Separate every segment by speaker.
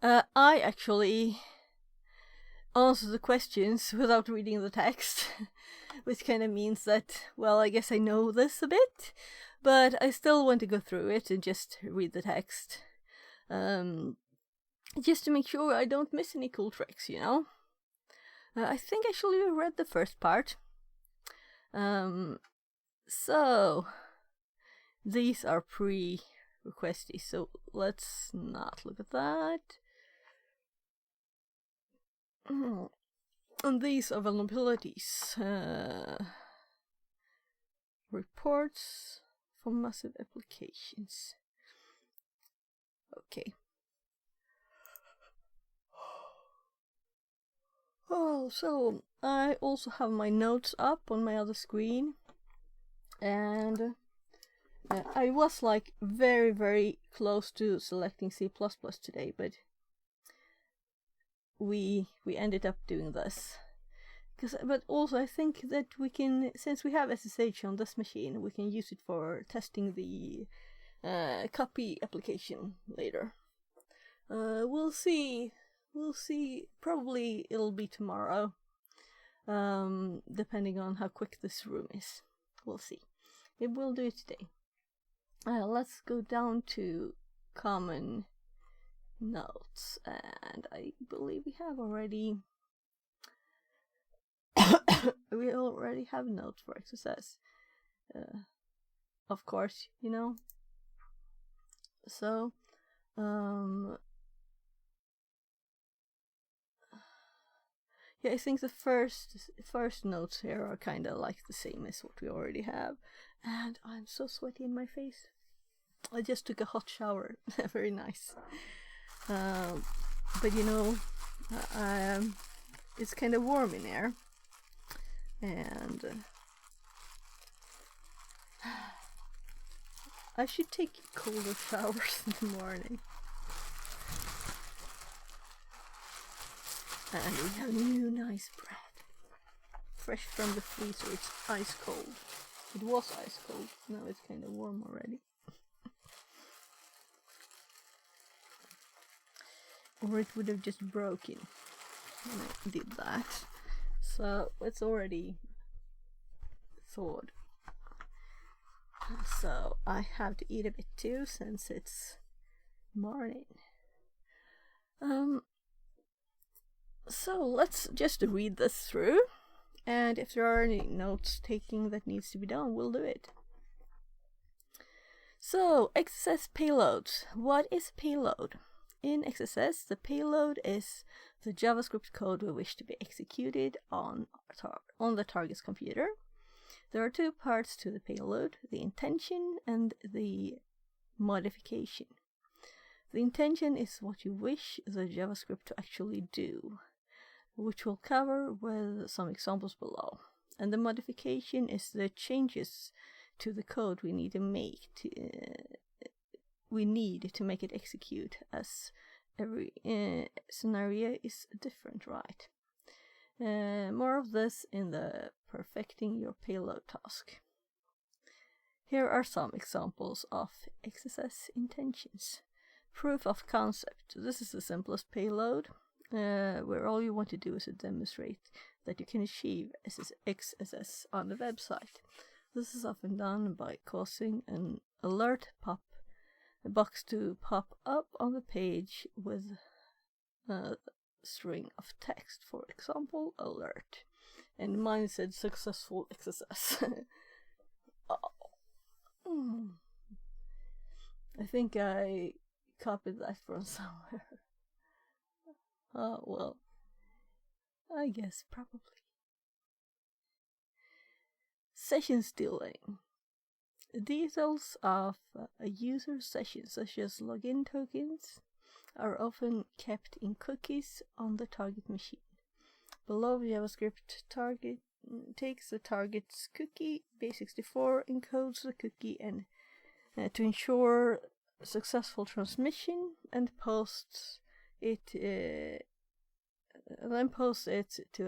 Speaker 1: I actually answer the questions without reading the text, which kind of means that, well, I guess I know this a bit, but I still want to go through it and just read the text. Just to make sure I don't miss any cool tricks, you know? I think actually we read the first part. So these are pre-requesty, so let's not look at that. And these are vulnerabilities. Reports for massive applications. Okay. Oh, so I also have my notes up on my other screen, and I was like very, very close to selecting C++ today, but we ended up doing this. But also I think that we can, since we have SSH on this machine, we can use it for testing the copy application later. We'll see. Probably it'll be tomorrow, depending on how quick this room is. We'll see. It will do it today. Let's go down to common notes, and I believe we have already we already have notes for XSS. Of course, you know. So, yeah, I think the first notes here are kind of like the same as what we already have, and I'm so sweaty in my face. I just took a hot shower. Very nice. But you know, it's kind of warm in here, and I should take colder showers in the morning. And we have new nice bread, fresh from the freezer. It's ice cold. It was ice cold. Now it's kind of warm already. Or it would have just broken when I did that. So it's already thawed. So I have to eat a bit too, since it's morning. So let's just read this through, and if there are any notes taking that needs to be done, we'll do it. So, XSS payloads. What is payload? In XSS, the payload is the JavaScript code we wish to be executed on the target's computer. There are two parts to the payload: the intention and the modification. The intention is what you wish the JavaScript to actually do, which we'll cover with some examples below. And the modification is the changes to the code we need to make it execute, as every scenario is different, right? More of this in the perfecting your payload task. Here are some examples of XSS intentions. Proof of concept. This is the simplest payload, where all you want to do is to demonstrate that you can achieve XSS on the website. This is often done by causing an alert box to pop up on the page with a string of text, for example, alert. And mine said successful XSS. I think I copied that from somewhere. Oh, well, I guess probably. Session stealing. Details of a user session, such as login tokens, are often kept in cookies on the target machine. Below, JavaScript target takes the target's cookie, base64 encodes the cookie and to ensure successful transmission, and posts it to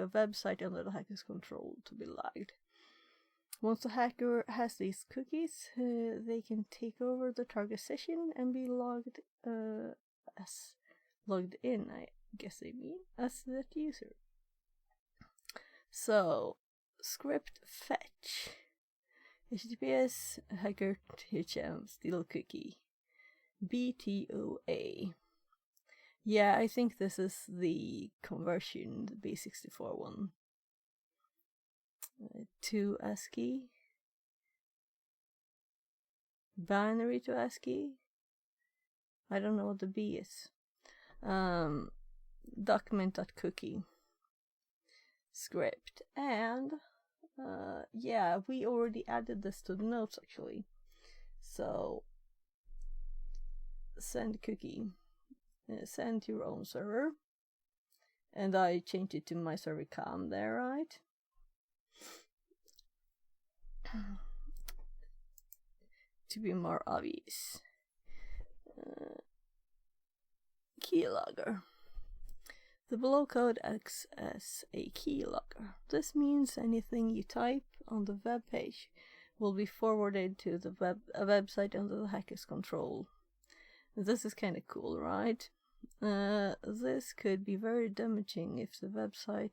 Speaker 1: a website under the hacker's control to be logged. Once the hacker has these cookies, they can take over the target session and be logged as logged in, I guess they mean, as that user. So, script fetch. HTTPS hacker HM steal cookie. BTOA. Yeah, I think this is the conversion, the base64 one. To ASCII. Binary to ASCII. I don't know what the B is. Document.cookie script. And yeah, we already added this to the notes actually. So send cookie. Send to your own server. And I changed it to my server com there, right? To be more obvious. Keylogger. The below code acts as a keylogger. This means anything you type on the web page will be forwarded to the a website under the hacker's control. This is kind of cool, right? This could be very damaging if the website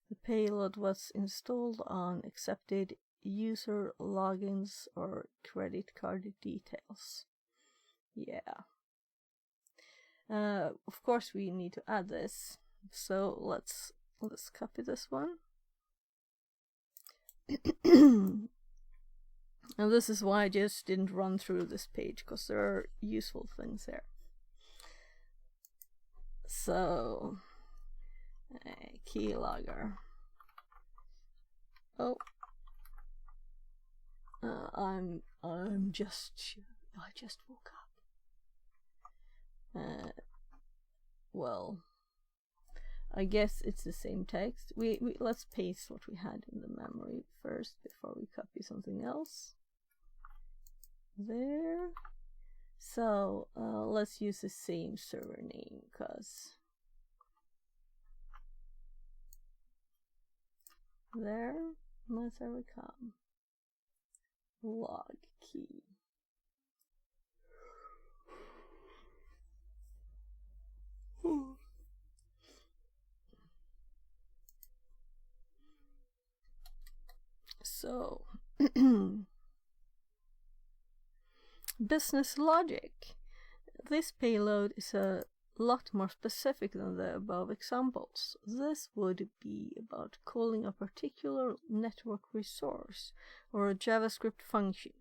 Speaker 1: the payload was installed on accepted user logins or credit card details. Yeah. Of course we need to add this. So let's copy this one. And this is why I just didn't run through this page, because there are useful things there. So, keylogger. Oh, I just woke up. Well, I guess it's the same text. Let's paste what we had in the memory first before we copy something else. There. So let's use the same server name, because there, my server com log key. So business logic. This payload is a lot more specific than the above examples. This would be about calling a particular network resource or a JavaScript function.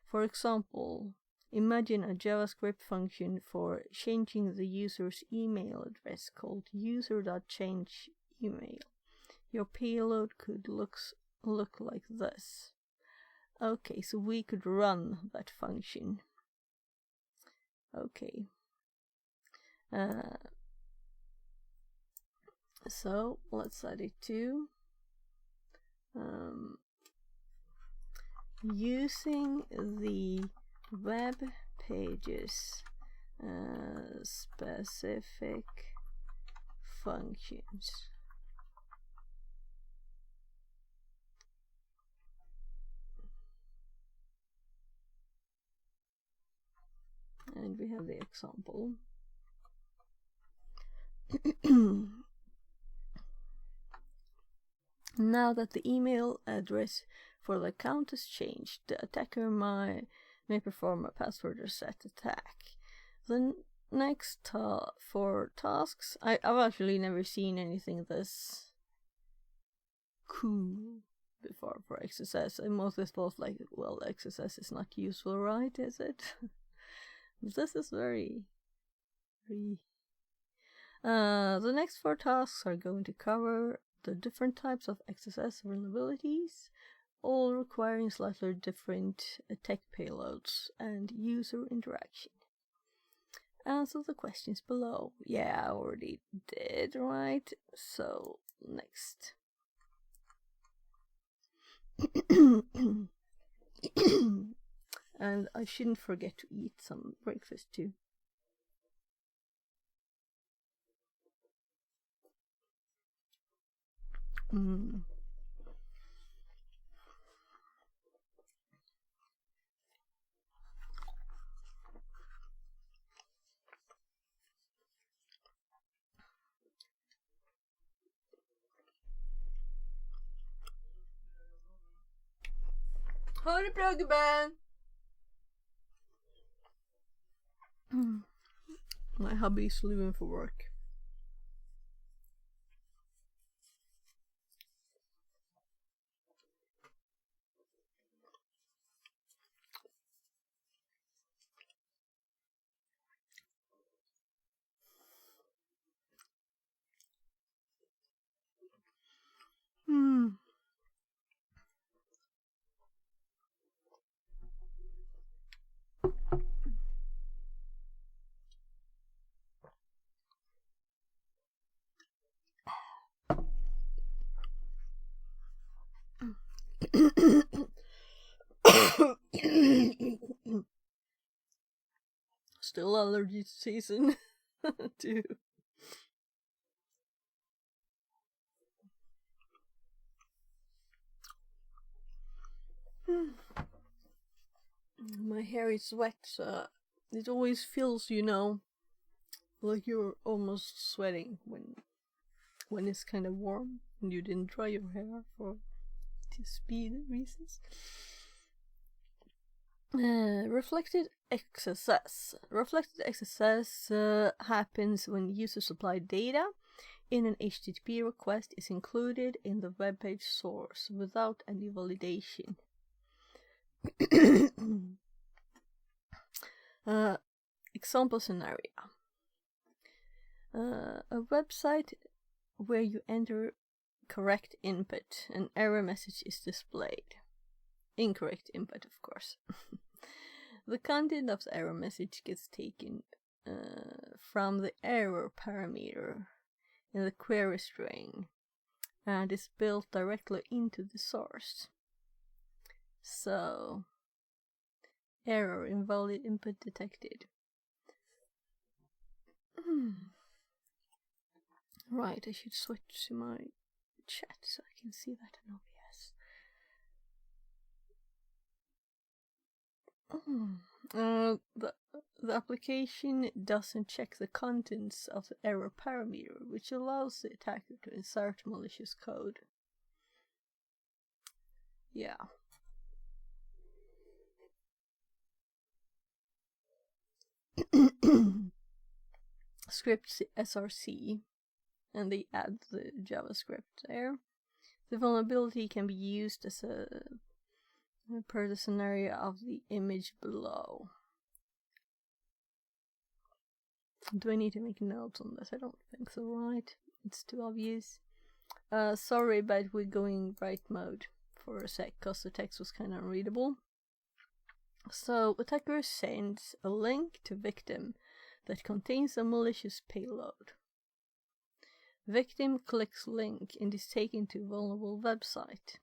Speaker 1: For example, imagine a JavaScript function for changing the user's email address called user.changeEmail. Your payload could look like this. Okay, so we could run that function. Okay. So let's add it to using the web pages specific functions. And we have the example. Now that the email address for the account has changed, the attacker may perform a password reset attack. The next 4 tasks, I've actually never seen anything this cool before for XSS. I mostly thought like, well, XSS is not useful, right? Is it? This is very. The next 4 tasks are going to cover the different types of XSS vulnerabilities, all requiring slightly different tech payloads and user interaction. Answer the questions below. Yeah, I already did, right? So, next. And I shouldn't forget to eat some breakfast too.
Speaker 2: Ha det bra gubben!
Speaker 1: My hubby is leaving for work. Still allergy season too. My hair is wet, so it always feels, like you're almost sweating when it's kind of warm and you didn't dry your hair for speed reasons. Reflected XSS. Reflected XSS happens when user supplied data in an HTTP request is included in the web page source without any validation. Example scenario. A website where you enter correct input, an error message is displayed. Incorrect input, of course. The content of the error message gets taken from the error parameter in the query string and is built directly into the source. So, error, invalid input detected. Right, I should switch to my chat so I can see that in OBS. The application doesn't check the contents of the error parameter, which allows the attacker to insert malicious code. Yeah. Script SRC, and they add the JavaScript there. The vulnerability can be used as per the scenario of the image below. Do I need to make notes on this? I don't think so, right? It's too obvious. Sorry, but we're going write mode for a sec, because the text was kind of unreadable. So, attacker sends a link to victim that contains a malicious payload. Victim clicks link and is taken to vulnerable website.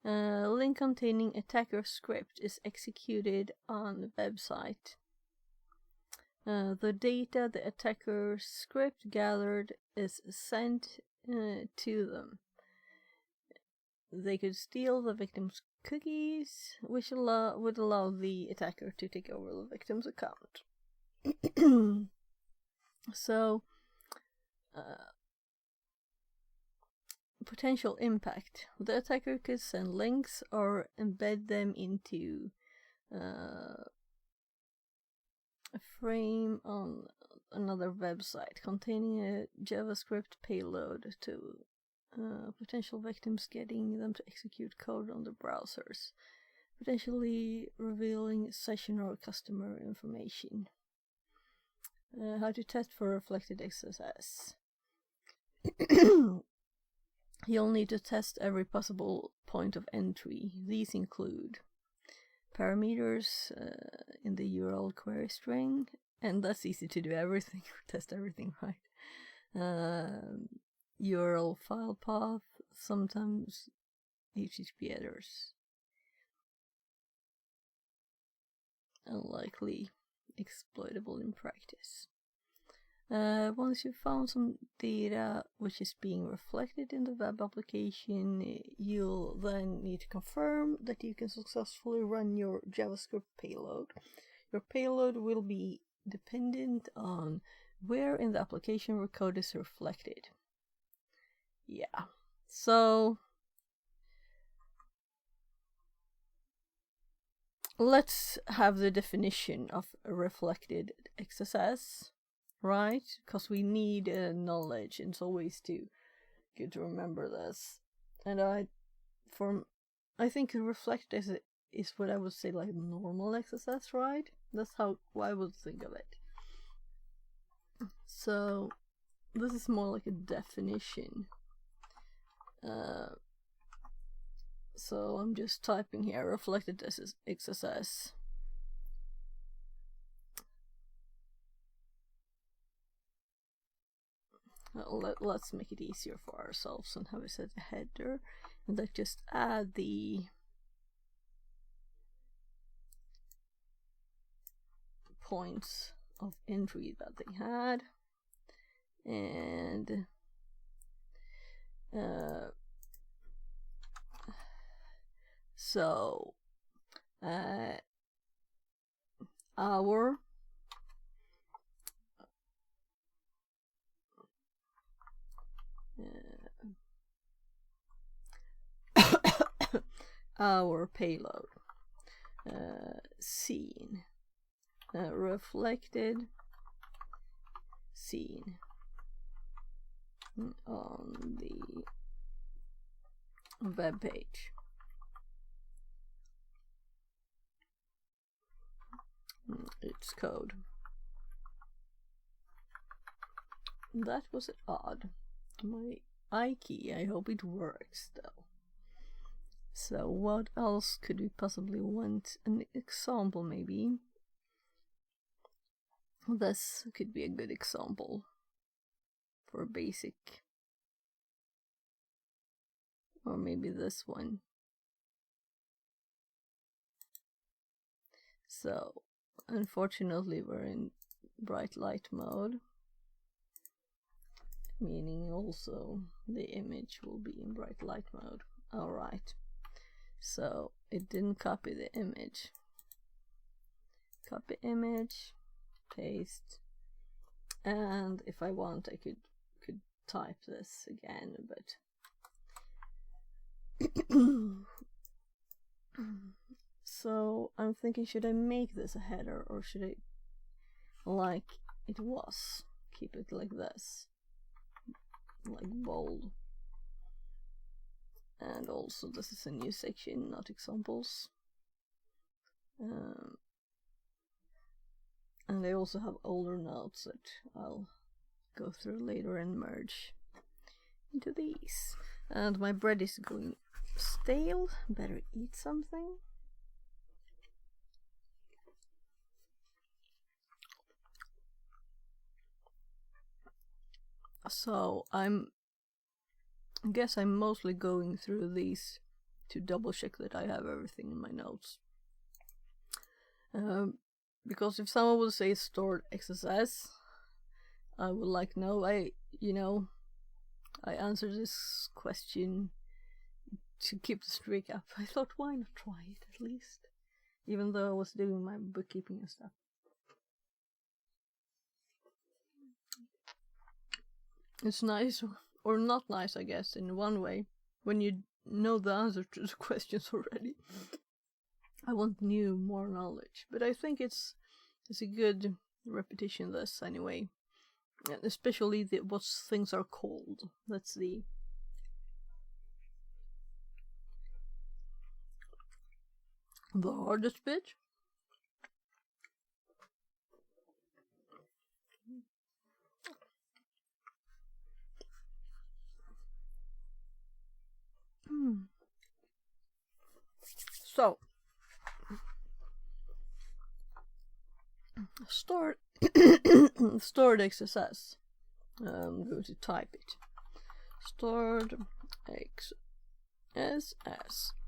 Speaker 1: Link containing attacker script is executed on the website. The data the attacker's script gathered is sent to them. They could steal the victim's cookies, which would allow the attacker to take over the victim's account. So, potential impact. The attacker could send links or embed them into a frame on another website containing a JavaScript payload to potential victims, getting them to execute code on the browsers, potentially revealing session or customer information. How to test for reflected XSS. You'll need to test every possible point of entry. These include parameters in the URL query string, and that's easy to do. Everything, test everything, right? URL file path, sometimes HTTP headers. Unlikely exploitable in practice. Once you've found some data which is being reflected in the web application, you'll then need to confirm that you can successfully run your JavaScript payload. Your payload will be dependent on where in the application where code is reflected. Yeah, so let's have the definition of reflected XSS, right? Because we need knowledge, and it's always good to remember this. And I think reflected is what I would say like normal XSS, right? That's how I would think of it. So this is more like a definition. So I'm just typing here reflected XSS. Let's make it easier for ourselves and have it set a header, and let's just add the points of entry that they had, and so our payload scene, reflected scene on the web page. It's code. That was odd. My I key, I hope it works though. So what else could we possibly want? An example maybe. This could be a good example for basic. Or maybe this one. So unfortunately we're in bright light mode, meaning also the image will be in bright light mode. Alright, so it didn't copy the image. Copy image, paste, and if I want I could type this again, but so I'm thinking, should I make this a header or should I, like it was, keep it like this, like bold? And also this is a new section, not examples. And I also have older notes that I'll go through later and merge into these. And my bread is going stale, better eat something. So I guess I'm mostly going through these to double check that I have everything in my notes. Because if someone would say stored XSS, I would like know. I answered this question to keep the streak up. I thought, why not try it at least, even though I was doing my bookkeeping and stuff. It's nice, or not nice, I guess, in one way, when you know the answer to the questions already. I want more knowledge, but I think it's a good repetition this anyway, and especially what things are called. That's the hardest bit. So stored XSS. I'm going to type it. Stored XSS,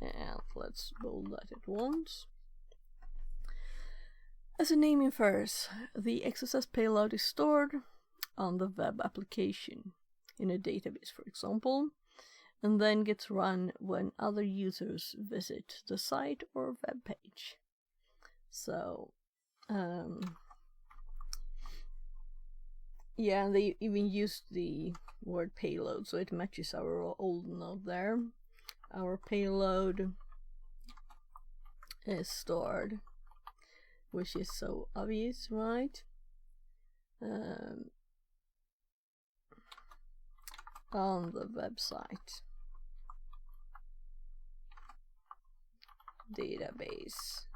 Speaker 1: and let's bold that at once. As the name infers, the XSS payload is stored on the web application in a database, for example, and then gets run when other users visit the site or web page. So yeah, they even used the word payload, so it matches our old note there. Our payload is stored, which is so obvious, right? On the website database ...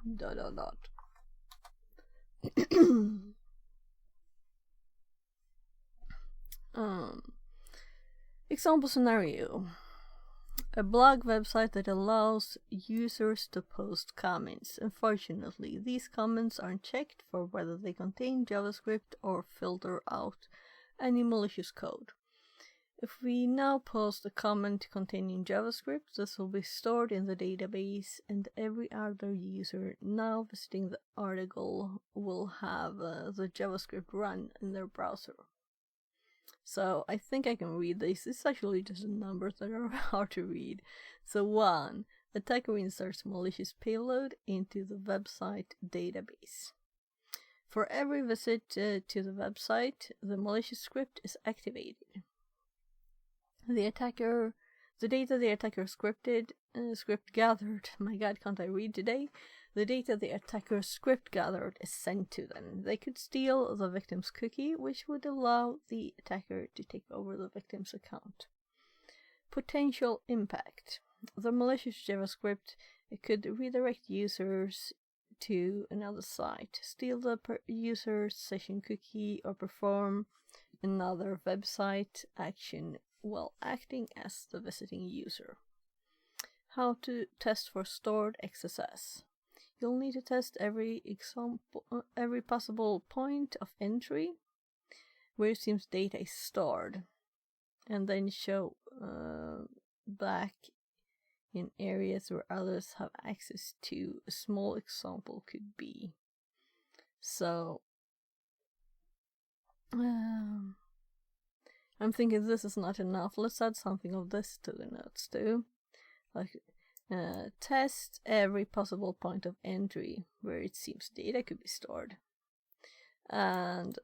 Speaker 1: Example scenario: a blog website that allows users to post comments. Unfortunately, these comments aren't checked for whether they contain JavaScript or filter out any malicious code. If we now post a comment containing JavaScript, this will be stored in the database, and every other user now visiting the article will have the JavaScript run in their browser. So I think I can read this. It's actually just numbers that are hard to read. So 1. Attacker inserts malicious payload into the website database. For every visit to the website, the malicious script is activated. The data the attacker script gathered, my god, can't I read today? The data the attacker script gathered is sent to them. They could steal the victim's cookie, which would allow the attacker to take over the victim's account. Potential impact. The malicious JavaScript could redirect users to another site, steal the user's session cookie, or perform another website action while acting as the visiting user. How to test for stored XSS. You'll need to test every possible point of entry where it seems data is stored, and then show back in areas where others have access to. A small example could be. So I'm thinking this is not enough. Let's add something of this to the notes too. Like test every possible point of entry where it seems data could be stored. And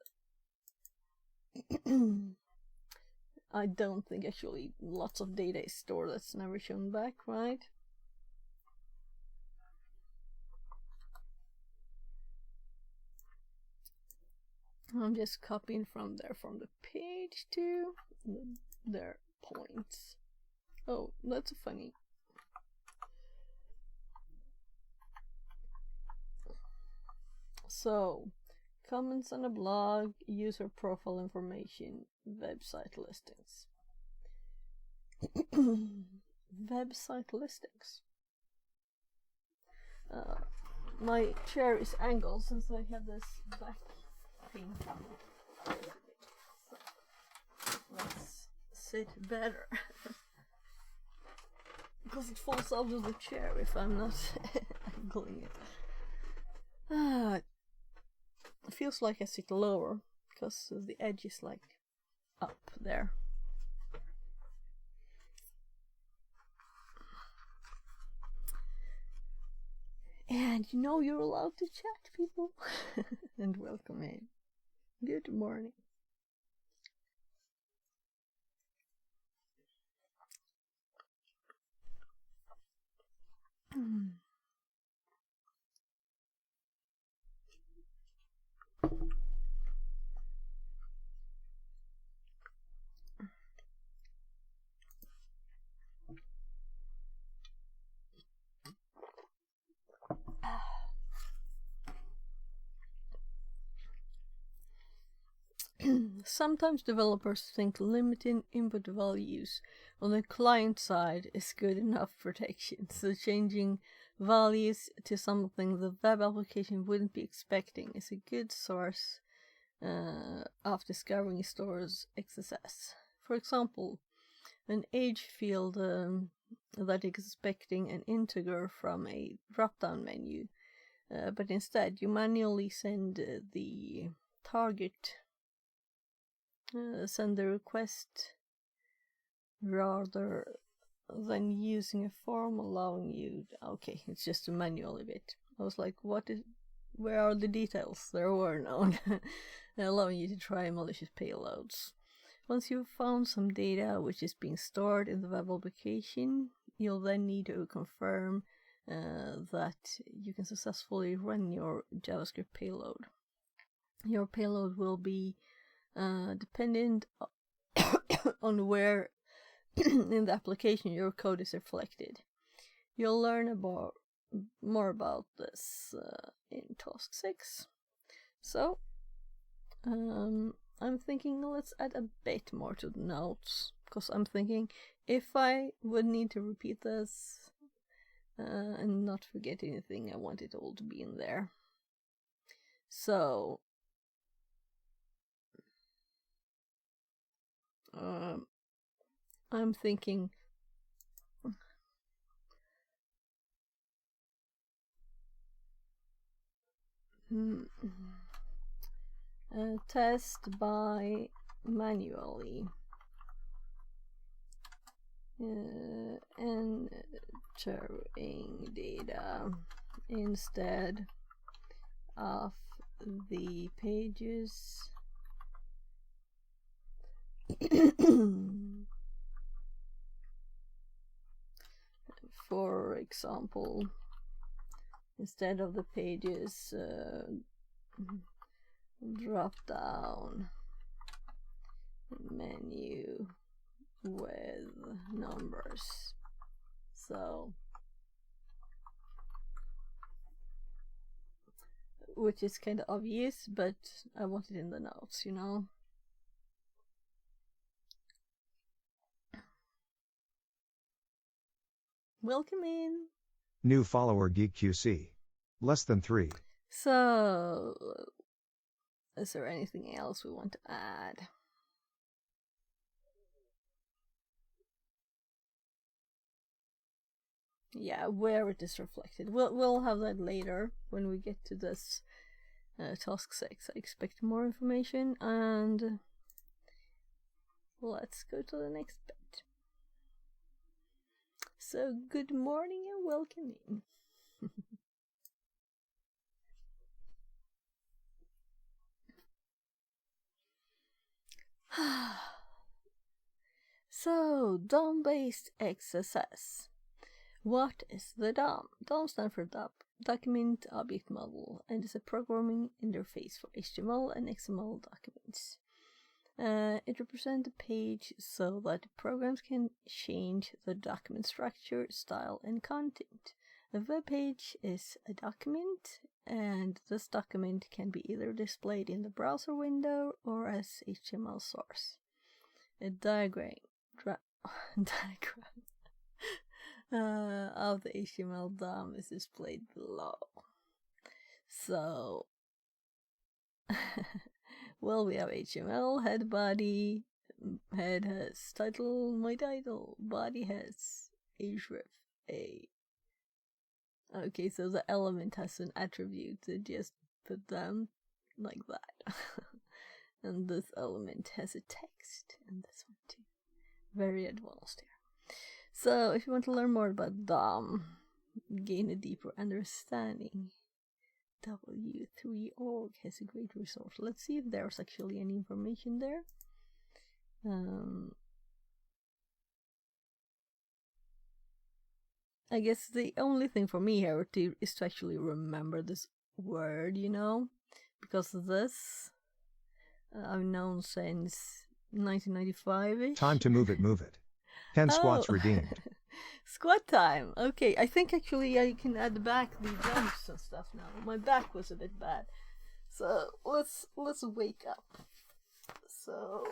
Speaker 1: I don't think actually lots of data is stored that's never shown back, right? I'm just copying from the page to their points. Oh, that's funny. So, comments on a blog, user profile information, website listings. Website listings. My chair is angled since I have this back thing. So, let's sit better. Because it falls out of the chair if I'm not angling it. It feels like I sit lower because the edge is like up there. And you know you're allowed to chat, people. And welcome in. Good morning. Sometimes developers think limiting input values on the client side is good enough protection, so changing values to something the web application wouldn't be expecting is a good source of discovering stores XSS. For example, an age field that is expecting an integer from a drop-down menu, but instead you manually send the target send the request rather than using a form allowing you. Okay, it's just a manual bit. I was like, where are the details? There were none. Allowing you to try malicious payloads. Once you've found some data which is being stored in the web application, you'll then need to confirm that you can successfully run your JavaScript payload. Your payload will be dependent on where in the application your code is reflected. You'll learn more about this in task 6. So, I'm thinking let's add a bit more to the notes, because I'm thinking if I would need to repeat this and not forget anything, I want it all to be in there. So, I'm thinking test by manually entering data instead of the pages. For example, instead of the pages, drop down menu with numbers. So, which is kind of obvious, but I want it in the notes, you know. Welcome in.
Speaker 2: New follower GeekQC. Less than 3.
Speaker 1: So, is there anything else we want to add? Yeah, where it is reflected. We'll have that later when we get to this task 6. I expect more information, and let's go to the next bit. So, good morning and welcome in. So, DOM-based XSS. What is the DOM? DOM stands for Document Object Model, and is a programming interface for HTML and XML documents. It represents a page so that programs can change the document structure, style, and content. A web page is a document, and this document can be either displayed in the browser window or as HTML source. A diagram of the HTML DOM is displayed below. So, well, we have HTML, head, body. Head has title, my title. Body has href, a. Okay, so the element has an attribute, so just put them like that. And this element has a text, and this one too. Very advanced here. So, if you want to learn more about DOM, gain a deeper understanding, W3org has a great resource. Let's see if there's actually any information there. I guess the only thing for me here is to actually remember this word, you know, because this I've known since 1995-ish.
Speaker 2: Time to move it. 10 squats redeemed.
Speaker 1: Squat time. Okay, I think actually I can add back the jumps and stuff now. My back was a bit bad. So let's wake up. So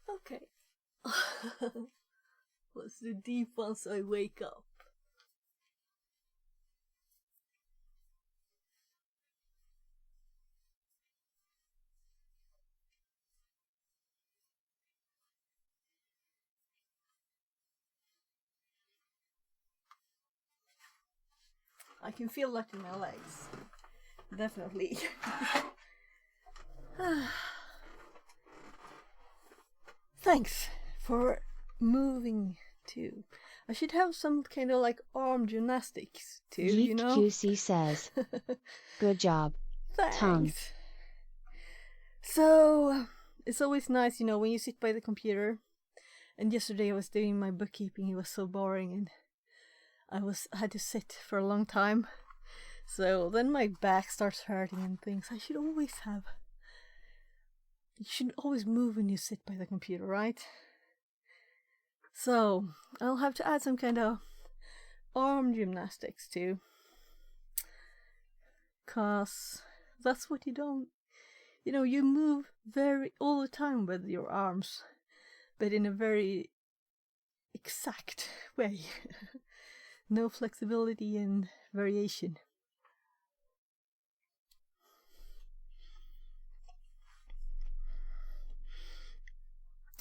Speaker 1: okay. Let's do deep once I wake up. I can feel that in my legs. Definitely. Thanks for moving too. I should have some kind of like arm gymnastics too, you know?
Speaker 3: GeekQC says. Good job.
Speaker 1: Thanks.
Speaker 3: Tongue.
Speaker 1: So, it's always nice, you know, when you sit by the computer And yesterday I was doing my bookkeeping. It was so boring, and I had to sit for a long time. So then my back starts hurting and things. You should always move when you sit by the computer, right? So I'll have to add some kind of arm gymnastics too. 'Cause that's what you don't... you move all the time with your arms, but in a very exact way. No flexibility and variation.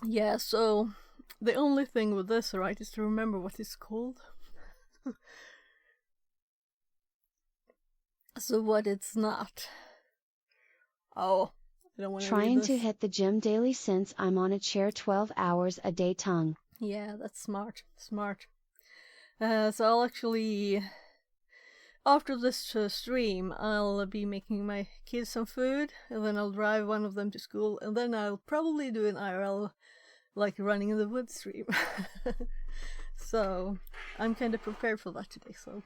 Speaker 1: Yeah, so the only thing with this, right, is to remember what it's called. So what it's not. Oh, I don't want to read
Speaker 3: Trying
Speaker 1: this.
Speaker 3: to hit the gym daily since I'm on a chair 12 hours a day tongue.
Speaker 1: Yeah, that's smart. So I'll actually, after this stream, I'll be making my kids some food, and then I'll drive one of them to school, and then I'll probably do an IRL, like running in the woods stream. So I'm kind of prepared for that today, so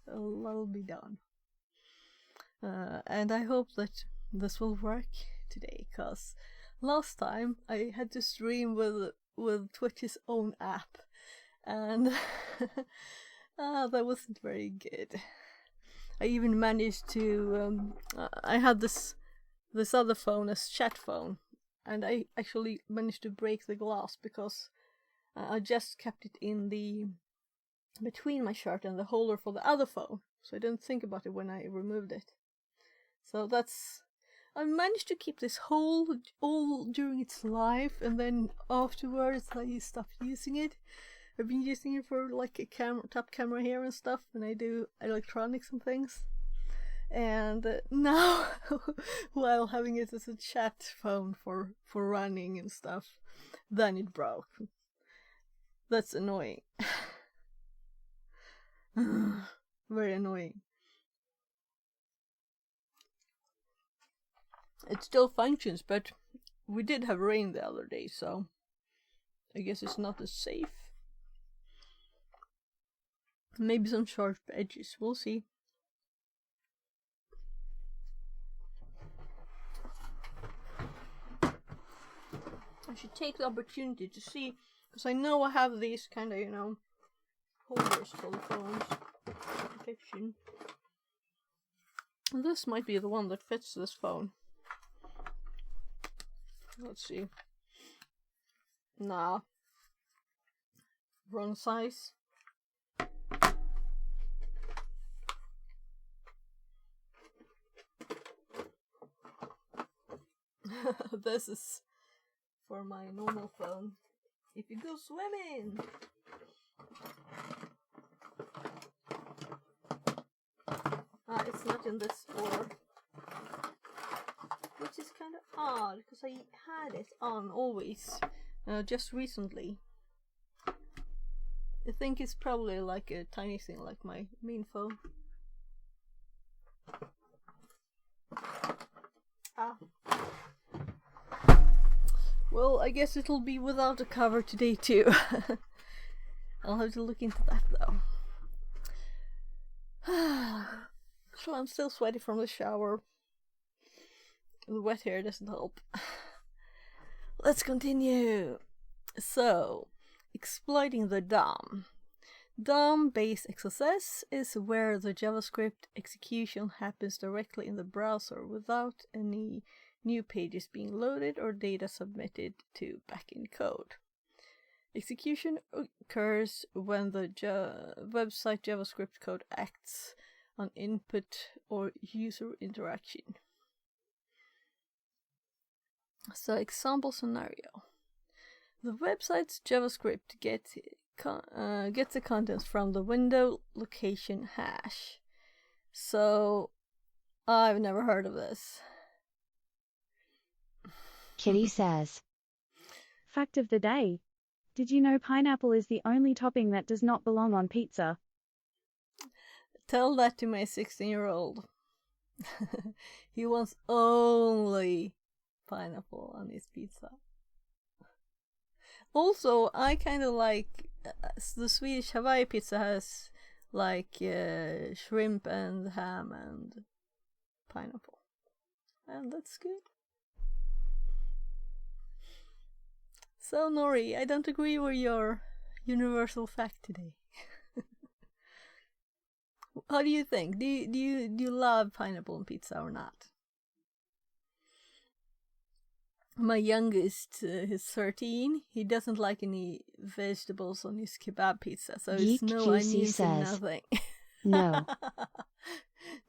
Speaker 1: that'll be done. And I hope that this will work today, because last time I had to stream with Twitch's own app, and that wasn't very good. I even managed to I had this other phone as chat phone, and I actually managed to break the glass because I just kept it in the between my shirt and the holder for the other phone, so I didn't think about it when I removed it. So I managed to keep this whole all during its life, and then afterwards I stopped using it. I've been using it for like a top camera here and stuff, and I do electronics and things. And now, while having it as a chat phone for running and stuff, then it broke. That's annoying. Very annoying. It still functions, but we did have rain the other day, so I guess it's not as safe. Maybe some sharp edges, we'll see. I should take the opportunity to see, because I know I have these kind of, holders for the phones. Protection. This might be the one that fits this phone. Let's see. Nah. Wrong size. This is for my normal phone. If you go swimming. It's not in this order. Which is kind of odd, because I had it on always, just recently. I think it's probably like a tiny thing, like my main phone. Well, I guess it'll be without a cover today too. I'll have to look into that though. So I'm still sweaty from the shower. The wet hair doesn't help. Let's continue. So, exploiting the DOM. DOM-based XSS is where the JavaScript execution happens directly in the browser without any new pages being loaded or data submitted to backend code. Execution occurs when the website JavaScript code acts on input or user interaction. So, example scenario. The website's JavaScript gets the contents from the window location hash. So, I've never heard of this.
Speaker 3: Kitty says.
Speaker 4: Fact of the day. Did you know pineapple is the only topping that does not belong on pizza?
Speaker 1: Tell that to my 16-year-old. He wants only pineapple on his pizza. Also, I kind of like the Swedish Hawaii pizza has like shrimp and ham and pineapple, and that's good. So Nori, I don't agree with your universal fact today. How do you think? Do you love pineapple on pizza or not? My youngest, he's 13. He doesn't like any vegetables on his kebab pizza, so it's
Speaker 3: Geek
Speaker 1: no
Speaker 3: QC
Speaker 1: onions and
Speaker 3: says,
Speaker 1: nothing.
Speaker 3: No.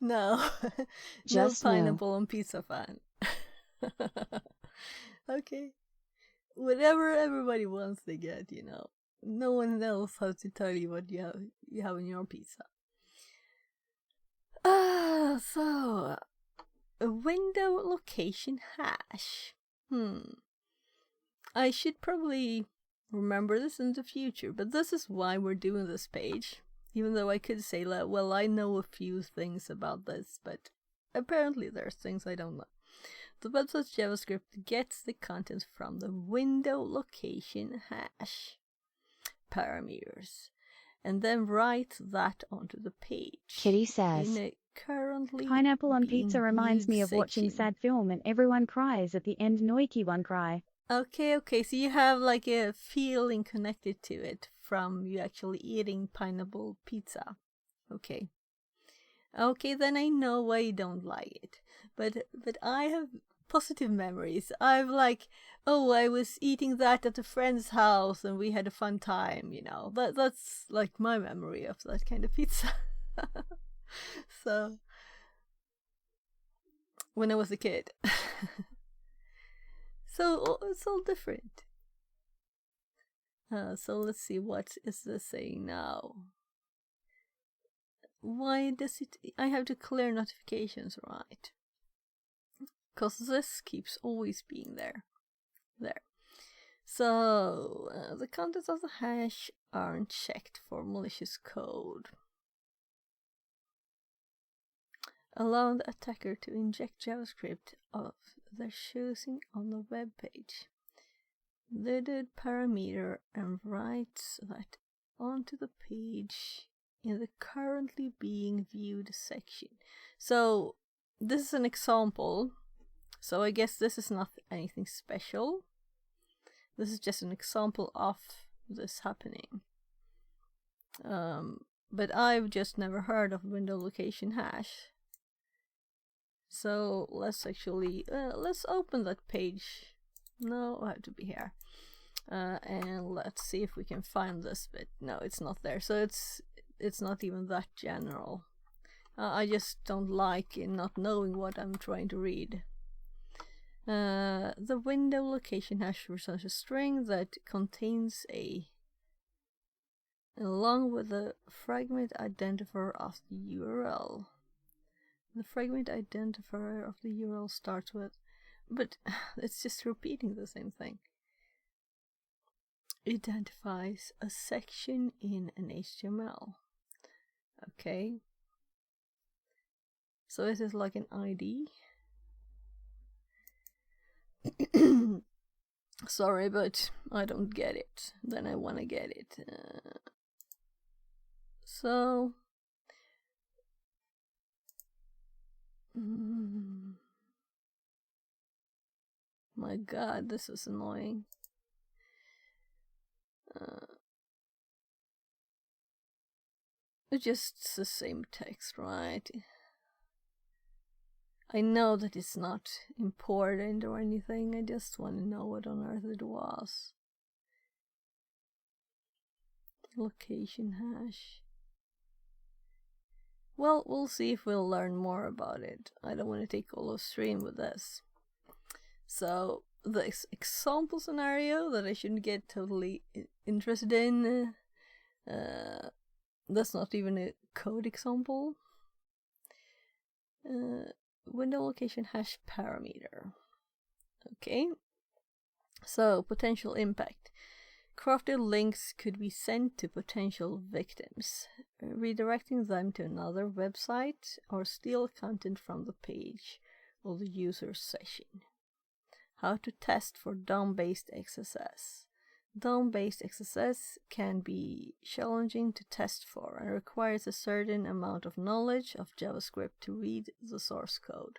Speaker 1: No.
Speaker 3: Just
Speaker 1: no
Speaker 3: no.
Speaker 1: pineapple on pizza fan. Okay. Whatever everybody wants, they get, you know. No one knows how to tell you what you have in your pizza. So a window location hash. I should probably remember this in the future, but this is why we're doing this page. Even though I could say, well, I know a few things about this, but apparently there's things I don't know. The website's JavaScript gets the content from the window location hash parameters and then writes that onto the page.
Speaker 3: Kitty says,
Speaker 1: in a currently
Speaker 4: Pineapple on
Speaker 1: being
Speaker 4: pizza reminds
Speaker 1: viewed
Speaker 4: me of watching
Speaker 1: section.
Speaker 4: sad film and everyone cries at the end. Noiki one cry.
Speaker 1: Okay, so you have like a feeling connected to it from you actually eating pineapple pizza. Okay, then I know why you don't like it. But I have positive memories. I've like, I was eating that at a friend's house and we had a fun time, you know. That's like my memory of that kind of pizza. So when I was a kid. So it's all different. So let's see, what is this saying now? Why does it... I have to clear notifications, right? Because this keeps always being there. There. So, the contents of the hash aren't checked for malicious code. Allow the attacker to inject JavaScript of their choosing on the web page. The did parameter and writes that onto the page in the currently being viewed section. So this is an example. So I guess this is not anything special. This is just an example of this happening. But I've just never heard of window location hash. So let's actually let's open that page. No, I have to be here. And let's see if we can find this bit. No, it's not there. So it's not even that general. I just don't like not knowing what I'm trying to read. The window location hash returns a string that contains along with the fragment identifier of the URL. The fragment identifier of the URL starts with, but it's just repeating the same thing. Identifies a section in an HTML. Okay. So it is like an ID. Sorry, but I don't get it. Then I want to get it. So... my god, this is annoying. It's just the same text, right? I know that it's not important or anything, I just want to know what on earth it was. Location hash. Well, we'll see if we'll learn more about it. I don't want to take all of stream with this. So, the example scenario that I shouldn't get totally interested in, that's not even a code example. Window location hash parameter. Okay. So, potential impact. Crafted links could be sent to potential victims, redirecting them to another website or steal content from the page or the user's session. How to test for DOM-based XSS. DOM-based XSS can be challenging to test for and requires a certain amount of knowledge of JavaScript to read the source code.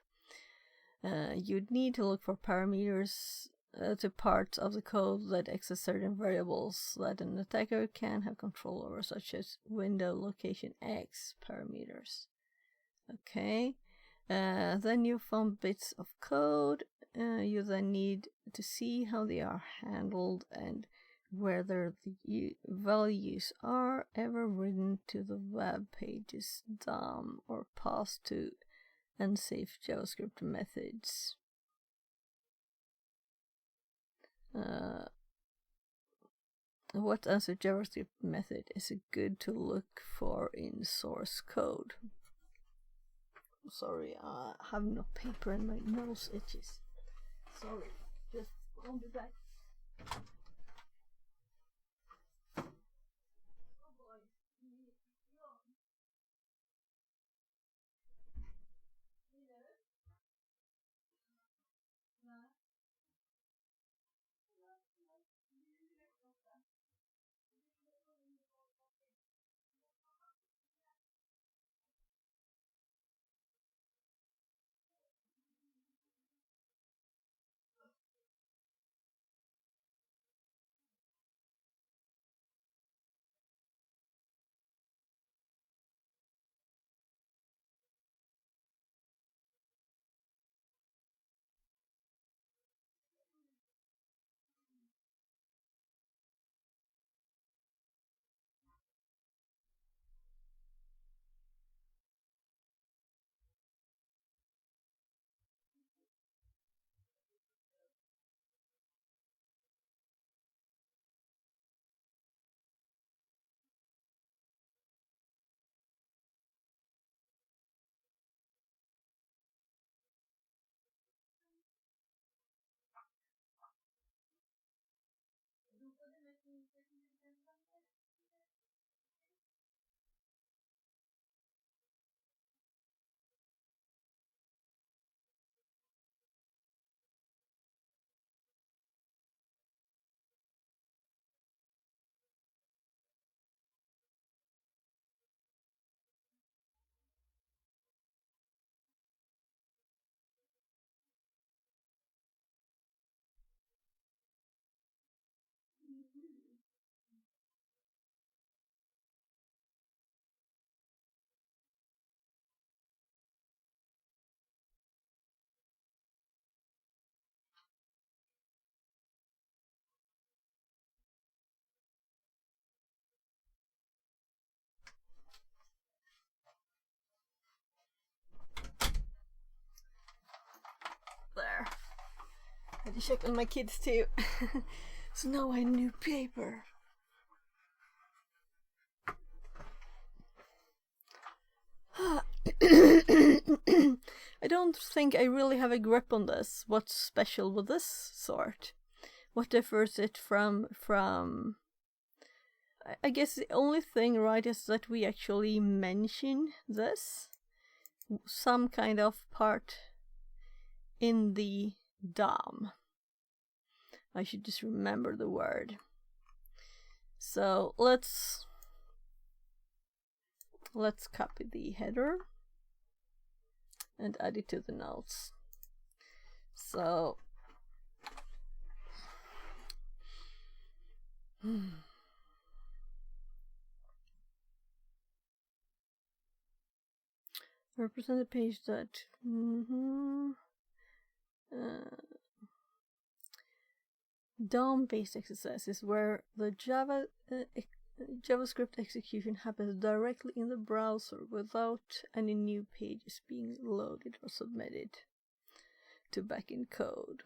Speaker 1: You'd need to look for parameters to parts of the code that access certain variables that an attacker can have control over, such as window location X parameters. Okay, then you found bits of code. You then need to see how they are handled and whether the values are ever written to the web page's DOM or passed to unsafe JavaScript methods. What unsafe JavaScript method is good to look for in source code? Sorry, I have no paper and my nose itches. Sorry, just I'll be back. There. I had to check on my kids too. So now I have new paper. I don't think I really have a grip on this. What's special with this sort? What differs it from I guess the only thing, right, is that we actually mention this. Some kind of part in the DOM. I should just remember the word. So let's copy the header and add it to the notes. So represent a page that DOM-based XSS is where the JavaScript execution happens directly in the browser without any new pages being loaded or submitted to backend code.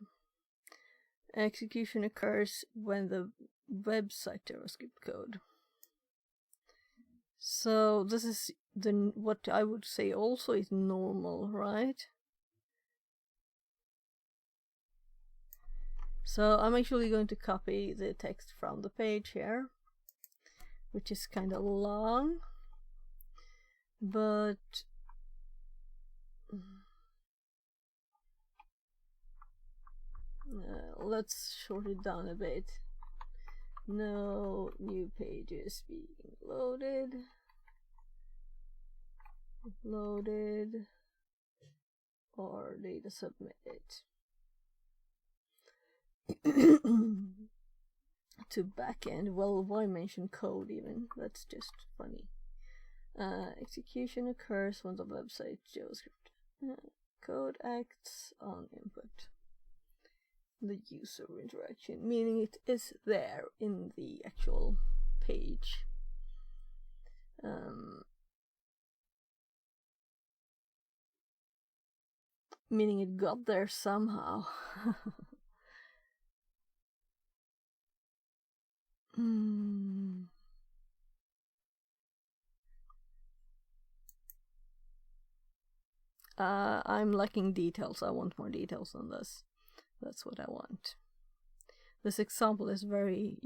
Speaker 1: Execution occurs when the website JavaScript code. So this is what I would say also is normal, right? So I'm actually going to copy the text from the page here, which is kind of long, but let's short it down a bit. No new pages being loaded. Loaded or data submitted. To backend. Well, why mention code even? That's just funny. Execution occurs when the website JavaScript code acts on input. The user interaction, meaning it is there in the actual page. Meaning it got there somehow. I'm lacking details. I want more details on this. That's what I want. This example is very,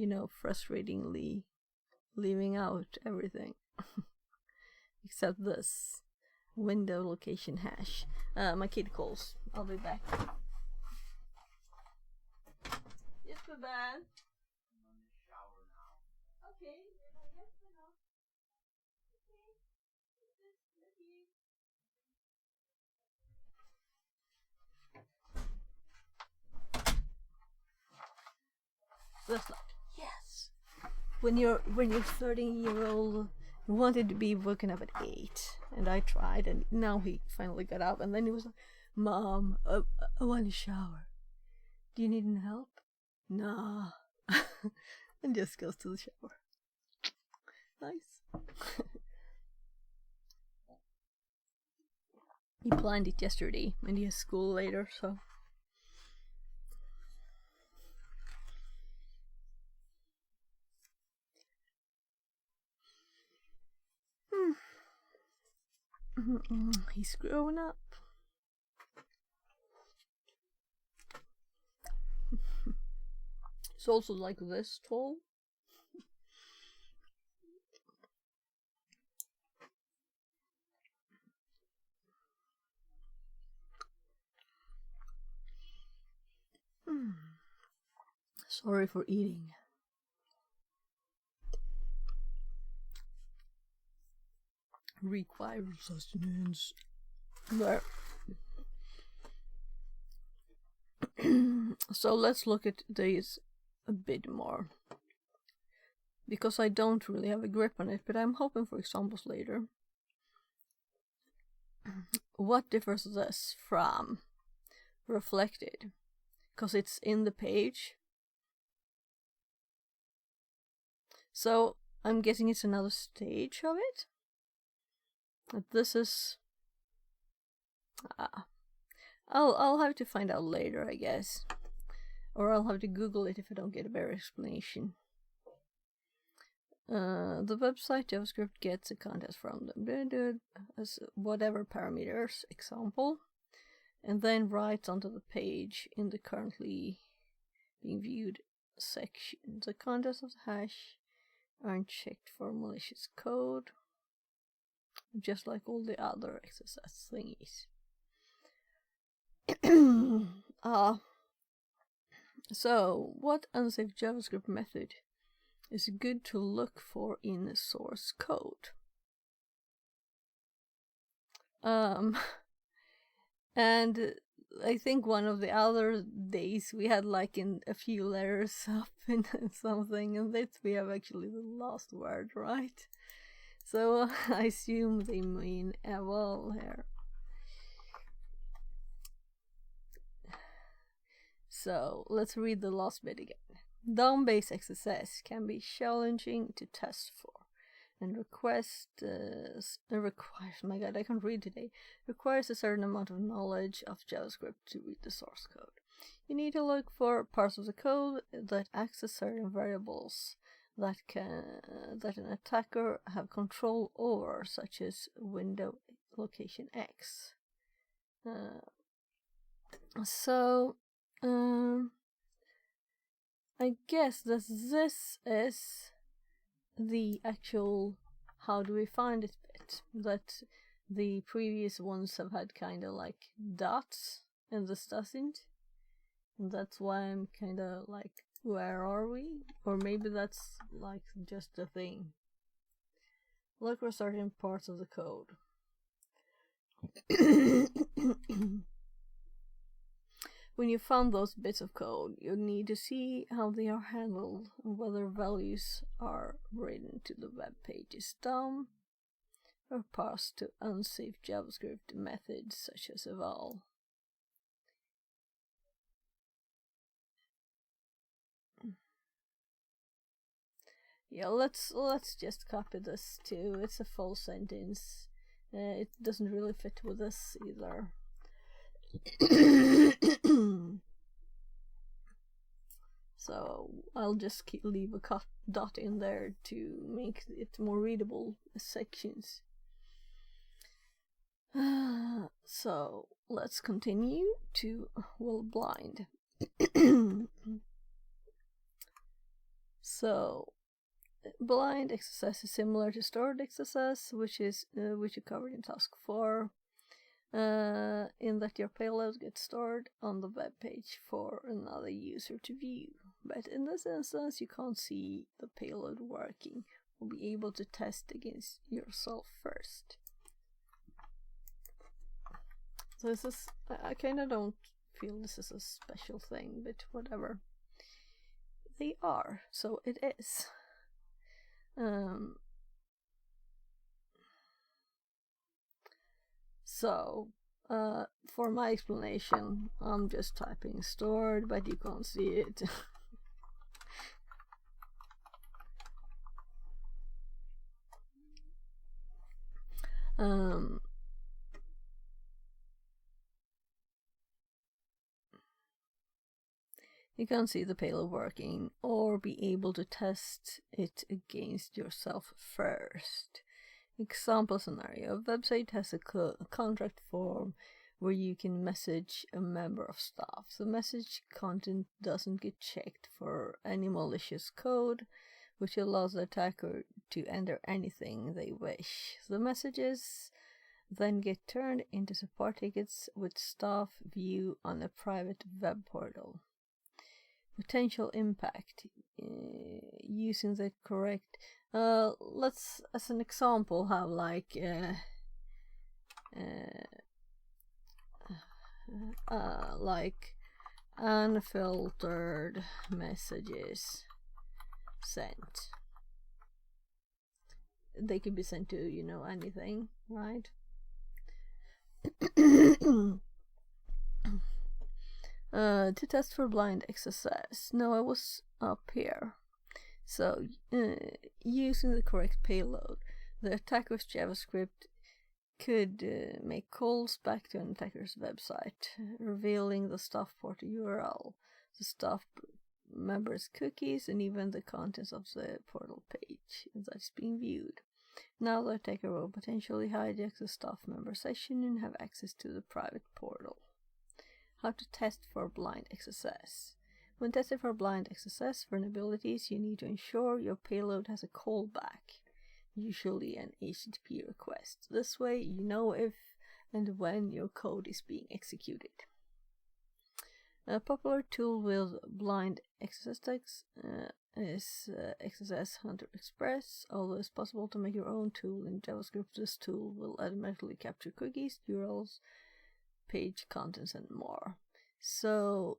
Speaker 1: frustratingly leaving out everything. Except this. Window location hash. My kid calls. I'll be back. Yes, bad.
Speaker 5: I'm in the shower now.
Speaker 1: Okay, yes, enough. That's like, yes. When you're 13-year-old, you wanted to be woken up at 8, and I tried, and now he finally got up, and then he was like, "Mom, I want to shower. Do you need any help?" Nah. And just goes to the shower. Nice. He planned it yesterday, and he has school later, so. He's growing up. It's also like this tall. Sorry for eating. Requires sustenance. There. So let's look at these a bit more. Because I don't really have a grip on it, but I'm hoping for examples later. What differs this from reflected? Because it's in the page. So I'm guessing it's another stage of it. This is. I'll have to find out later, I guess, or I'll have to Google it if I don't get a better explanation. The website JavaScript gets a contest from them as whatever parameters, example, and then writes onto the page in the currently being viewed section. The contents of the hash aren't checked for malicious code, just like all the other XSS thingies. So, what unsafe JavaScript method is good to look for in the source code? And I think one of the other days we had like in a few letters up in something, and this we have actually the last word, right? So I assume they mean eval here. So let's read the last bit again. DOM-based XSS can be challenging to test for, and requires, my god, I can't read today, requires a certain amount of knowledge of JavaScript to read the source code. You need to look for parts of the code that access certain variables that an attacker have control over, such as window location X. I guess that this is the actual how do we find it bit, that the previous ones have had kind of like dots and this doesn't, and that's why I'm kind of like Where are we? Or maybe that's like just a thing. Look for certain parts of the code. When you found those bits of code, you need to see how they are handled and whether values are written to the web page's DOM or passed to unsafe JavaScript methods such as eval. Yeah, let's just copy this too. It's a full sentence. It doesn't really fit with this either. So I'll just leave a dot in there to make it more readable sections. So let's continue to blind. So blind XSS is similar to stored XSS, which you covered in task 4. In that your payload gets stored on the web page for another user to view. But in this instance, you can't see the payload working or be able to test against yourself first. So this is, I kind of don't feel this is a special thing, but whatever. They are, so it is. So, for my explanation, I'm just typing stored, but you can't see it. You can't see the payload working or be able to test it against yourself first. Example scenario: a website has a contract form where you can message a member of staff. The message content doesn't get checked for any malicious code, which allows the attacker to enter anything they wish. The messages then get turned into support tickets which staff view on a private web portal. Potential impact using the correct let's, as an example, have like unfiltered messages sent. They could be sent to, you know, anything, right? To test for blind XSS. No, I was up here. So, using the correct payload, the attacker's JavaScript could make calls back to an attacker's website, revealing the staff portal URL, the staff members' cookies, and even the contents of the portal page that is being viewed. Now the attacker will potentially hijack the staff member session and have access to the private portal. How to test for blind XSS. When testing for blind XSS vulnerabilities, you need to ensure your payload has a callback, usually an HTTP request. This way, you know if and when your code is being executed. A popular tool with blind XSS tags is XSS Hunter Express. Although it's possible to make your own tool in JavaScript, this tool will automatically capture cookies, URLs, page contents, and more. So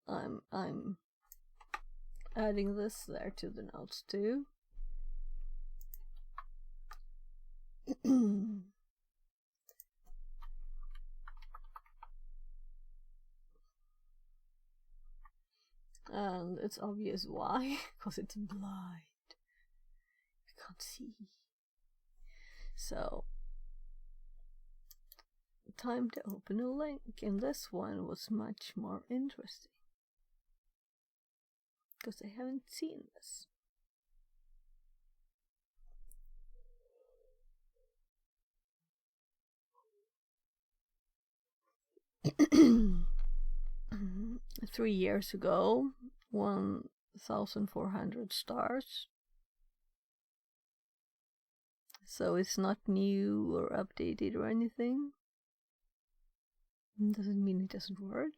Speaker 1: I'm adding this there to the notes too. And it's obvious why, because it's blind. You can't see. So, time to open a link, and this one was much more interesting because I haven't seen this. Three years ago, 1,400 stars. So it's not new or updated or anything. Doesn't mean it doesn't work.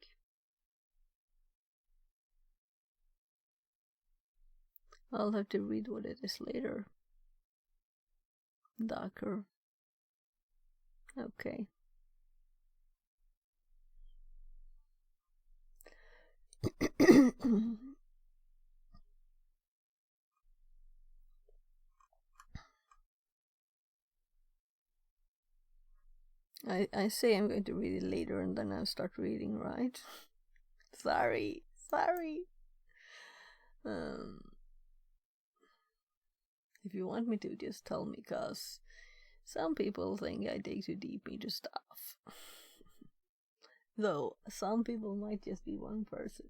Speaker 1: I'll have to read what it is later. Docker. Okay. I say I'm going to read it later and then I'll start reading, right? Sorry. If you want me to, just tell me, cause some people think I dig too deep into stuff. Though some people might just be one person.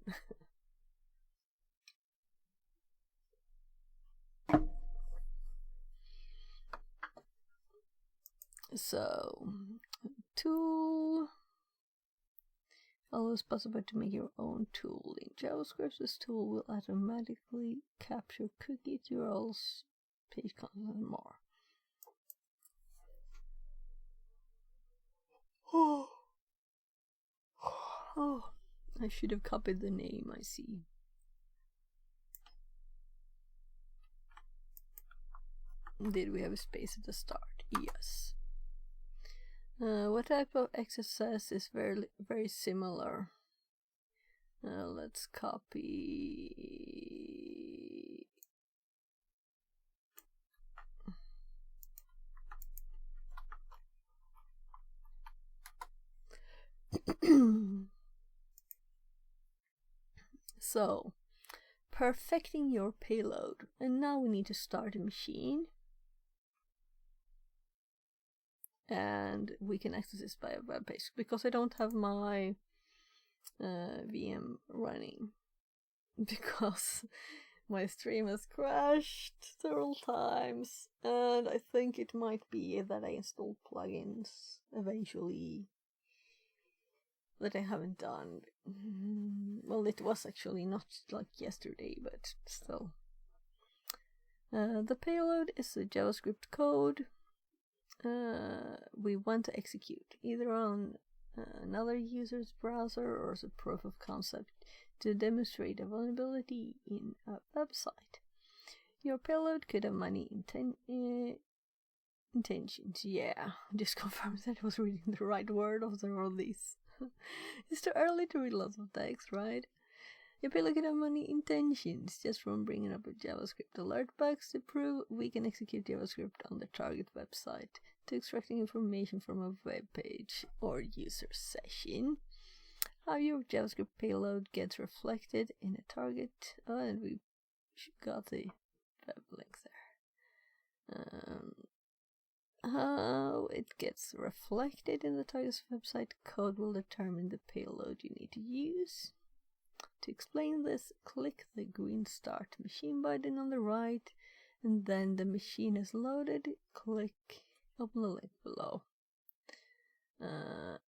Speaker 1: So, tool. Always possible to make your own tool. In JavaScript, this tool will automatically capture cookie URLs, page content, and more. Oh, I should have copied the name, I see. Did we have a space at the start? Yes. What type of XSS is very similar? Let's copy. So, perfecting your payload. And now we need to start a machine. And we can access this by a web page because I don't have my VM running because my stream has crashed several times, and I think it might be that I installed plugins eventually that I haven't done. Well, it was actually not like yesterday, but still. The payload is a JavaScript code we want to execute either on another user's browser or as a proof of concept to demonstrate a vulnerability in a website. Your payload could have many intentions. Yeah, just confirmed that I was reading the right word after all these. It's too early to read lots of text, right? Your payload could have many intentions just from bringing up a JavaScript alert box to prove we can execute JavaScript on the target website, to extracting information from a web page or user session. How your JavaScript payload gets reflected in a target. Oh, and we got the web link there. How it gets reflected in the target's website code will determine the payload you need to use. To explain this, click the green Start Machine button on the right, and then the machine is loaded. Click open the link below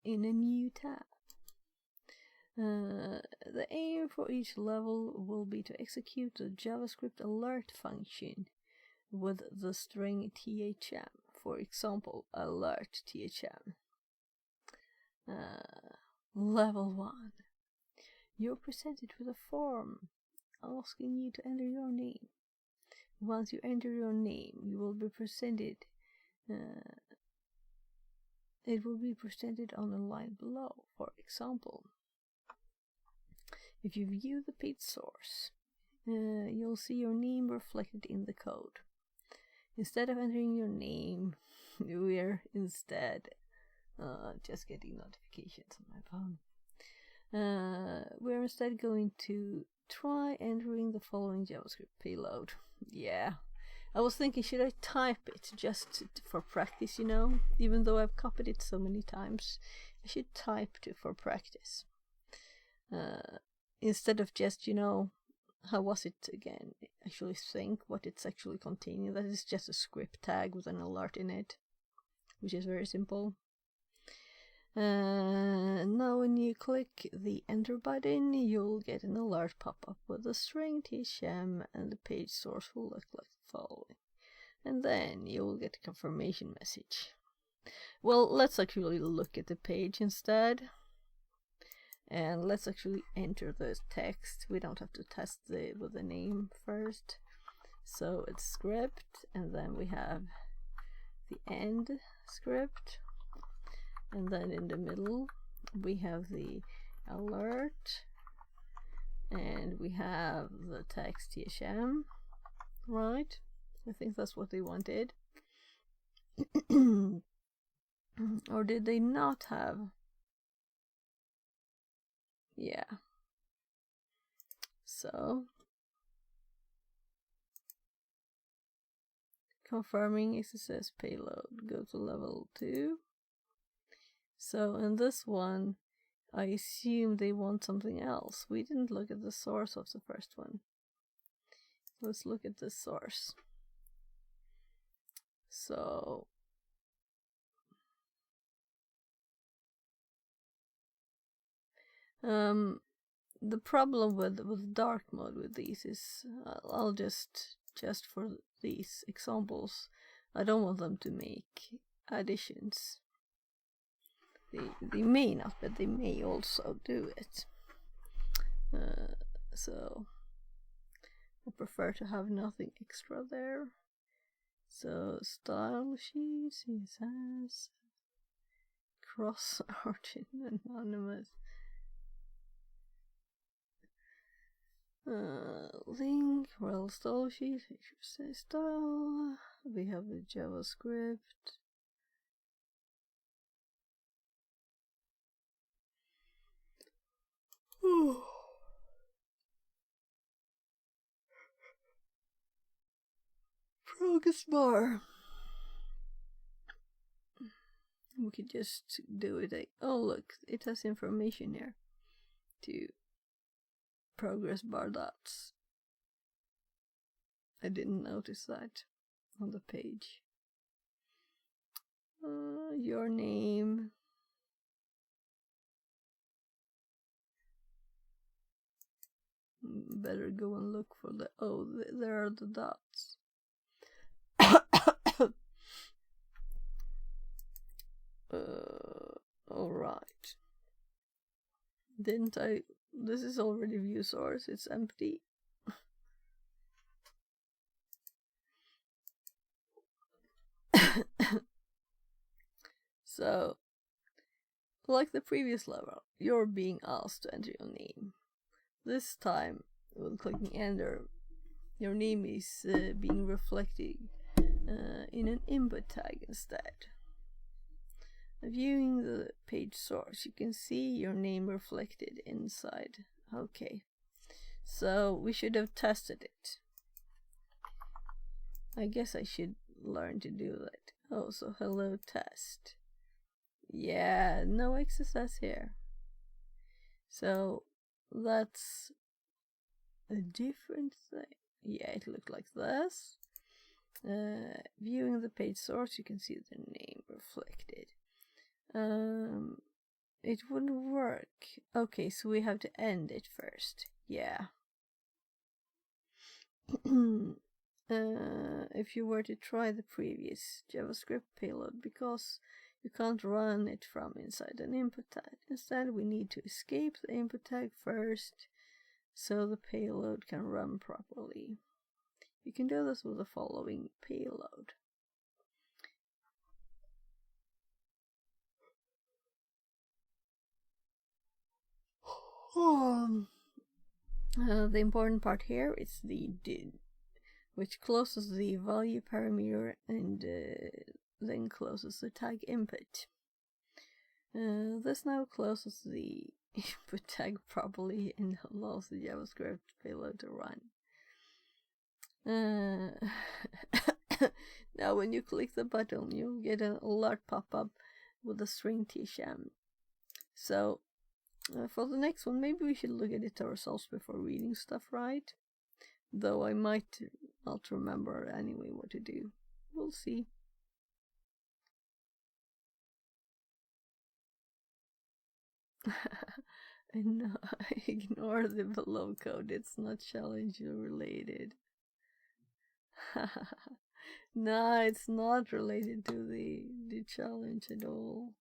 Speaker 1: in a new tab. The aim for each level will be to execute the JavaScript alert function with the string THM. For example, alert THM. Level 1. You're presented with a form asking you to enter your name. Once you enter your name, you will be presented. It will be presented on the line below. For example, if you view the page source, you'll see your name reflected in the code. Instead of entering your name, we're instead just getting notifications on my phone. We're instead going to try entering the following JavaScript payload. Yeah, I was thinking, should I type it just for practice, you know? Even though I've copied it so many times, I should type it for practice. Instead of just, you know, how was it again? Actually think what it's actually containing. That is just a script tag with an alert in it, which is very simple. Now when you click the enter button, you'll get an alert pop up with the string THM, and the page source will look like the following. and then you will get a confirmation message. Well, let's actually look at the page instead. And let's actually enter the text. We don't have to test with the name first. So it's script, and then we have the end script, and then in the middle we have the alert, and we have the text THM, right? I think that's what they wanted. Or did they not have? Yeah. So confirming XSS payload, go to level 2. So in this one, I assume they want something else. We didn't look at the source of the first one. Let's look at the source. So the problem with dark mode with these is I'll just for these examples, I don't want them to make additions. They may not, but they may also do it. So I prefer to have nothing extra there. So style sheet, CSS, cross arching, anonymous. Link, rel style sheet, say style. We have the JavaScript. Progress bar. We could just do it like, oh look, it has information here to progress bar dots. I didn't notice that on the page. Your name. Better go and look for the, oh, there are the dots. Alright. Didn't I? This is already view source, it's empty. So, like the previous level, you're being asked to enter your name. This time, when clicking enter, your name is being reflected in an input tag instead. Viewing the page source, you can see your name reflected inside. Okay, so we should have tested it. I guess I should learn to do that. Oh, so hello test. Yeah, no XSS here. So that's a different thing. Yeah, it looked like this. Viewing the page source, you can see the name reflected. It wouldn't work. Okay, so we have to end it first. Yeah. If you were to try the previous JavaScript payload, because you can't run it from inside an input tag. Instead, we need to escape the input tag first, so the payload can run properly. You can do this with the following payload. The important part here is the did, which closes the value parameter and then closes the tag input. This now closes the input tag properly and allows the JavaScript payload to run. Now when you click the button, you'll get an alert pop-up with the string THM. So for the next one, maybe we should look at it ourselves before reading stuff, right? Though I might not remember anyway what to do. We'll see. And ignore the below code, it's not challenge related. No, it's not related to the challenge at all.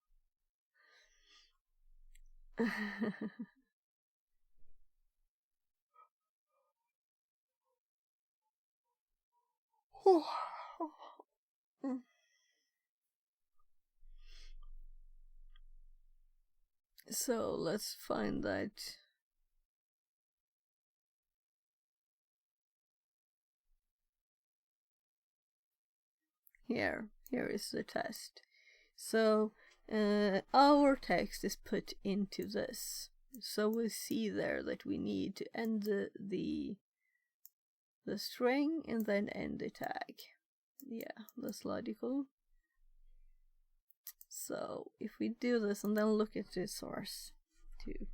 Speaker 1: So let's find that. Here is the test. So our text is put into this. So we see there that we need to end the string and then end the tag. Yeah, that's logical. So if we do this and then look at the source too.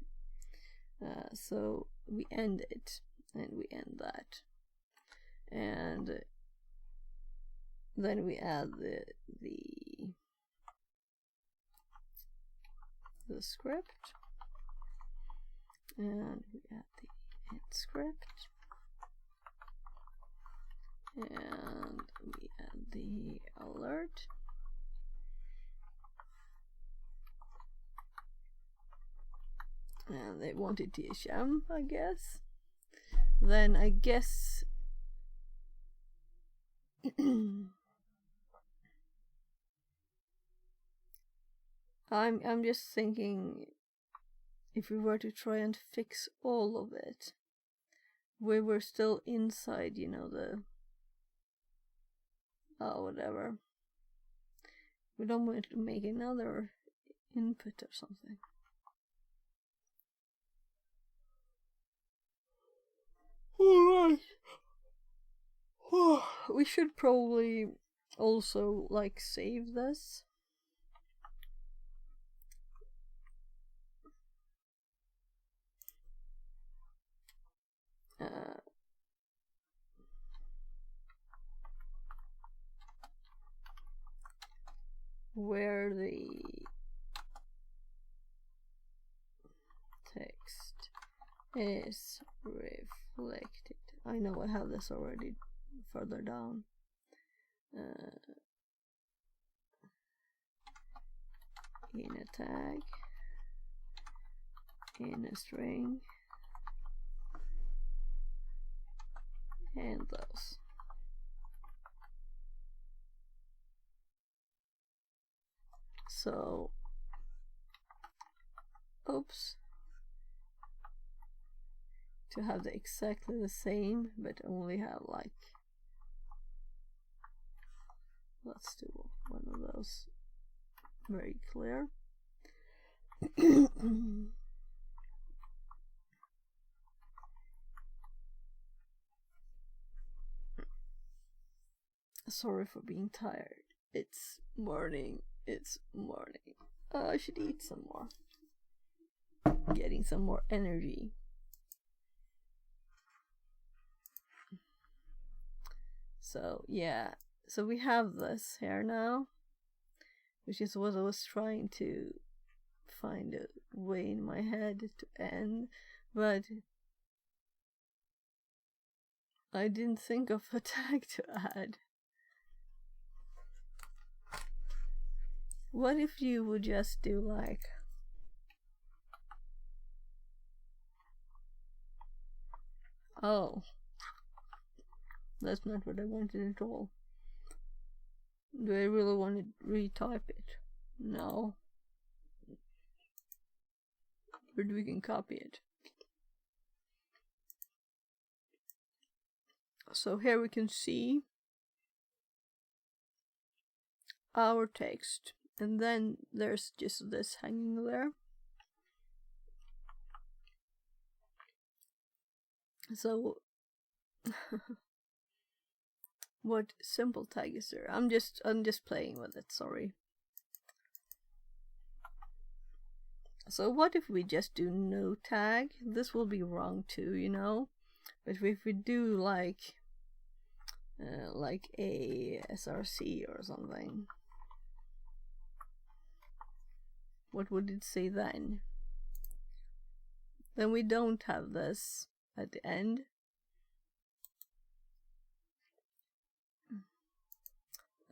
Speaker 1: So we end it and we end that. And then we add the script, and we add the end script, and we add the alert, and they wanted THM, I guess. Then I guess I'm just thinking, if we were to try and fix all of it, we were still inside, you know, the whatever. We don't want to make another input or something. Alright. We should probably also like save this. Where the text is reflected. I know I have this already further down. In a tag, in a string, and those. So, oops, to have exactly the same, but only have like, let's do one of those very clear. Sorry for being tired. It's morning. I should eat some more. Getting some more energy. So yeah, so we have this here now, which is what I was trying to find a way in my head to end, but I didn't think of a tag to add. What if you would just do like, oh, that's not what I wanted at all. Do I really want to retype it? No. But we can copy it. So here we can see our text, and then there's just this hanging there. So what simple tag is there? I'm just playing with it, sorry. So what if we just do no tag? This will be wrong too, you know. But if we do like a SRC or something, what would it say then? Then we don't have this at the end.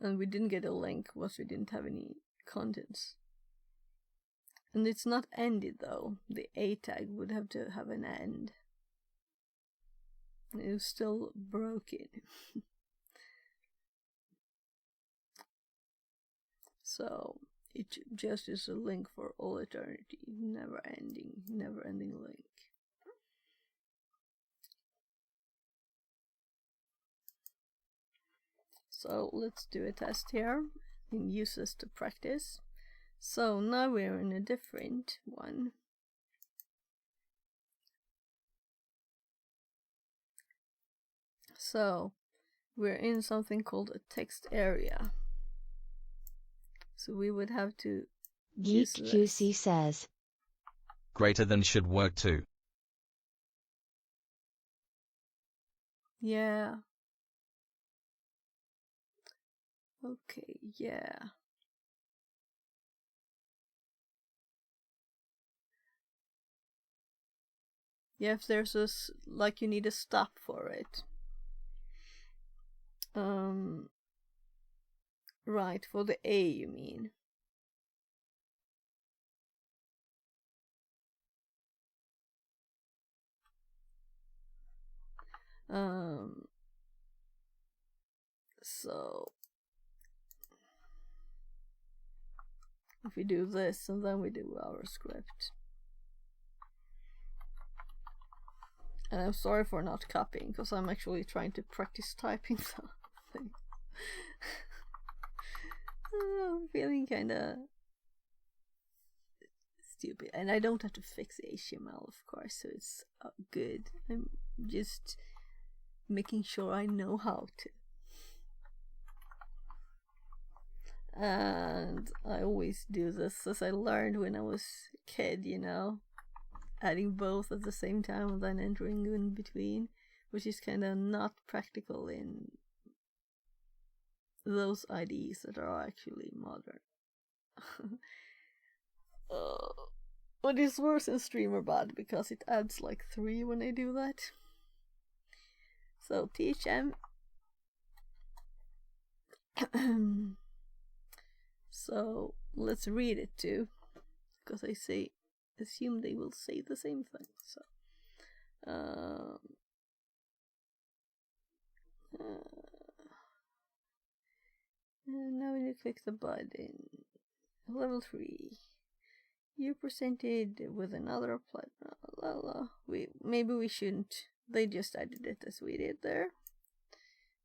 Speaker 1: and we didn't get a link was we didn't have any contents. And it's not ended though. The A tag would have to have an end. It was still broken. So it just is a link for all eternity. Never ending link. So let's do a test here and use this to practice. So now we're in a different one. So we're in something called a text area. So we would have to use this.
Speaker 3: GeekQC says.
Speaker 6: Greater than should work too.
Speaker 1: Yeah. Okay, yeah. Yeah, if there's a, like you need a stop for it. Right, for the A you mean. So if we do this and then we do our script. And I'm sorry for not copying because I'm actually trying to practice typing something. I'm feeling kinda stupid, and I don't have to fix HTML, of course, so it's good. I'm just making sure I know how to. And I always do this as I learned when I was a kid, you know, adding both at the same time and then entering in between, which is kind of not practical in those IDEs that are actually modern. But it's worse in Streamerbot because it adds like 3 when I do that. So THM. So let's read it too, because I assume they will say the same thing. So and now when you click the button, level 3, you're presented with another maybe we shouldn't. They just added it as we did there.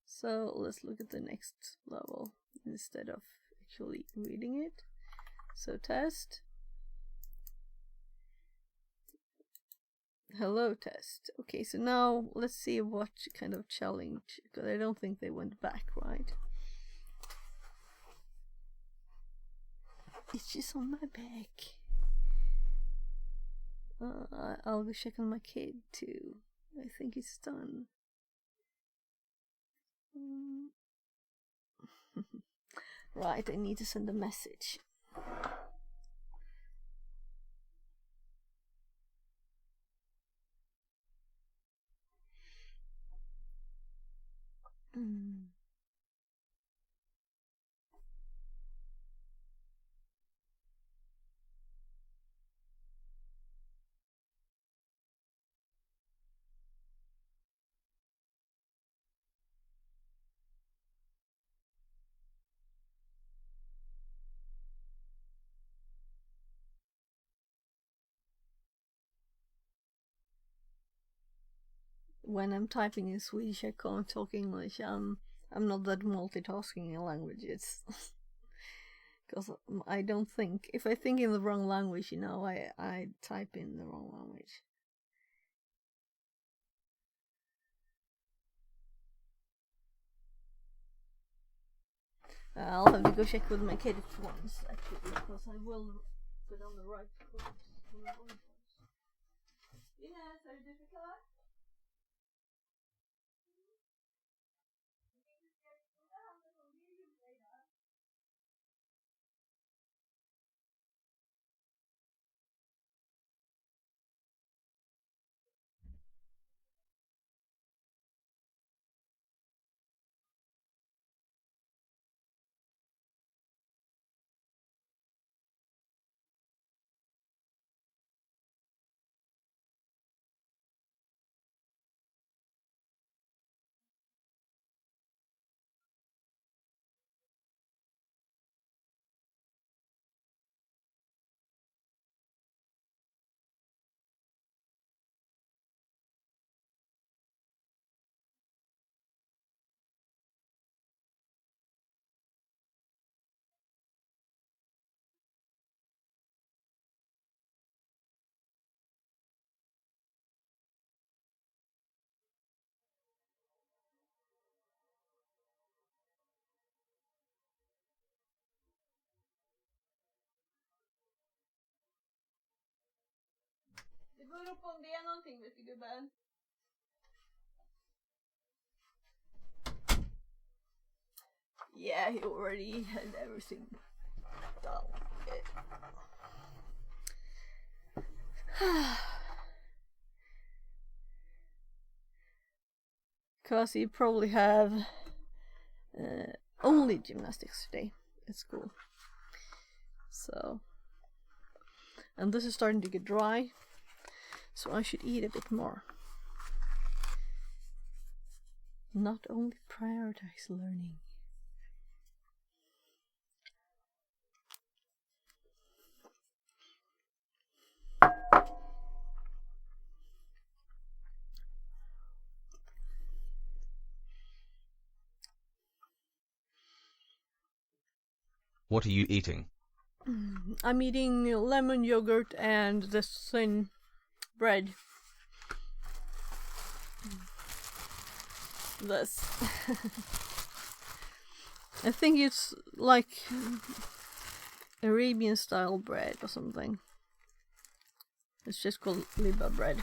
Speaker 1: So let's look at the next level instead of actually reading it. So test. Hello test. Okay, so now let's see what kind of challenge, because I don't think they went back, right? It's just on my back. I'll go check on my kid too. I think it's done. Right, I need to send a message. When I'm typing in Swedish, I can't talk English. I'm not that multitasking in languages. Because I don't think, if I think in the wrong language, you know, I type in the wrong language. I'll have to go check with my kid once, actually, because I will put on the right foot. Yes, are you difficult? går upp om det är någonting, vet du gubben. Yeah, he already had everything done. Because you probably have only gymnastics today at school. So, and this is starting to get dry, so I should eat a bit more. Not only prioritize learning.
Speaker 6: What are you eating?
Speaker 1: I'm eating lemon yogurt and this thin bread. This. I think it's like Arabian style bread or something. It's just called liba bread.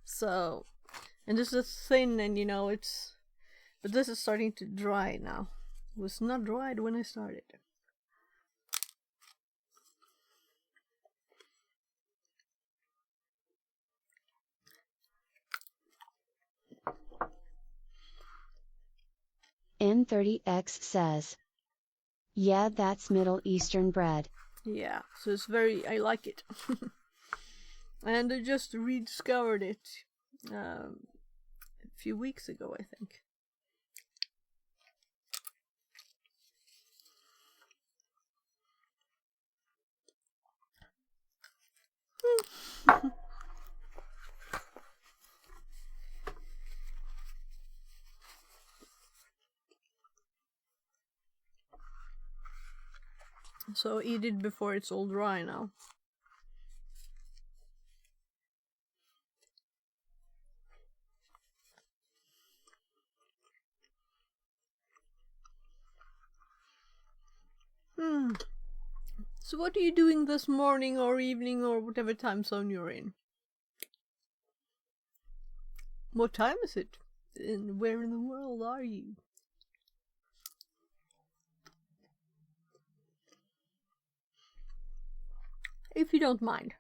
Speaker 1: So, and this is thin, and you know it's, but this is starting to dry now. It was not dried when I started.
Speaker 3: N30X says, yeah, that's Middle Eastern bread.
Speaker 1: Yeah, so it's very, I like it. And I just rediscovered it a few weeks ago, I think. So eat it before it's all dry now. So what are you doing this morning or evening or whatever time zone you're in? What time is it? And where in the world are you? If you don't mind.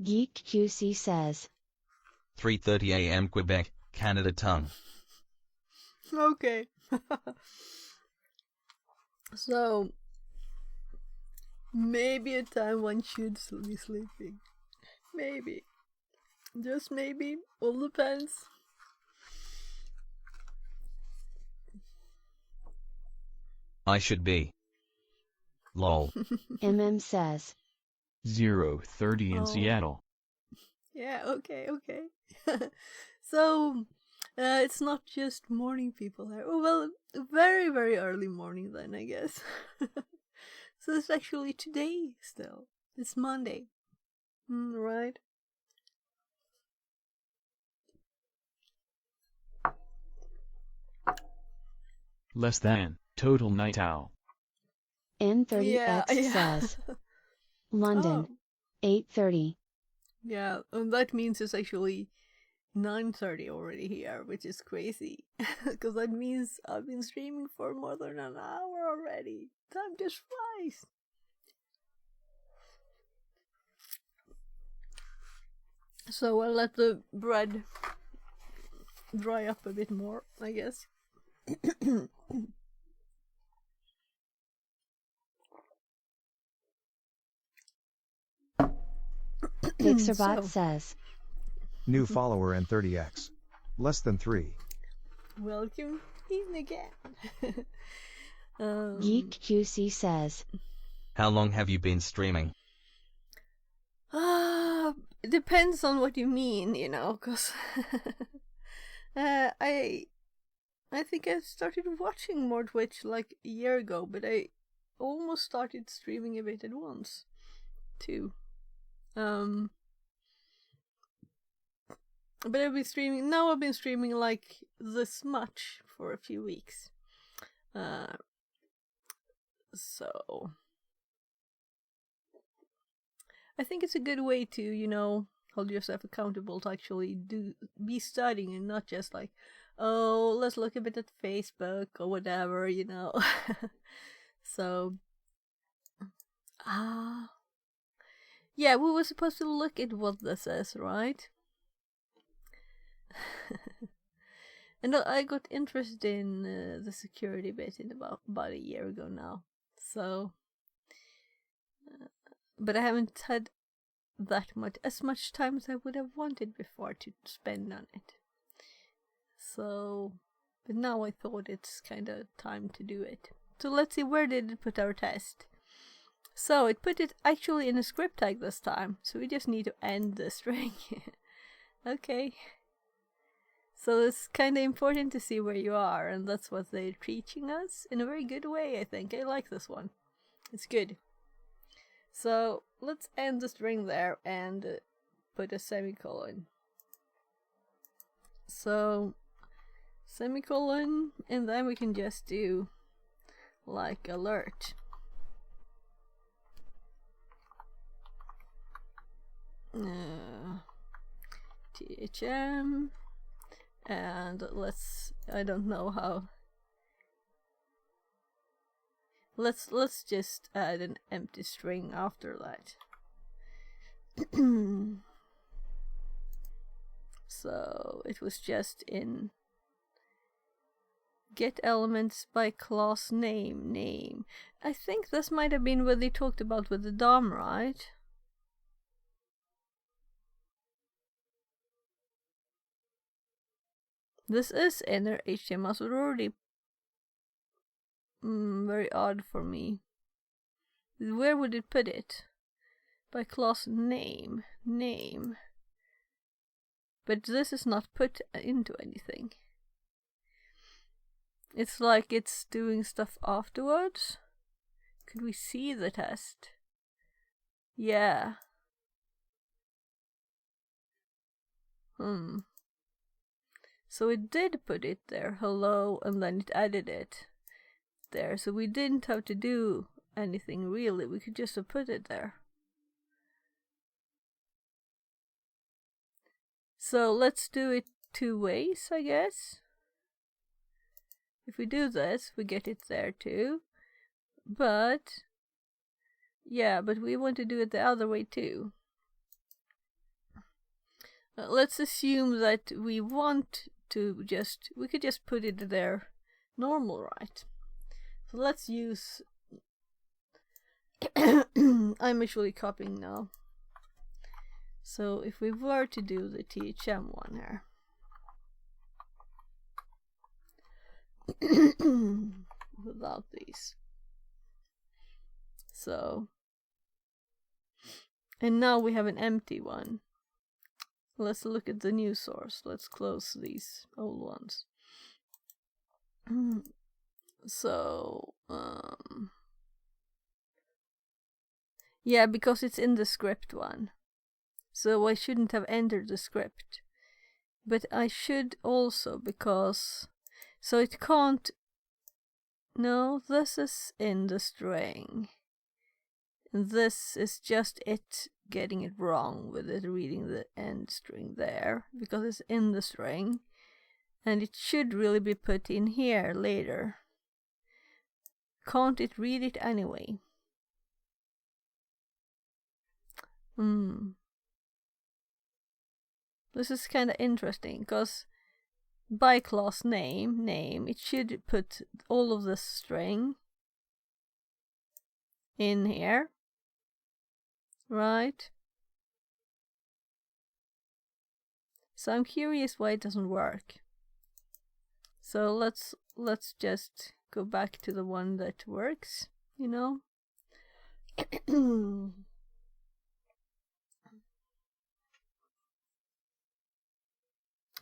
Speaker 3: Geek QC says,
Speaker 6: 3:30 a.m. Quebec, Canada tongue.
Speaker 1: Okay. So, maybe a time one should be sleeping. Maybe. Just maybe. All depends.
Speaker 6: I should be. Lol.
Speaker 3: MM says,
Speaker 7: 0:30 in
Speaker 1: Oh.
Speaker 7: Seattle.
Speaker 1: Yeah, okay. So, it's not just morning people there. Oh, well, very, very early morning then, I guess. So it's actually today still. It's Monday. Right?
Speaker 7: Less than. Total night owl.
Speaker 3: N30X
Speaker 1: Yeah.
Speaker 3: says, London,
Speaker 1: Oh,
Speaker 3: 8:30.
Speaker 1: yeah, and that means it's actually 9:30 already here, which is crazy. Because that means I've been streaming for more than an hour already. Time just flies. So I'll let the bread dry up a bit more, I guess.
Speaker 3: Pixarbot
Speaker 1: So,
Speaker 3: says,
Speaker 2: New follower N30X. Less than 3.
Speaker 1: welcome in again.
Speaker 3: Geek QC says,
Speaker 6: How long have you been streaming?
Speaker 1: It depends on what you mean, you know, because I think I started watching more Twitch like a year ago, but I almost started streaming a bit at once, too. But I've been streaming like this much for a few weeks. So I think it's a good way to, you know, hold yourself accountable to actually be studying and not just like, oh, let's look a bit at Facebook or whatever, you know. So yeah, we were supposed to look at what this is, right? And I got interested in the security bit in about a year ago now. So, but I haven't had as much time as I would have wanted before to spend on it. So, but now I thought it's kind of time to do it. So let's see, where did it put our test? So it put it actually in a script tag this time. So we just need to end the string. Okay. So it's kind of important to see where you are, and that's what they're teaching us in a very good way, I think. I like this one. It's good. So let's end the string there and put a semicolon. So semicolon, and then we can just do like alert. THM, and I don't know how. Let's just add an empty string after that. So it was just in get elements by class name. I think this might have been what they talked about with the DOM, right? This is inner HTML, so it already very odd for me. Where would it put it? By class name. But this is not put into anything. It's like it's doing stuff afterwards. Could we see the test? Yeah. So it did put it there, hello, and then it added it there. So we didn't have to do anything really. We could just have put it there. So let's do it two ways, I guess. If we do this, we get it there too. But yeah, but we want to do it the other way too. Let's assume that we want to we could just put it there normal, right? So let's use I'm actually copying now. So if we were to do the THM one here, without these. So, and now we have an empty one. Let's look at the new source. Let's close these old ones. So, yeah, because it's in the script one. So I shouldn't have entered the script. But I should also, because... So it can't... No, this is in the string. And this is just it getting it wrong with it reading the end string there, because it's in the string. And it should really be put in here later. Can't it read it anyway? This is kind of interesting, because by class name, it should put all of the string in here, right? So I'm curious why it doesn't work. So let's just go back to the one that works, you know.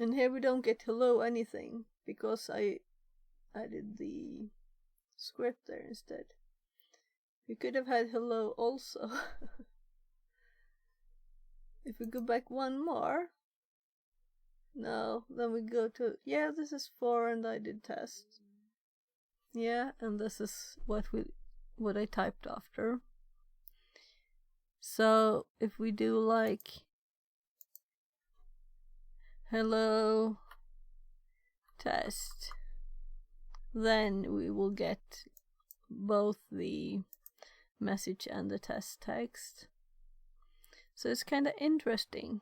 Speaker 1: And here we don't get hello anything, because I added the script there instead. We could have had hello also. If we go back one more. No, then we go to, yeah, this is 4 and I did test. Yeah, and this is what what I typed after. So if we do like hello test, then we will get both the message and the test text. So it's kind of interesting.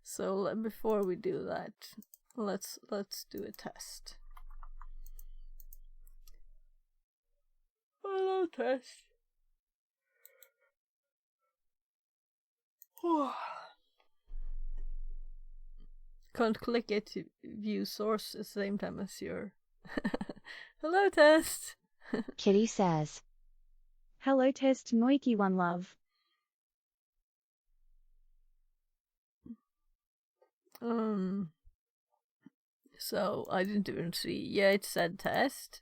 Speaker 1: So before we do that, let's do a test. Hello test. Can't click it to view source at the same time as your hello test.
Speaker 3: Kitty says.
Speaker 4: Hello test Noiki one love.
Speaker 1: So I didn't even see. Yeah, it said test.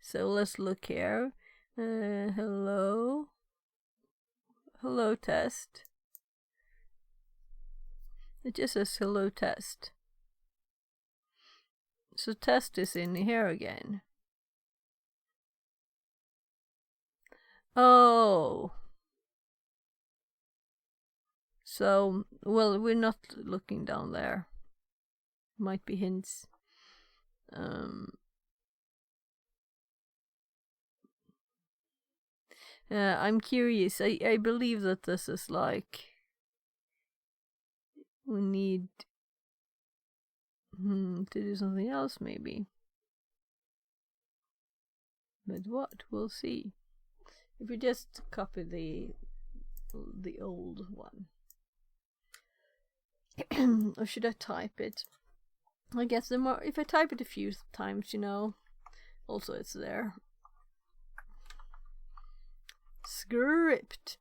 Speaker 1: So let's look here. Hello test. It just says hello test. So test is in here again. Oh. So, well, we're not looking down there. Might be hints. I'm curious. I believe that this is like we need to do something else maybe. But what? We'll see. If we just copy the old one. Or should I type it? I guess the more if I type it a few times, you know, also it's there. Script.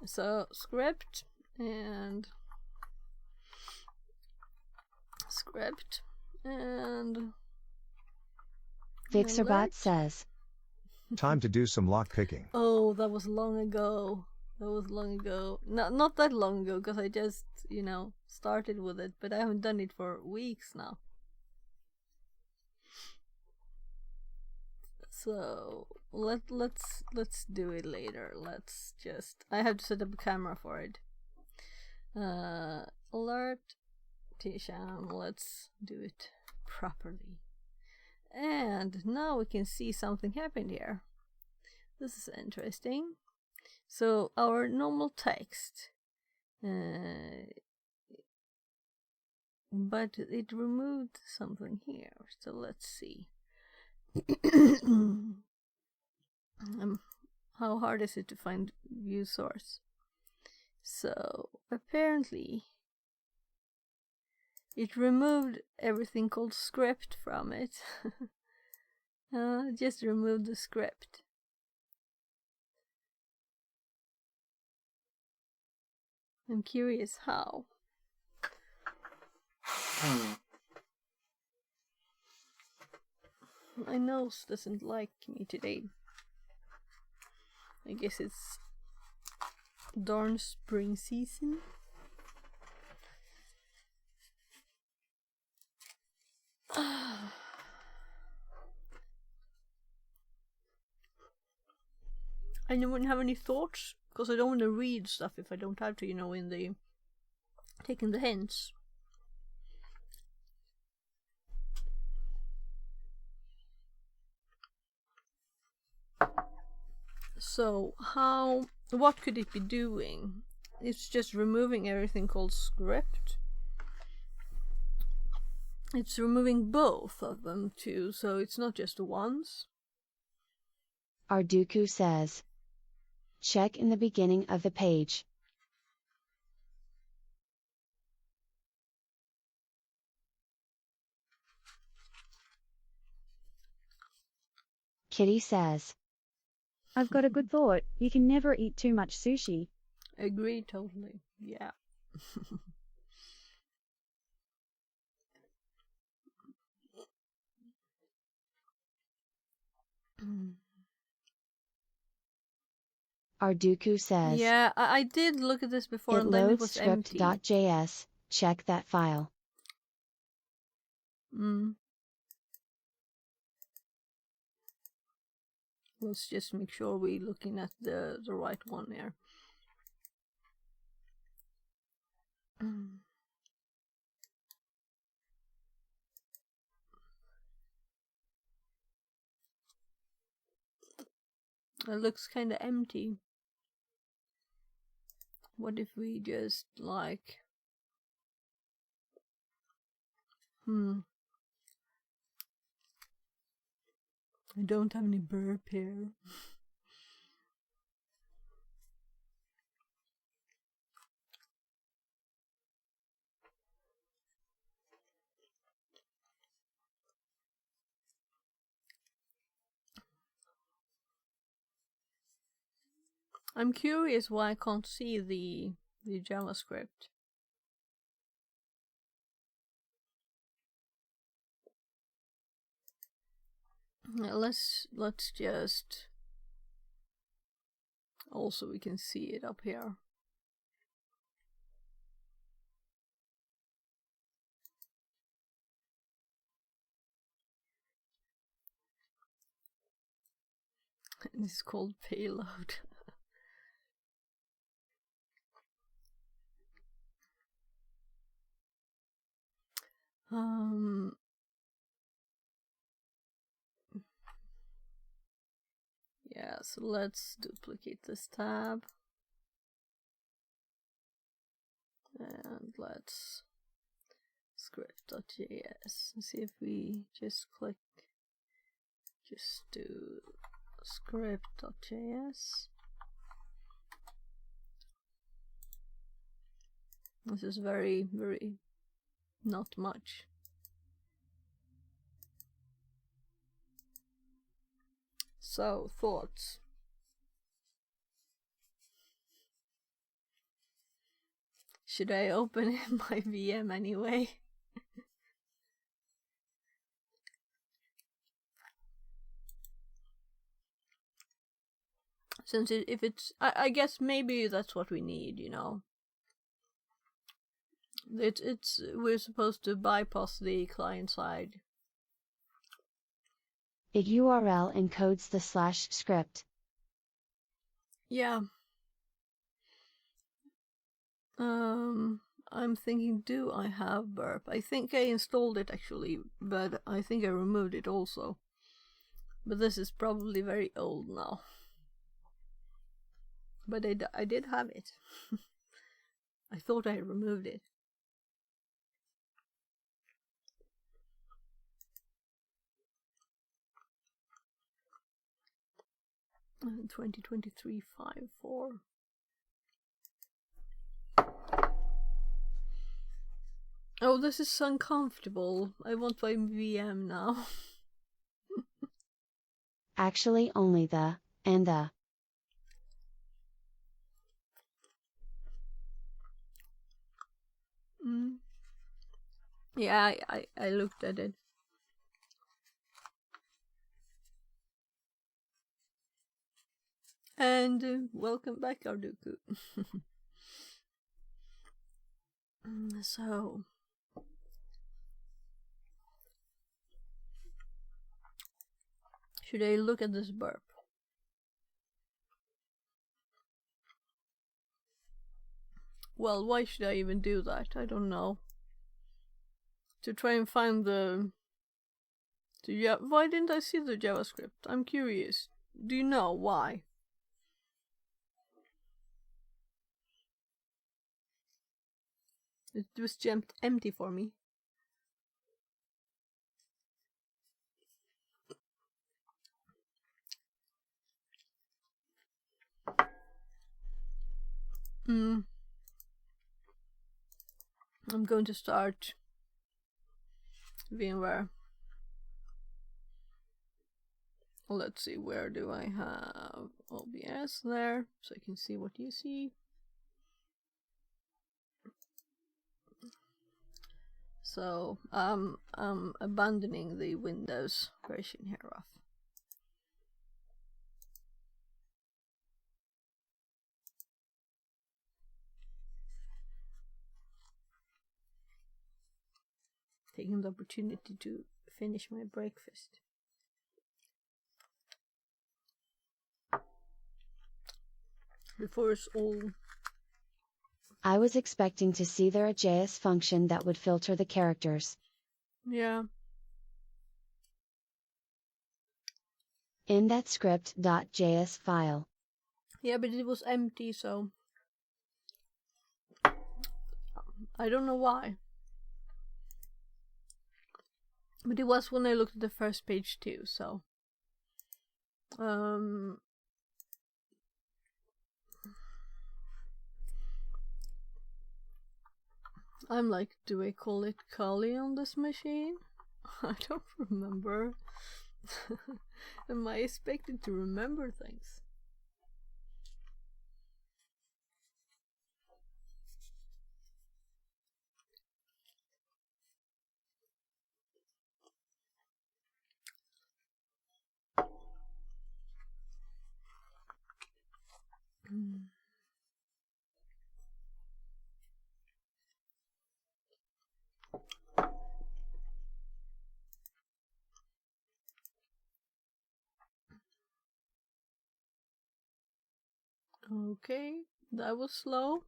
Speaker 1: So script and
Speaker 3: Vixerbot says.
Speaker 2: Time to do some lock picking.
Speaker 1: Oh, that was long ago. Not that long ago, because I just, you know, started with it, but I haven't done it for weeks now. So let's do it later. I have to set up a camera for it. Alert Tisham, let's do it properly. And now we can see something happened here. This is interesting. So our normal text, but it removed something here. So let's see. How hard is it to find view source? So apparently it removed everything called script from it. Just removed the script. I'm curious how. My nose doesn't like me today. I guess it's darn spring season. Anyone have any thoughts? Because I don't want to read stuff if I don't have to, you know, in the taking the hints. So what could it be doing? It's just removing everything called script. It's removing both of them too, so it's not just once.
Speaker 3: Arduku says. Check in the beginning of the page. Kitty says.
Speaker 4: I've got a good thought. You can never eat too much sushi.
Speaker 1: Agree totally. Yeah.
Speaker 3: Arduku says.
Speaker 1: Yeah, I did look at this before
Speaker 3: It
Speaker 1: and then it
Speaker 3: loads
Speaker 1: was empty.
Speaker 3: script.js. Check that file.
Speaker 1: Let's just make sure we're looking at the right one there. It looks kind of empty. What if we just like... I don't have any burp here. I'm curious why I can't see the JavaScript. Let's just also we can see it up here. It's called payload. Yeah, so let's duplicate this tab. And let's script.js and see if we just click, just do script.js. This is very, very not much. So, thoughts? Should I open my VM anyway? Since if it's, I guess maybe that's what we need, you know. We're supposed to bypass the client side.
Speaker 3: It URL encodes the /script.
Speaker 1: Yeah. I'm thinking, do I have burp? I think I installed it actually, but I think I removed it also. But this is probably very old now. But I did have it. I thought I removed it. Uh, 2023-5-4. Oh, this is uncomfortable. I want my VM now.
Speaker 3: Actually only the, and the.
Speaker 1: Yeah, I looked at it. And welcome back, Arduku. So... should I look at this burp? Well, why should I even do that? I don't know. To try and find the... why didn't I see the JavaScript? I'm curious. Do you know why? It was jumped empty for me. I'm going to start VMware. Let's see, where do I have OBS there, so I can see what you see. So I'm abandoning the Windows version here of. taking the opportunity to finish my breakfast. Before it's all...
Speaker 3: I was expecting to see there a JS function that would filter the characters.
Speaker 1: Yeah.
Speaker 3: In that script.js file.
Speaker 1: Yeah, but it was empty, so... I don't know why. But it was when I looked at the first page too, so... I'm like, do I call it Kali on this machine? I don't remember. Am I expected to remember things? Okay, that was slow.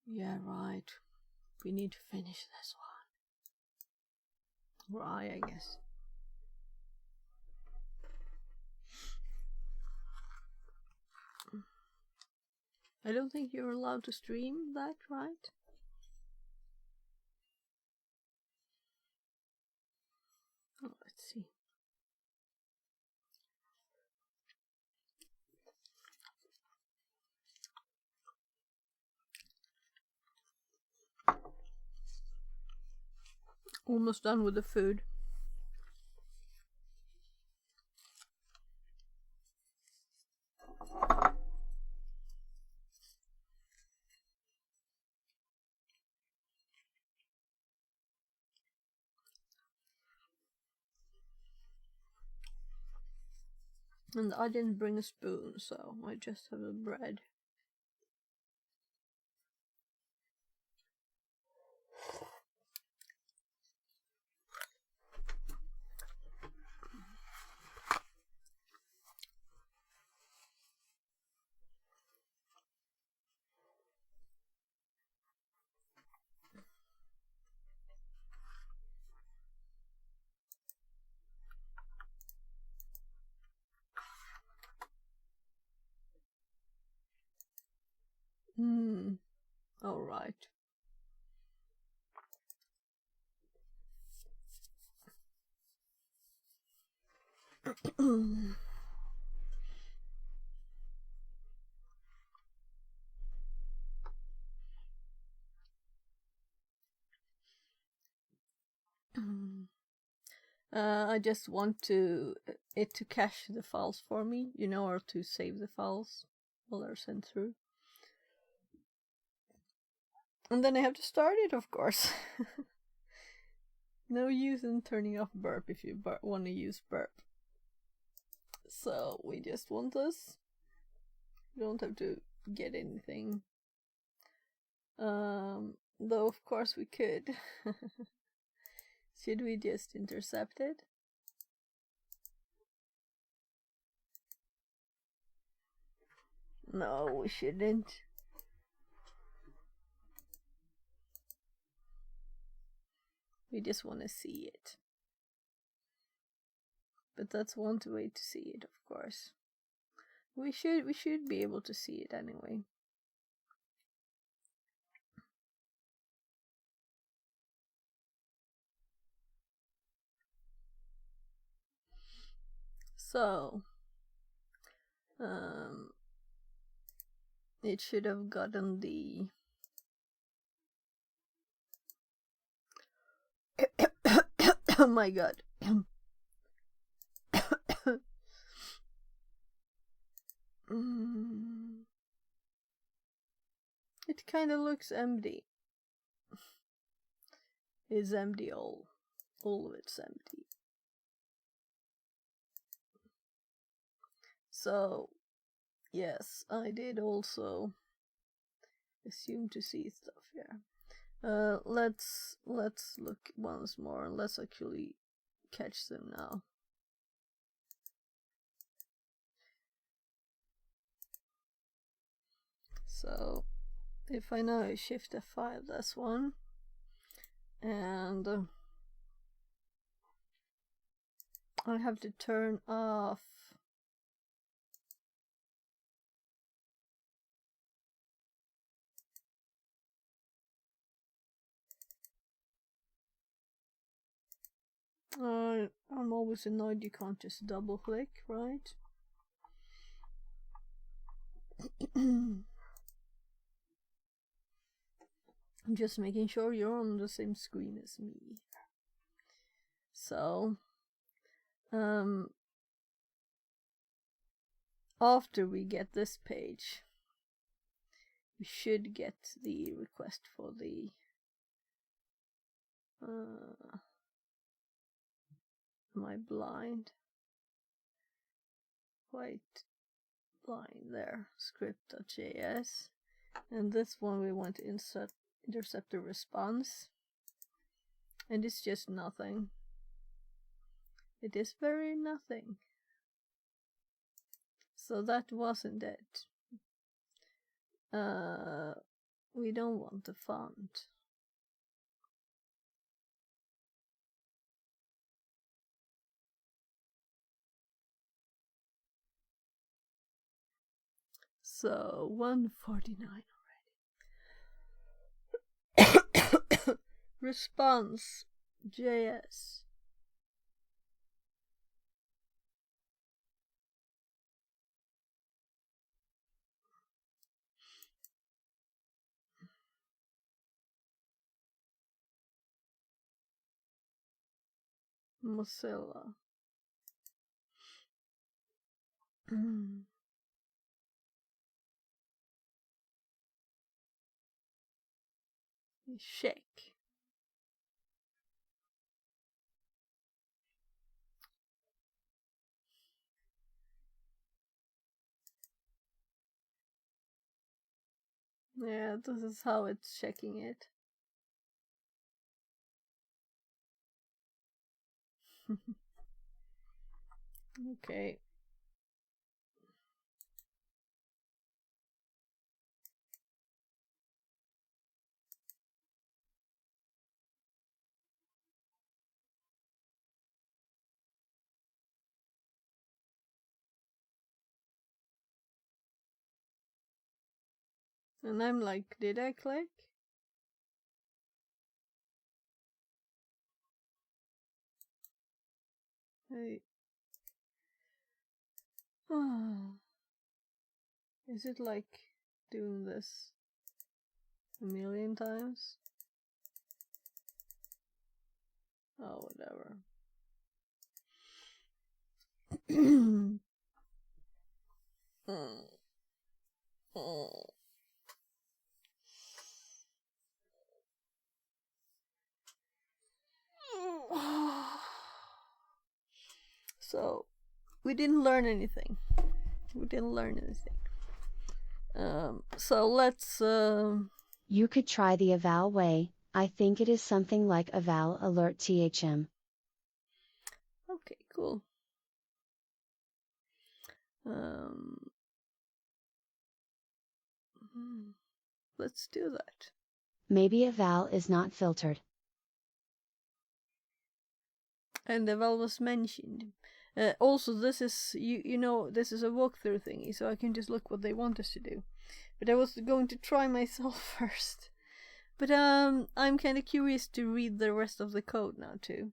Speaker 1: Yeah, right. We need to finish this one. Right, I guess. I don't think you're allowed to stream that, right? Oh, let's see. Almost done with the food. And I didn't bring a spoon, so I just have a bread. All right. I just want it to cache the files for me, you know, or to save the files while they're sent through. And then I have to start it, of course. No use in turning off burp if you want to use burp. So we just want this. You don't have to get anything. Though of course we could. Should we just intercept it? No, we shouldn't. We just want to see it. But that's one way to see it, of course. We should be able to see it anyway. So, it should have gotten the oh my god. It kind of looks empty. It's empty, all of it's empty. So, yes, I did also assume to see stuff here. Let's look once more and let's actually catch them now. So if I now shift F5, that's one, and I have to turn off I'm always annoyed you can't just double click, right? I'm just making sure you're on the same screen as me. So, after we get this page, we should get the request for the am I blind? White blind there, script.js, and this one we want to intercept the response, and it's just nothing. It is very nothing. So that wasn't it. We don't want the font. So 149 already. Response JS. Mozilla. Check. Yeah, this is how it's checking it. Okay. And I'm like, did I click? Hey. Is it like doing this a million times? Oh, whatever. So, we didn't learn anything. So let's
Speaker 3: You could try the eval way. I think it is something like eval alert thm.
Speaker 1: okay, cool. Let's do that.
Speaker 3: Maybe eval is not filtered.
Speaker 1: And eval was mentioned. Also, this is you know this is a walkthrough thingy, so I can just look what they want us to do. But I was going to try myself first. But I'm kind of curious to read the rest of the code now too.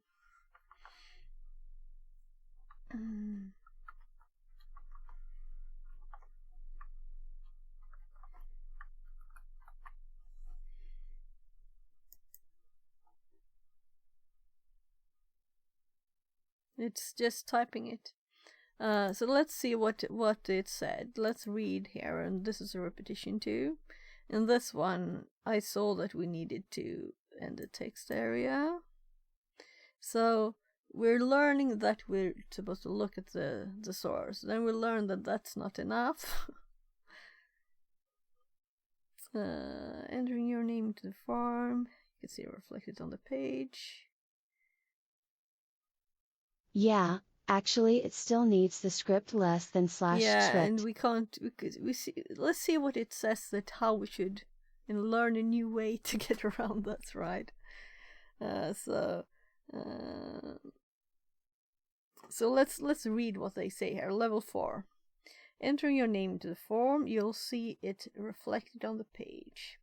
Speaker 1: It's just typing it. So let's see what it said. Let's read here, and this is a repetition too. In this one, I saw that we needed to end the text area. So we're learning that we're supposed to look at the source. Then we learn that that's not enough. Entering your name into the form. You can see it reflected on the page.
Speaker 3: Yeah, actually it still needs the script less than slash
Speaker 1: Yeah,
Speaker 3: script.
Speaker 1: and we can't because we see. Let's see what it says that how we should and learn a new way to get around that, right? So let's read what they say here. Level 4. Entering your name into the form, you'll see it reflected on the page.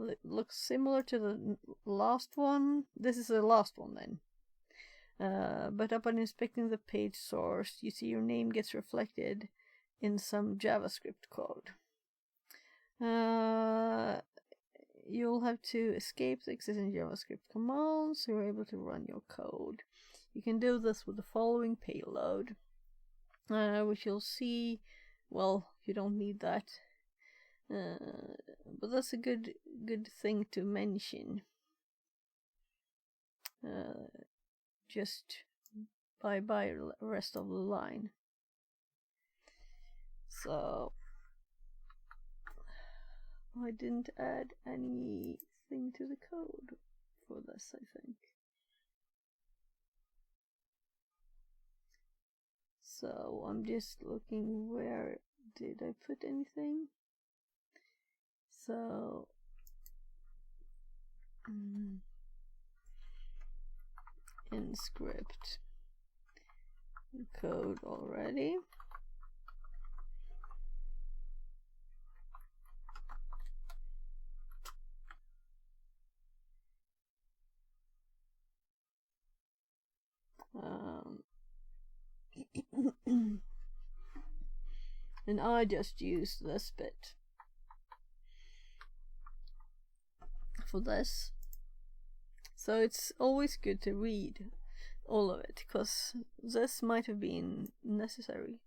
Speaker 1: It looks similar to the last one. This is the last one then. But upon inspecting the page source, you see your name gets reflected in some JavaScript code. You'll have to escape the existing JavaScript commands so you're able to run your code. You can do this with the following payload, which you'll see. Well, you don't need that, but that's a good thing to mention. Just by the rest of the line. So I didn't add anything to the code for this, I think. So I'm just looking, where did I put anything? So in script code already. And I just used this bit for this. So it's always good to read all of it, because this might have been necessary.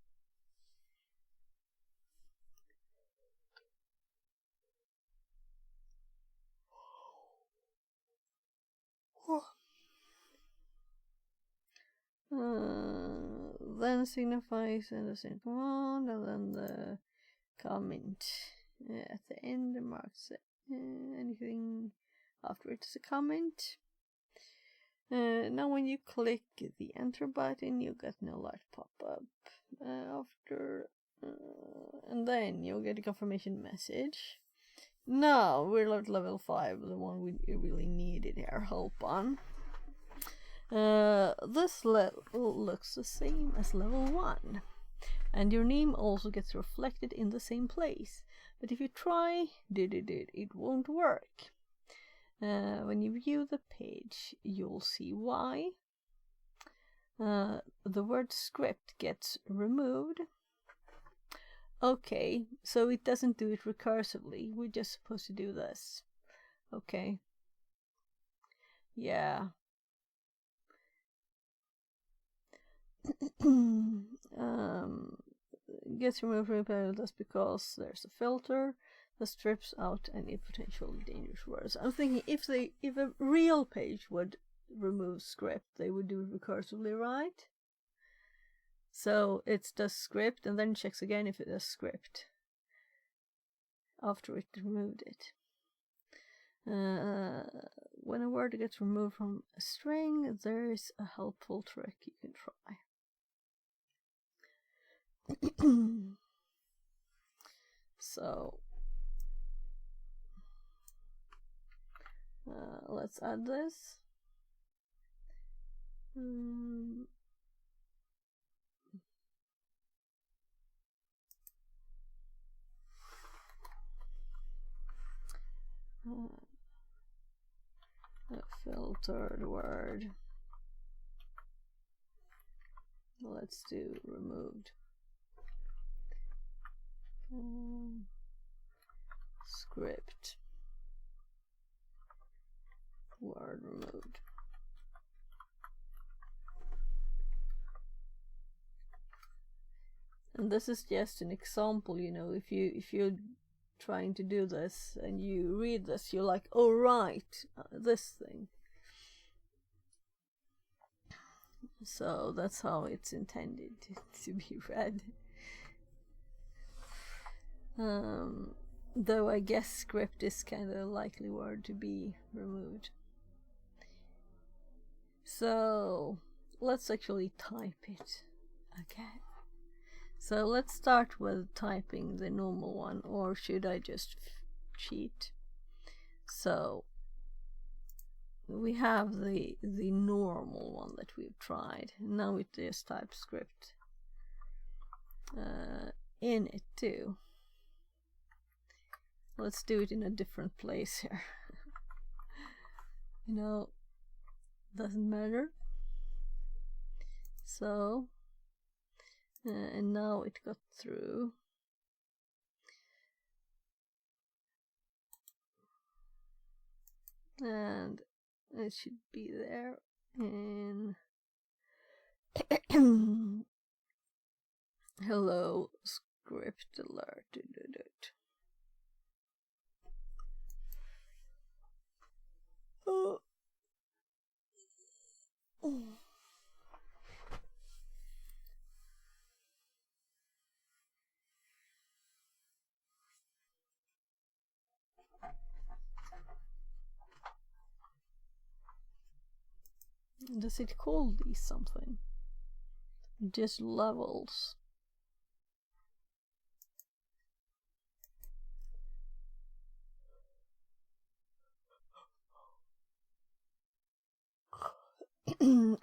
Speaker 1: Then signifies and the same command, and then the comment at the end marks anything after it is a comment. Now when you click the enter button, you get an alert pop up after, and then you'll get a confirmation message. Now we're at level 5, the one we really needed our help on. This level looks the same as level 1, and your name also gets reflected in the same place. But if you try it won't work. When you view the page, you'll see why. The word script gets removed. Okay, so it doesn't do it recursively. We're just supposed to do this. Okay. Yeah. Gets removed from the panel. That's because there's a filter that strips out any potentially dangerous words. I'm thinking if a real page would remove script, they would do it recursively, right? So it does script and then checks again if it does script after it removed it. When a word gets removed from a string, there is a helpful trick you can try. So let's add this. A filtered word. Let's do removed. Script. Word removed. And this is just an example, you know, if you're trying to do this and you read this, you're like, oh right, this thing. So that's how it's intended to be read. Though I guess script is kind of a likely word to be removed. So let's actually type it again. So let's start with typing the normal one, or should I just cheat? So we have the normal one that we've tried. Now it is TypeScript in it too. Let's do it in a different place here. You know, doesn't matter. So and now it got through. And it should be there in hello script alert. Oh. Does it call these something? Just levels.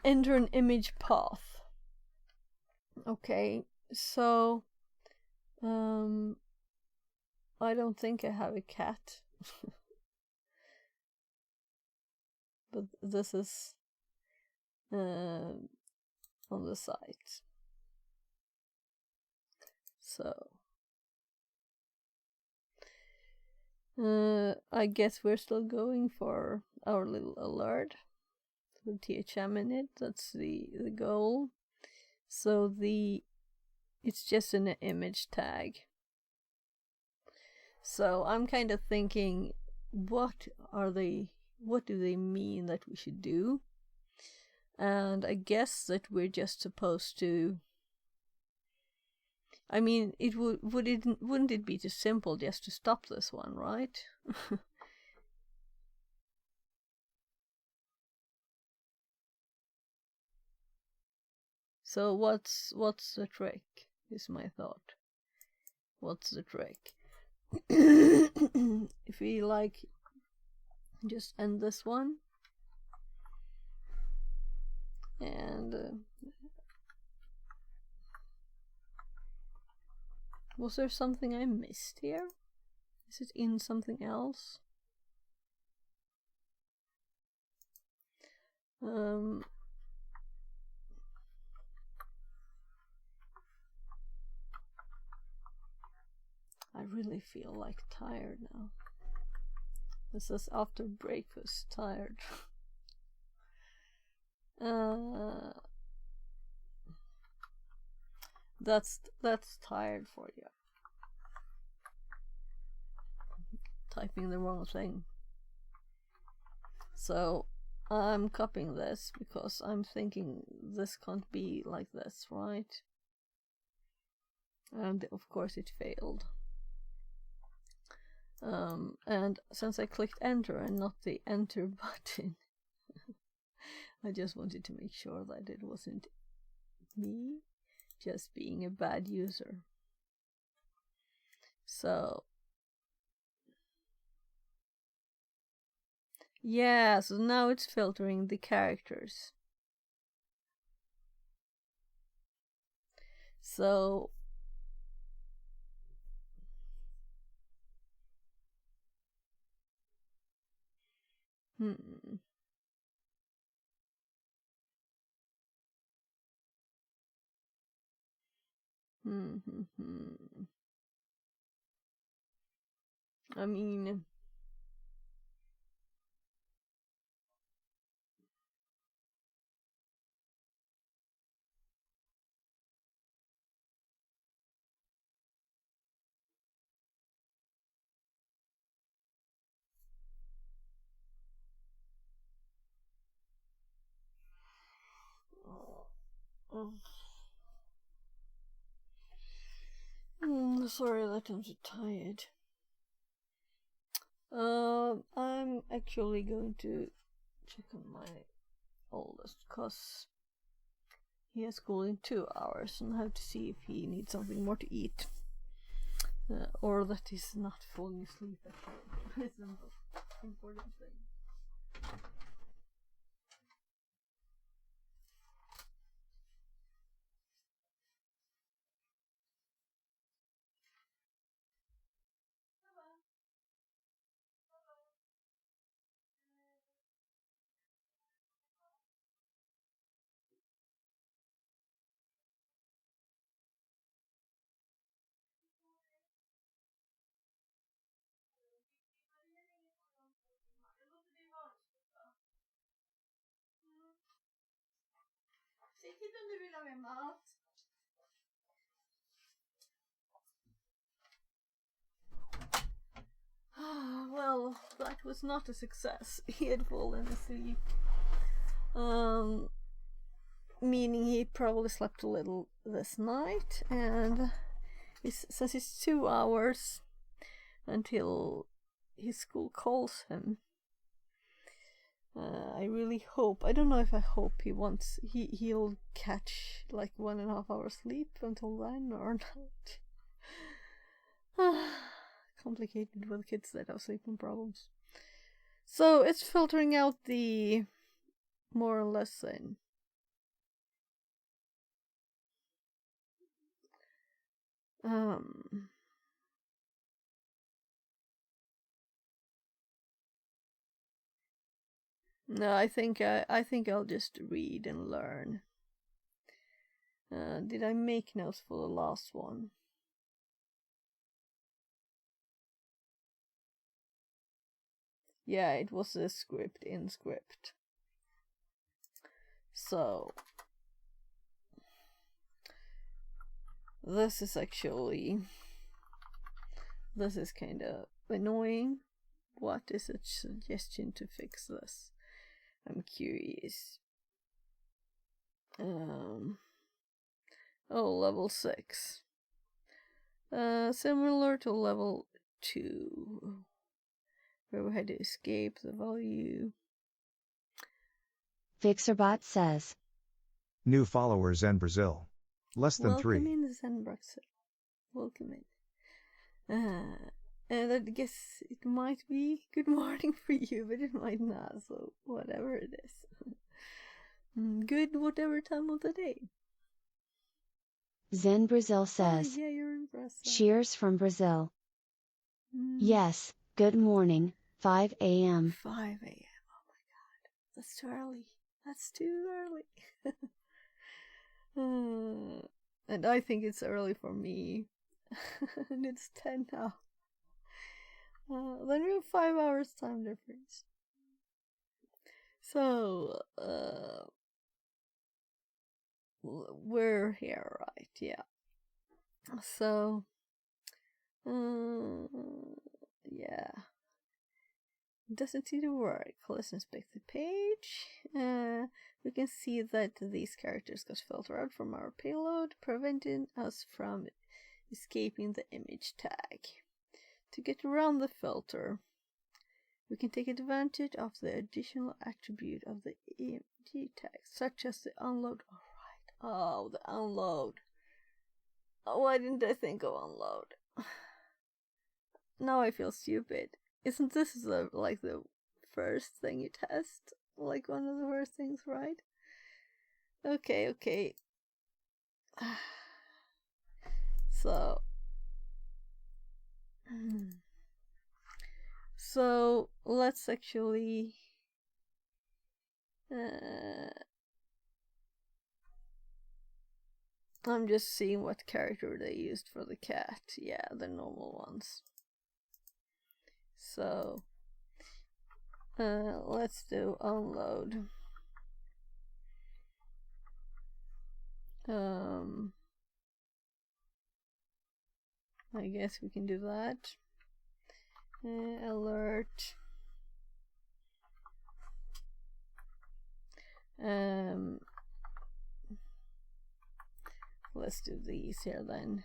Speaker 1: Enter an image path. Okay, so I don't think I have a cat. But this is on the site. So I guess we're still going for our little alert with THM in it. That's the goal. So it's just an image tag. So I'm kind of thinking, what do they mean that we should do? And I guess that we're just supposed to, I mean, wouldn't it be too simple just to stop this one, right? So what's the trick, is my thought. What's the trick? If we just end this one, and was there something I missed here? Is it in something else? I really feel like tired now. This is after breakfast, tired. That's tired for you. Typing the wrong thing. So I'm copying this because I'm thinking this can't be like this, right? And of course it failed. And since I clicked enter and not the enter button, I just wanted to make sure that it wasn't me just being a bad user. So yeah, so now it's filtering the characters. So I mean, sorry that I'm so tired. I'm actually going to check on my oldest because he has school in 2 hours and I have to see if he needs something more to eat. Or that he's not falling asleep actually. It's an important thing. Säg till om du vill ha mer mat. Well, that was not a success. He had fallen asleep. Meaning he probably slept a little this night, and since it's 2 hours until his school calls him, I really hope, I don't know if I hope he'll catch like 1.5 hours sleep until then or not. Complicated with kids that have sleeping problems. So it's filtering out the more or less than no, I think I'll just read and learn. Did I make notes for the last one? Yeah, it was a script in script. So this is kind of annoying. What is a suggestion to fix this? I'm curious. Level 6. Similar to level 2, where we had to escape the value.
Speaker 3: Fixerbot says.
Speaker 2: New followers in Brazil. Less than
Speaker 1: Welcome
Speaker 2: 3.
Speaker 1: in, Zen Brazil. Welcome in. And I guess it might be good morning for you, but it might not, so whatever it is. Good whatever time of the day.
Speaker 3: Zen Brazil says.
Speaker 1: Oh, yeah, you're in Brazil.
Speaker 3: Cheers from Brazil. Yes, good morning, 5 a.m.
Speaker 1: 5 a.m. Oh my god. That's too early. That's too early. And I think it's early for me. And it's 10 now. Then we have 5 hours time difference. So, we're here, right? Yeah. So, yeah. Doesn't seem to work. Let's inspect the page. We can see that these characters got filtered out from our payload, preventing us from escaping the image tag. To get around the filter, we can take advantage of the additional attribute of the img tag, such as the unload. Alright. Oh, the unload. Oh, why didn't I think of unload? Now I feel stupid. Isn't this like the first thing you test? Like one of the first things, right? Okay. So let's actually I'm just seeing what character they used for the cat. Yeah, the normal ones. So let's do unload. I guess we can do that. Alert. Let's do these here then.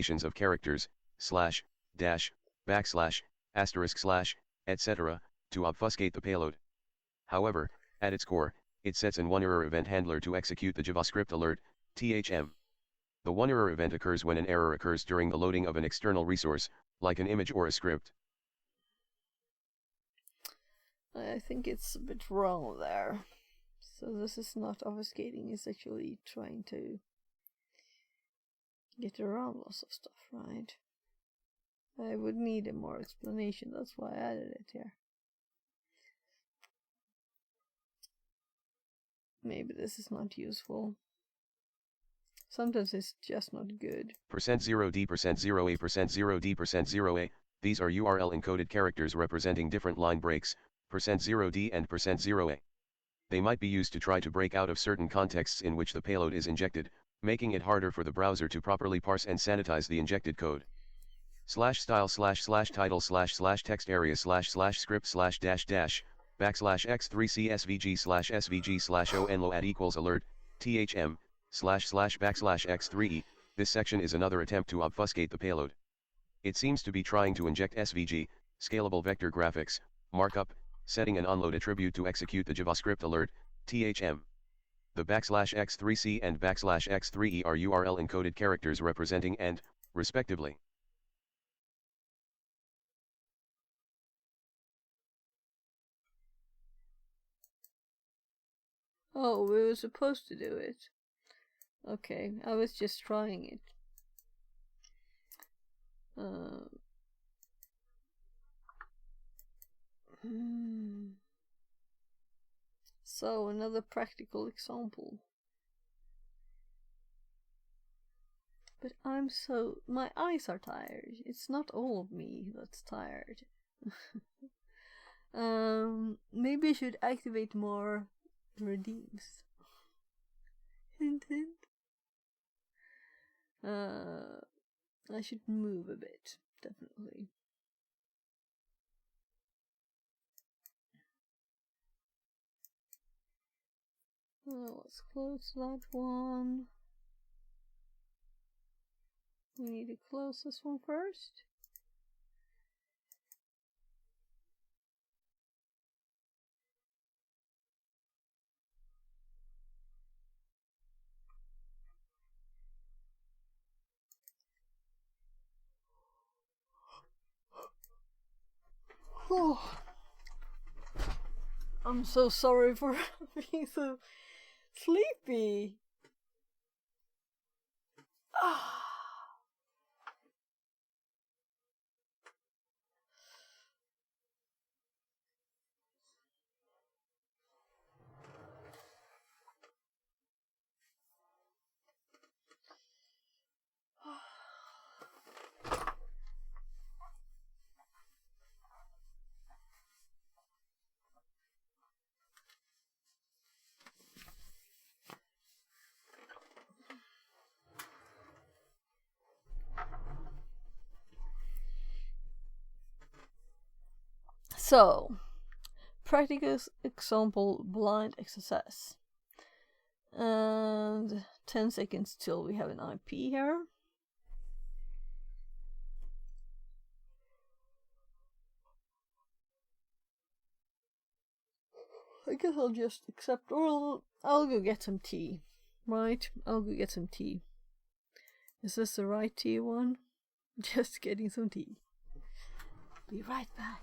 Speaker 8: combinations of characters, slash, dash, backslash, asterisk slash, etc., to obfuscate the payload. However, at its core, it sets an OneError event handler to execute the JavaScript alert, THM. The OneError event occurs when an error occurs during the loading of an external resource, like an image or a script.
Speaker 1: I think it's a bit wrong there. So this is not obfuscating, it's actually trying to get around lots of stuff, right? I would need a more explanation, that's why I added it here. Maybe this is not useful. Sometimes it's just not good.
Speaker 8: %0D, %0A, %0D, %0A, these are URL encoded characters representing different line breaks, %0D and %0A. They might be used to try to break out of certain contexts in which the payload is injected, making it harder for the browser to properly parse and sanitize the injected code. /style // title / text area / script / \x3c svg svg onload equals alert, thm, / \x3e, this section is another attempt to obfuscate the payload. It seems to be trying to inject svg, scalable vector graphics, markup, setting an onload attribute to execute the JavaScript alert, THM. The \x3c and \x3e are URL encoded characters representing and, respectively.
Speaker 1: Oh, we were supposed to do it. Okay, I was just trying it. So, another practical example. But my eyes are tired. It's not all of me that's tired. Maybe I should activate more redeems. Hint, hint. I should move a bit, definitely. Let's close that one. We need to close this one first. Oh, I'm so sorry for being so sleepy. So, practical example blind XSS. And 10 seconds till we have an IP here. I guess I'll just accept, or I'll go get some tea. Right? I'll go get some tea. Is this the right tea one? Just getting some tea. Be right back.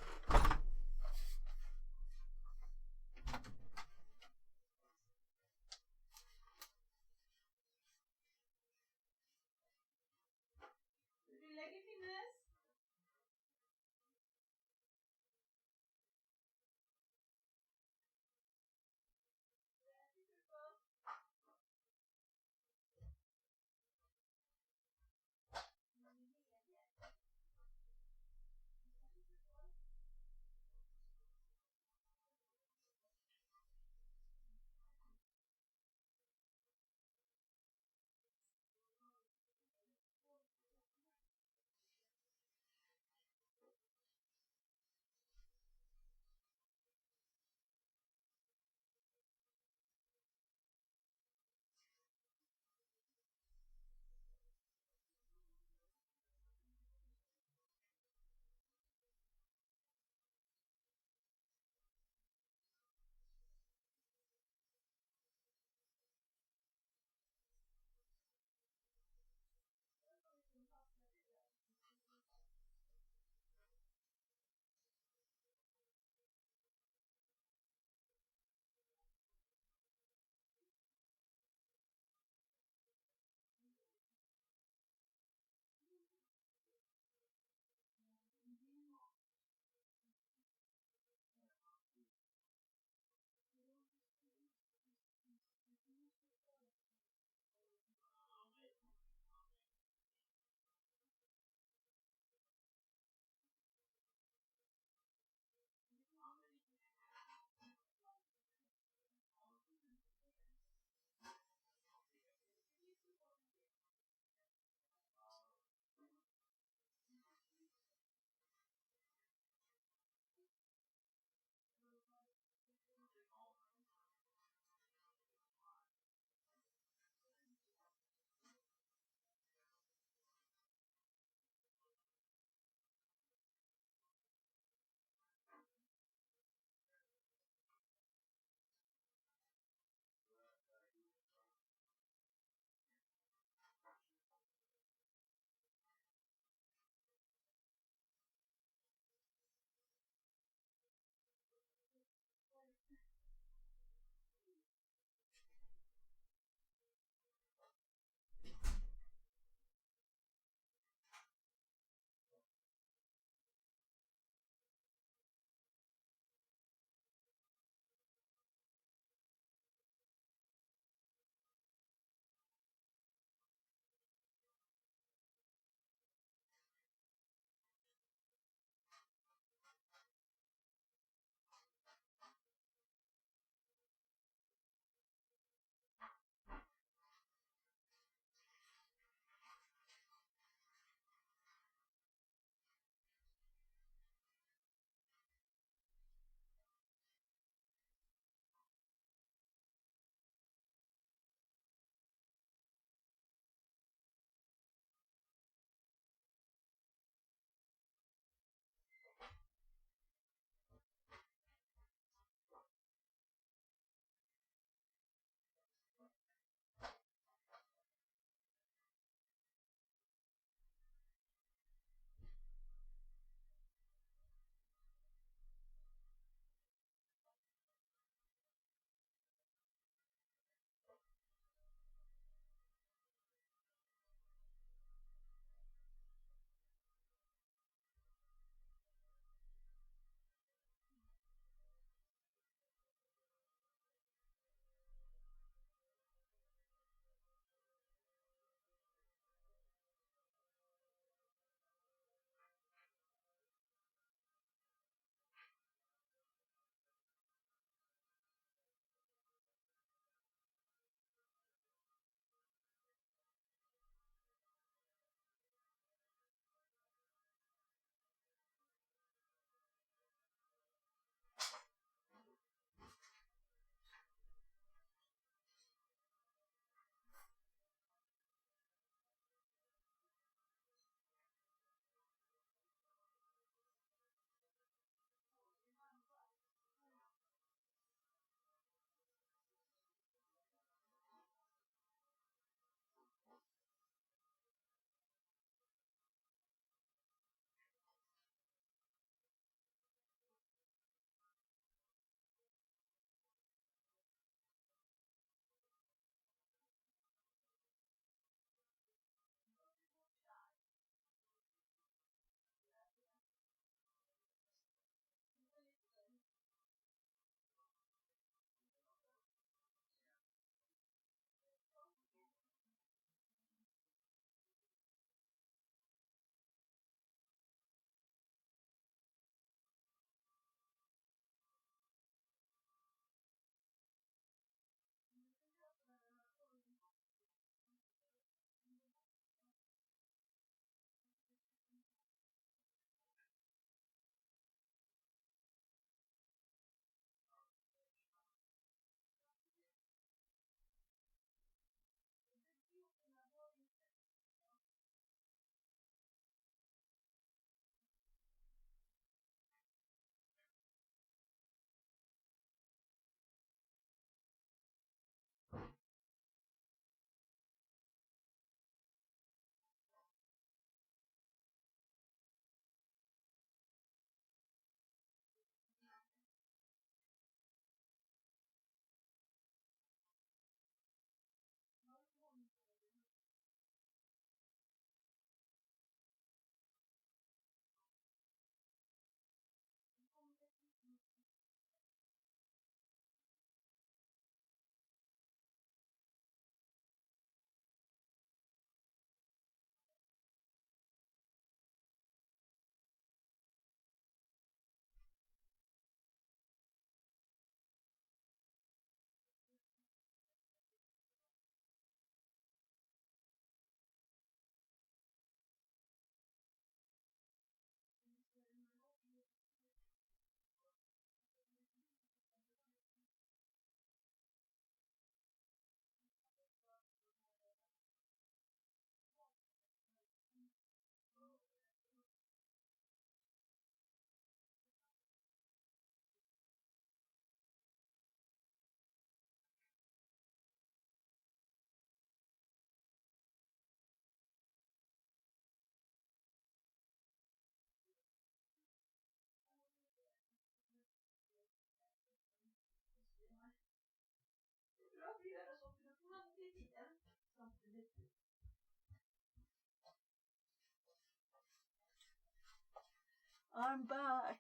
Speaker 1: I'm back.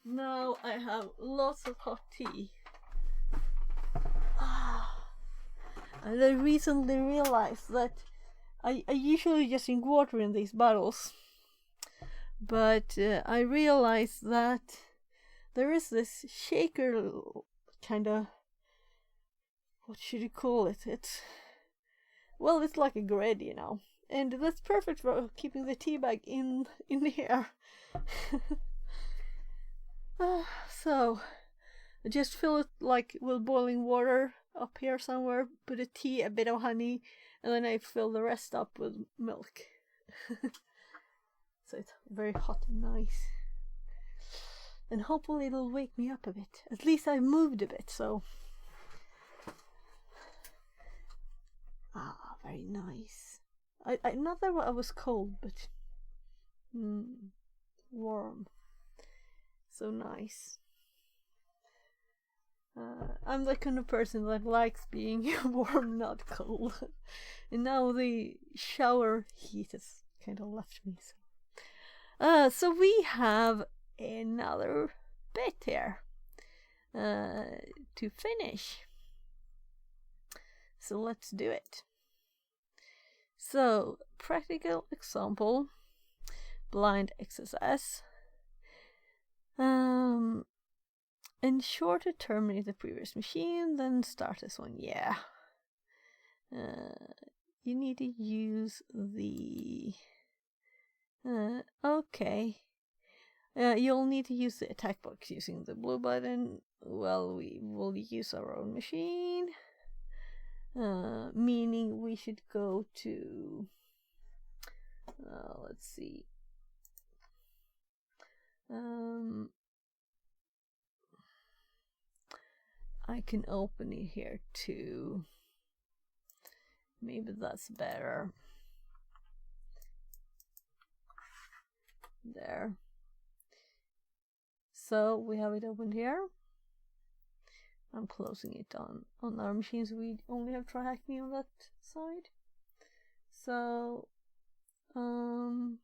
Speaker 1: Now I have lots of hot tea. And I recently realized that I usually just drink water in these bottles. But I realized that there is this shaker kind of, what should you call it? It's like a grid, you know. And that's perfect for keeping the tea bag in here. So I just fill it like with boiling water up here somewhere, put a tea, a bit of honey, and then I fill the rest up with milk. So it's very hot and nice. And hopefully it'll wake me up a bit. At least I've moved a bit, so. Very nice. I not that I was cold, but warm. So nice. I'm the kind of person that likes being warm, not cold. And now the shower heat has kind of left me. So we have another bit here to finish. So let's do it. So, practical example, blind XSS. Ensure to terminate the previous machine, then start this one. Yeah. You need to use the... okay. You'll need to use the attack box using the blue button. Well, we will use our own machine. Meaning we should go to... let's see. I can open it here too. Maybe that's better. There. So we have it open here. I'm closing it on our machines. We only have TryHackMe on that side. So I'm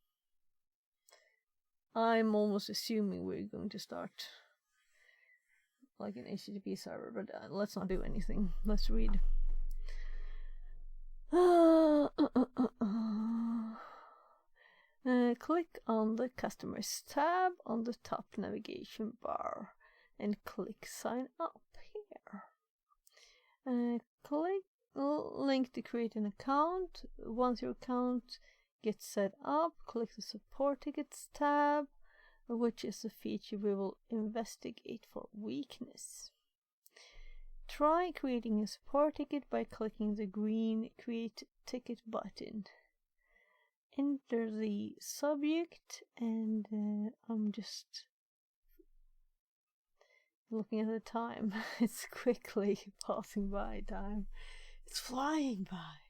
Speaker 1: almost assuming we're going to start like an HTTP server, but let's not do anything. Let's read. Click on the Customers tab on the top navigation bar and click Sign Up here. Click link to create an account. Once your account gets set up, click the Support Tickets tab, which is a feature we will investigate for weakness. Try creating a support ticket by clicking the green Create Ticket button. Enter the subject, and I'm just looking at the time. It's quickly passing by time. It's flying by.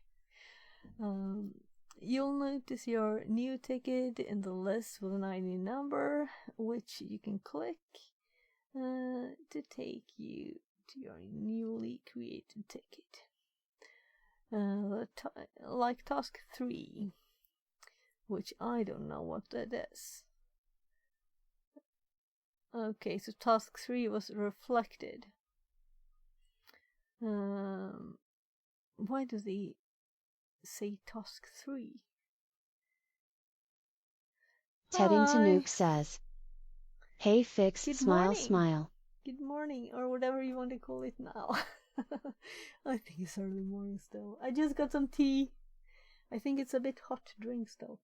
Speaker 1: You'll notice your new ticket in the list with an ID number, which you can click to take you to your newly created ticket. Like task 3, which I don't know what that is. Okay, so task 3 was reflected. Why do they say task 3?
Speaker 3: Teddington
Speaker 1: Hi.
Speaker 3: Nuke says, "Hey fix,
Speaker 1: Good
Speaker 3: smile
Speaker 1: morning.
Speaker 3: smile."
Speaker 1: Good morning, or whatever you want to call it now. I think it's early morning still. I just got some tea. I think it's a bit hot to drink still.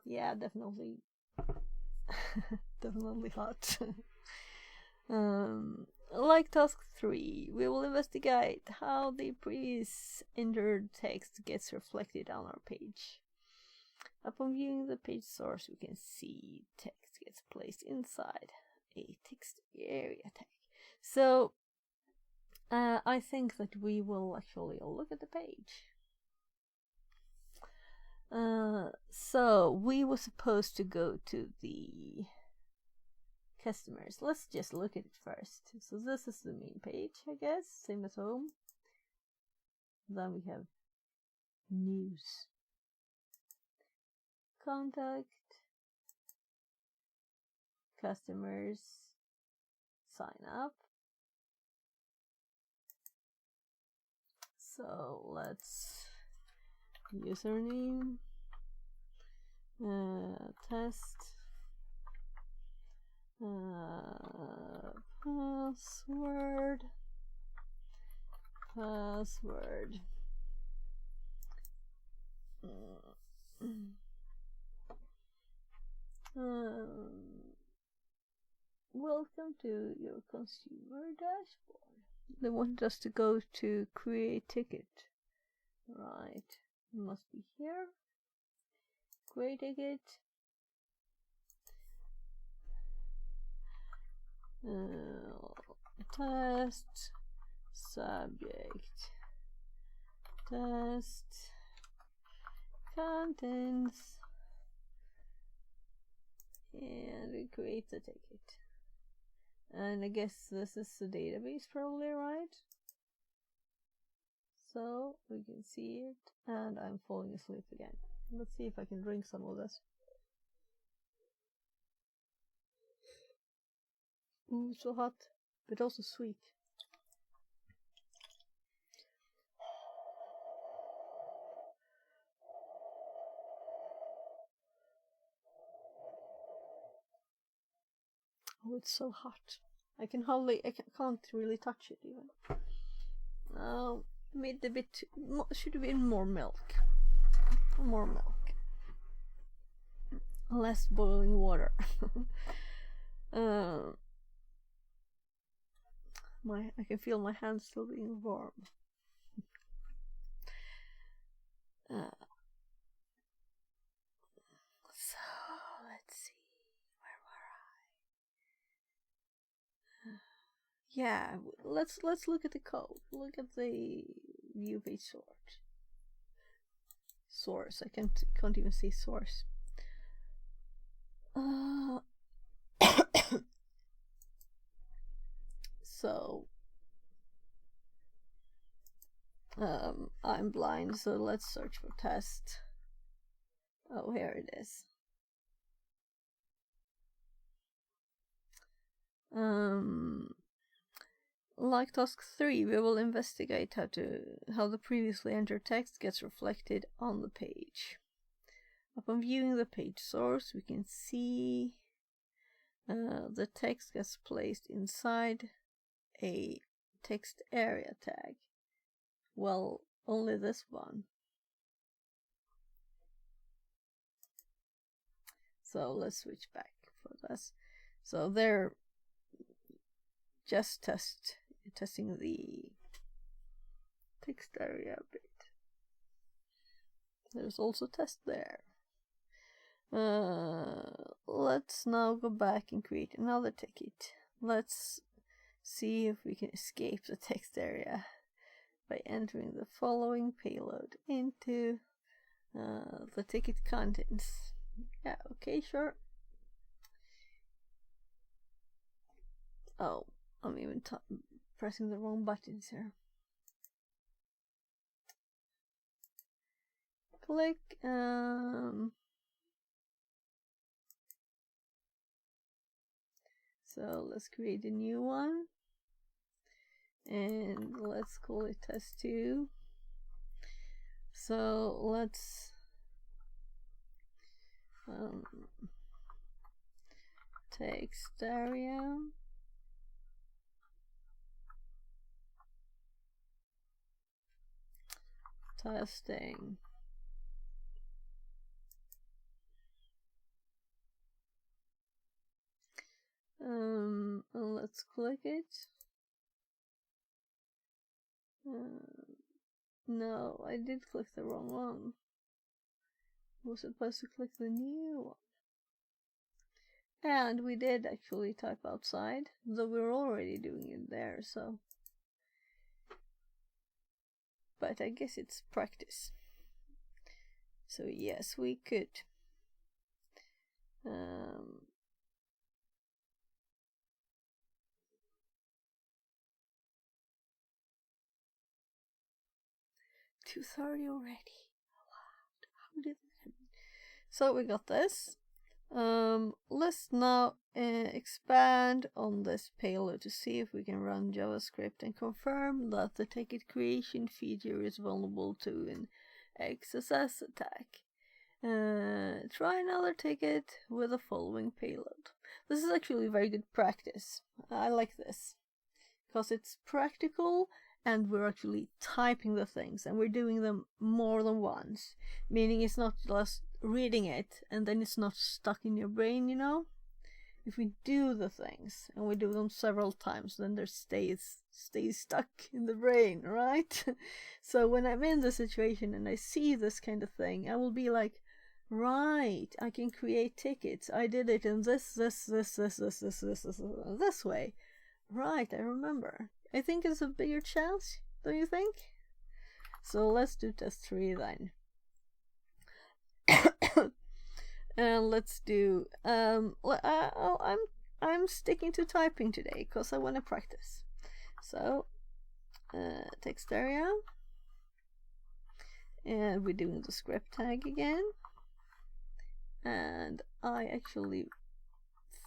Speaker 1: Yeah, definitely. Definitely hot. Like task 3, we will investigate how the previous entered text gets reflected on our page. Upon viewing the page source, we can see text gets placed inside a text area tag. So, I think that we will actually look at the page. So we were supposed to go to the customers. Let's just look at it first. So this is the main page, I guess, same as home. Then we have news. contact, customers, sign up. So let's username, test, password. Welcome to your consumer dashboard. They want us to go to create ticket. Right, it must be here. Create ticket. Test subject. Test contents. And we create the ticket. And I guess this is the database probably, right? So we can see it, and I'm falling asleep again. Let's see if I can drink some of this. Ooh, so hot, but also sweet. Oh, it's so hot. I can't really touch it even. Oh, made a bit, should have been more milk. More milk. Less boiling water. I can feel my hands still being warm. So let's see, where were I? Yeah, let's look at the code. Look at the view page source. I can't even see source. So I'm blind, so let's search for test. Oh, here it is. Like task 3, we will investigate how the previously entered text gets reflected on the page. Upon viewing the page source, we can see the text gets placed inside a text area tag. Well, only this one. So let's switch back for this. So they're just testing the text area a bit. There's also test there. Let's now go back and create another ticket. Let's see if we can escape the text area by entering the following payload into the ticket contents. Yeah, okay, sure. Oh, I'm even pressing the wrong buttons here. Click. So let's create a new one. And let's call it test 2. So let's text area. Testing. Let's click it. No, I did click the wrong one. I was supposed to click the new one. And we did actually type outside, though we were already doing it there, so. But I guess it's practice. So yes, we could. 2:30 already. Wow, how did that happen? So we got this. Let's now expand on this payload to see if we can run JavaScript and confirm that the ticket creation feature is vulnerable to an XSS attack. Try another ticket with the following payload. This is actually very good practice. I like this because it's practical and we're actually typing the things and we're doing them more than once, meaning it's not just reading it and then it's not stuck in your brain, you know. If we do the things and we do them several times, then they stays stuck in the brain, right? So when I'm in the situation and I see this kind of thing, I will be like, right, I can create tickets. I did it in this way. Right, I remember. I think it's a bigger chance, don't you think? So let's do test 3 then. And let's do I'm sticking to typing today because I want to practice. So text area, and we're doing the script tag again, and I actually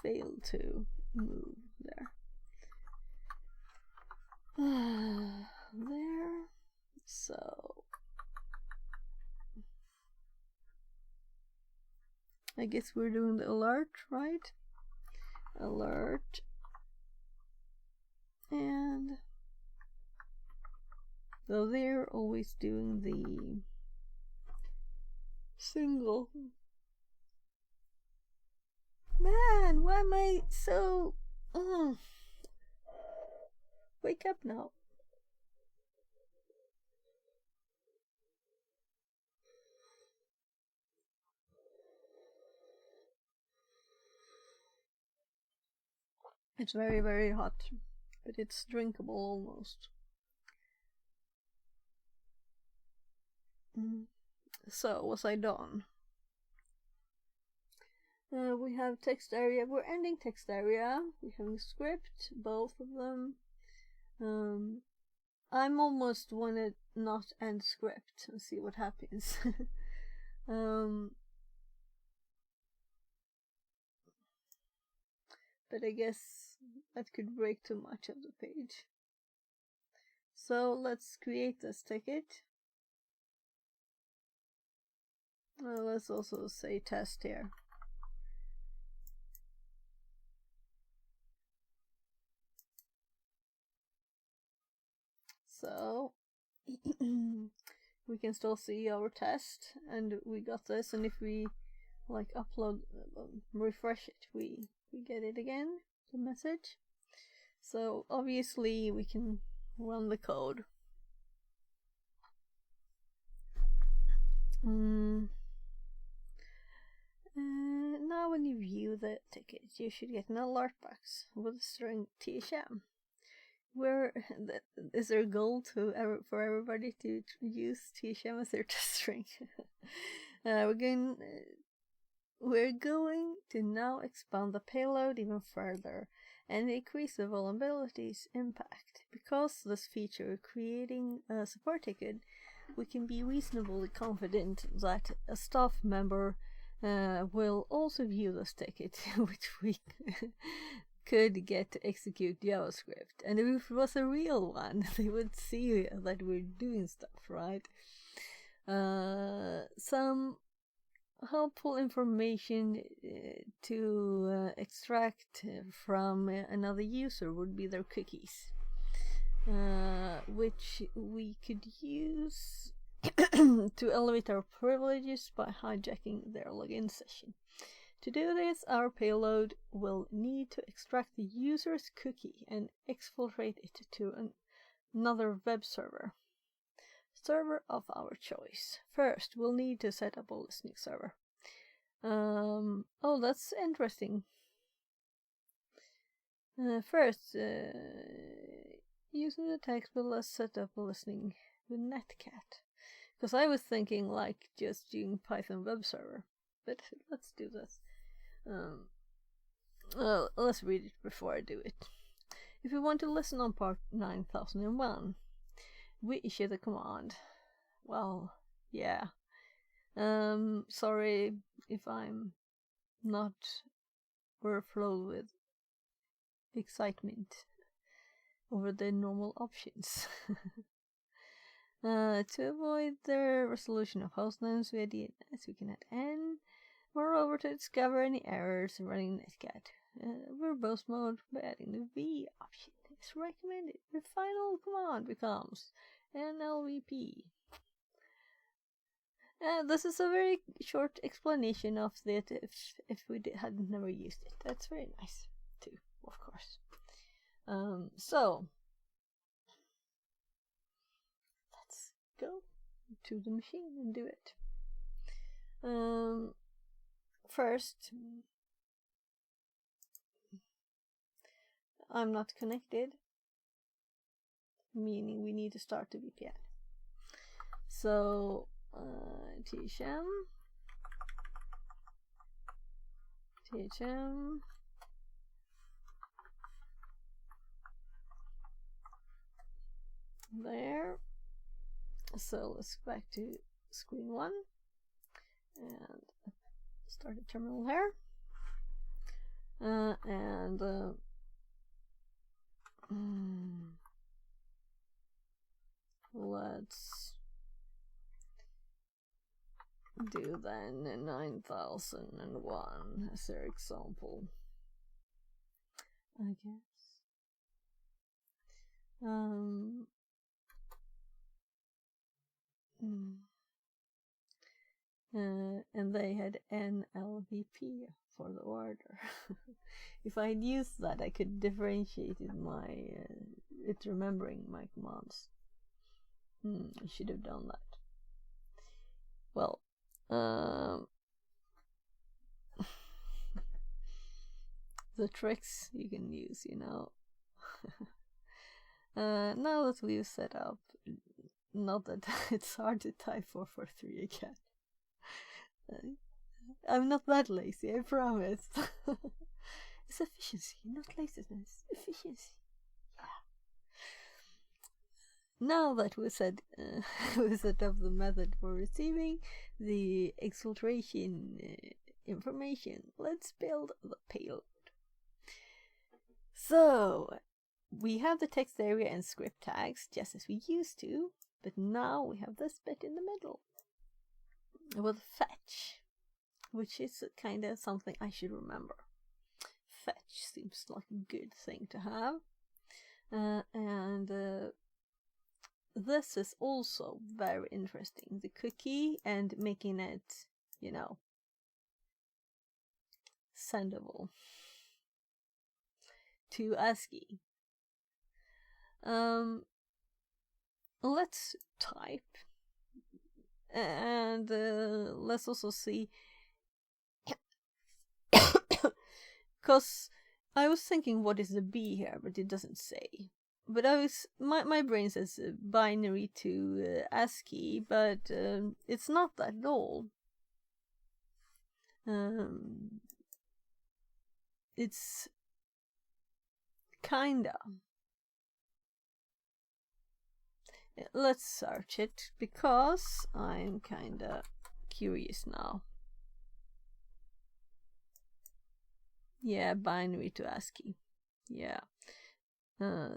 Speaker 1: failed to move there. There. So I guess we're doing the alert, right? Alert. And so they're always doing the single. Man, why am I so... Wake up now. It's very, very hot, but it's drinkable almost. So, was I done? We have text area. We're ending text area. We have a script, both of them. I'm almost wanna not end script and see what happens. But I guess that could break too much of the page. So let's create this ticket. Let's also say test here. So we can still see our test, and we got this, and if we like upload, refresh it, we get it again, the message. So obviously we can run the code. Now when you view the ticket, you should get an alert box with a string THM. Where is there a goal for everybody to use THM as their test string? We're going to now expand the payload even further and increase the vulnerabilities impact. Because this feature creating a support ticket, we can be reasonably confident that a staff member will also view this ticket, which we could get to execute JavaScript. And if it was a real one, they would see that we're doing stuff, right? Some helpful information to extract from another user would be their cookies, which we could use to elevate our privileges by hijacking their login session. To do this, our payload will need to extract the user's cookie and exfiltrate it to another web server of our choice. First, we'll need to set up a listening server. Oh, that's interesting. First, using the text, let's set up a listening with Netcat. Because I was thinking like just doing Python web server, but let's do this. Let's read it before I do it. If you want to listen on part 9001, we issue the command. Well, yeah. Sorry if I'm not overflow with excitement over the normal options. To avoid the resolution of hostnames via DNS, we can add N. Moreover, to discover any errors running Netcat, verbose mode by adding the V option is recommended. The final command becomes NLVP. This is a very short explanation of that if we hadn't never used it. That's very nice too, of course. So let's go to the machine and do it. First, I'm not connected, meaning we need to start the VPN. So THM there. So let's go back to screen 1 and start a terminal here. Let's do then 9001 as our example, I guess. And they had NLVP for the order. If I had used that, I could differentiate it remembering my commands. I should have done that. Well, the tricks you can use, you know. Now that we've set up, not that it's hard to type 443 again. I'm not that lazy, I promise. It's efficiency, not laziness. Efficiency. Yeah. Now that we set up the method for receiving the exfiltration information, let's build the payload. So we have the text area and script tags just as we used to, but now we have this bit in the middle with fetch, which is kind of something I should remember. Fetch seems like a good thing to have, and this is also very interesting, the cookie and making it, you know, sendable to ASCII. Let's type, and let's also see, because I was thinking what is the B here, but it doesn't say. But my brain says binary to ASCII, but it's not that at all. It's kinda. Let's search it because I'm kinda curious now. Yeah, binary to ASCII. Yeah.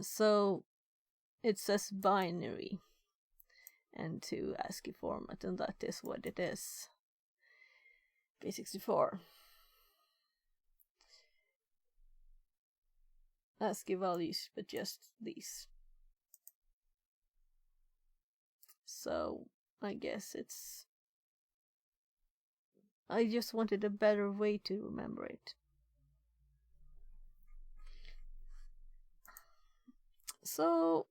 Speaker 1: So it says binary and to ASCII format, and that is what it is. base64. ASCII values, but just these. So I guess I just wanted a better way to remember it. So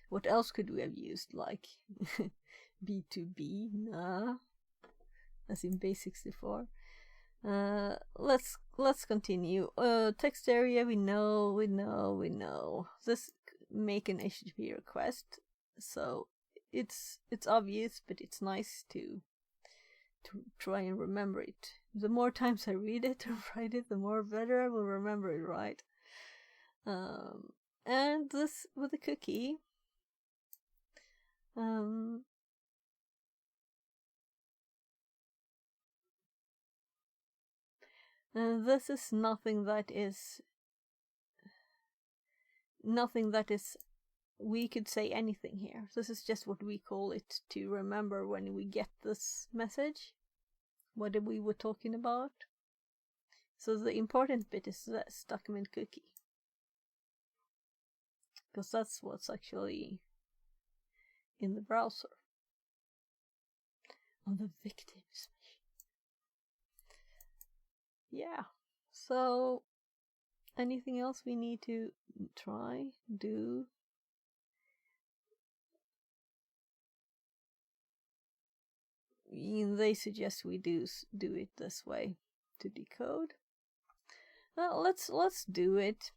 Speaker 1: what else could we have used, like B2B? Nah, as in base64. Let's continue. Text area, we know. This make an HTTP request, so it's obvious, but it's nice to try and remember it. The more times I read it or write it, the more better I will remember it, right? And this with the cookie. And this is nothing that is we could say anything here. This is just what we call it to remember when we get this message what we were talking about. So the important bit is this document cookie, because that's what's actually in the browser on the victim's machine. Yeah, so anything else we need to do? They suggest we do it this way to decode. Let's do it,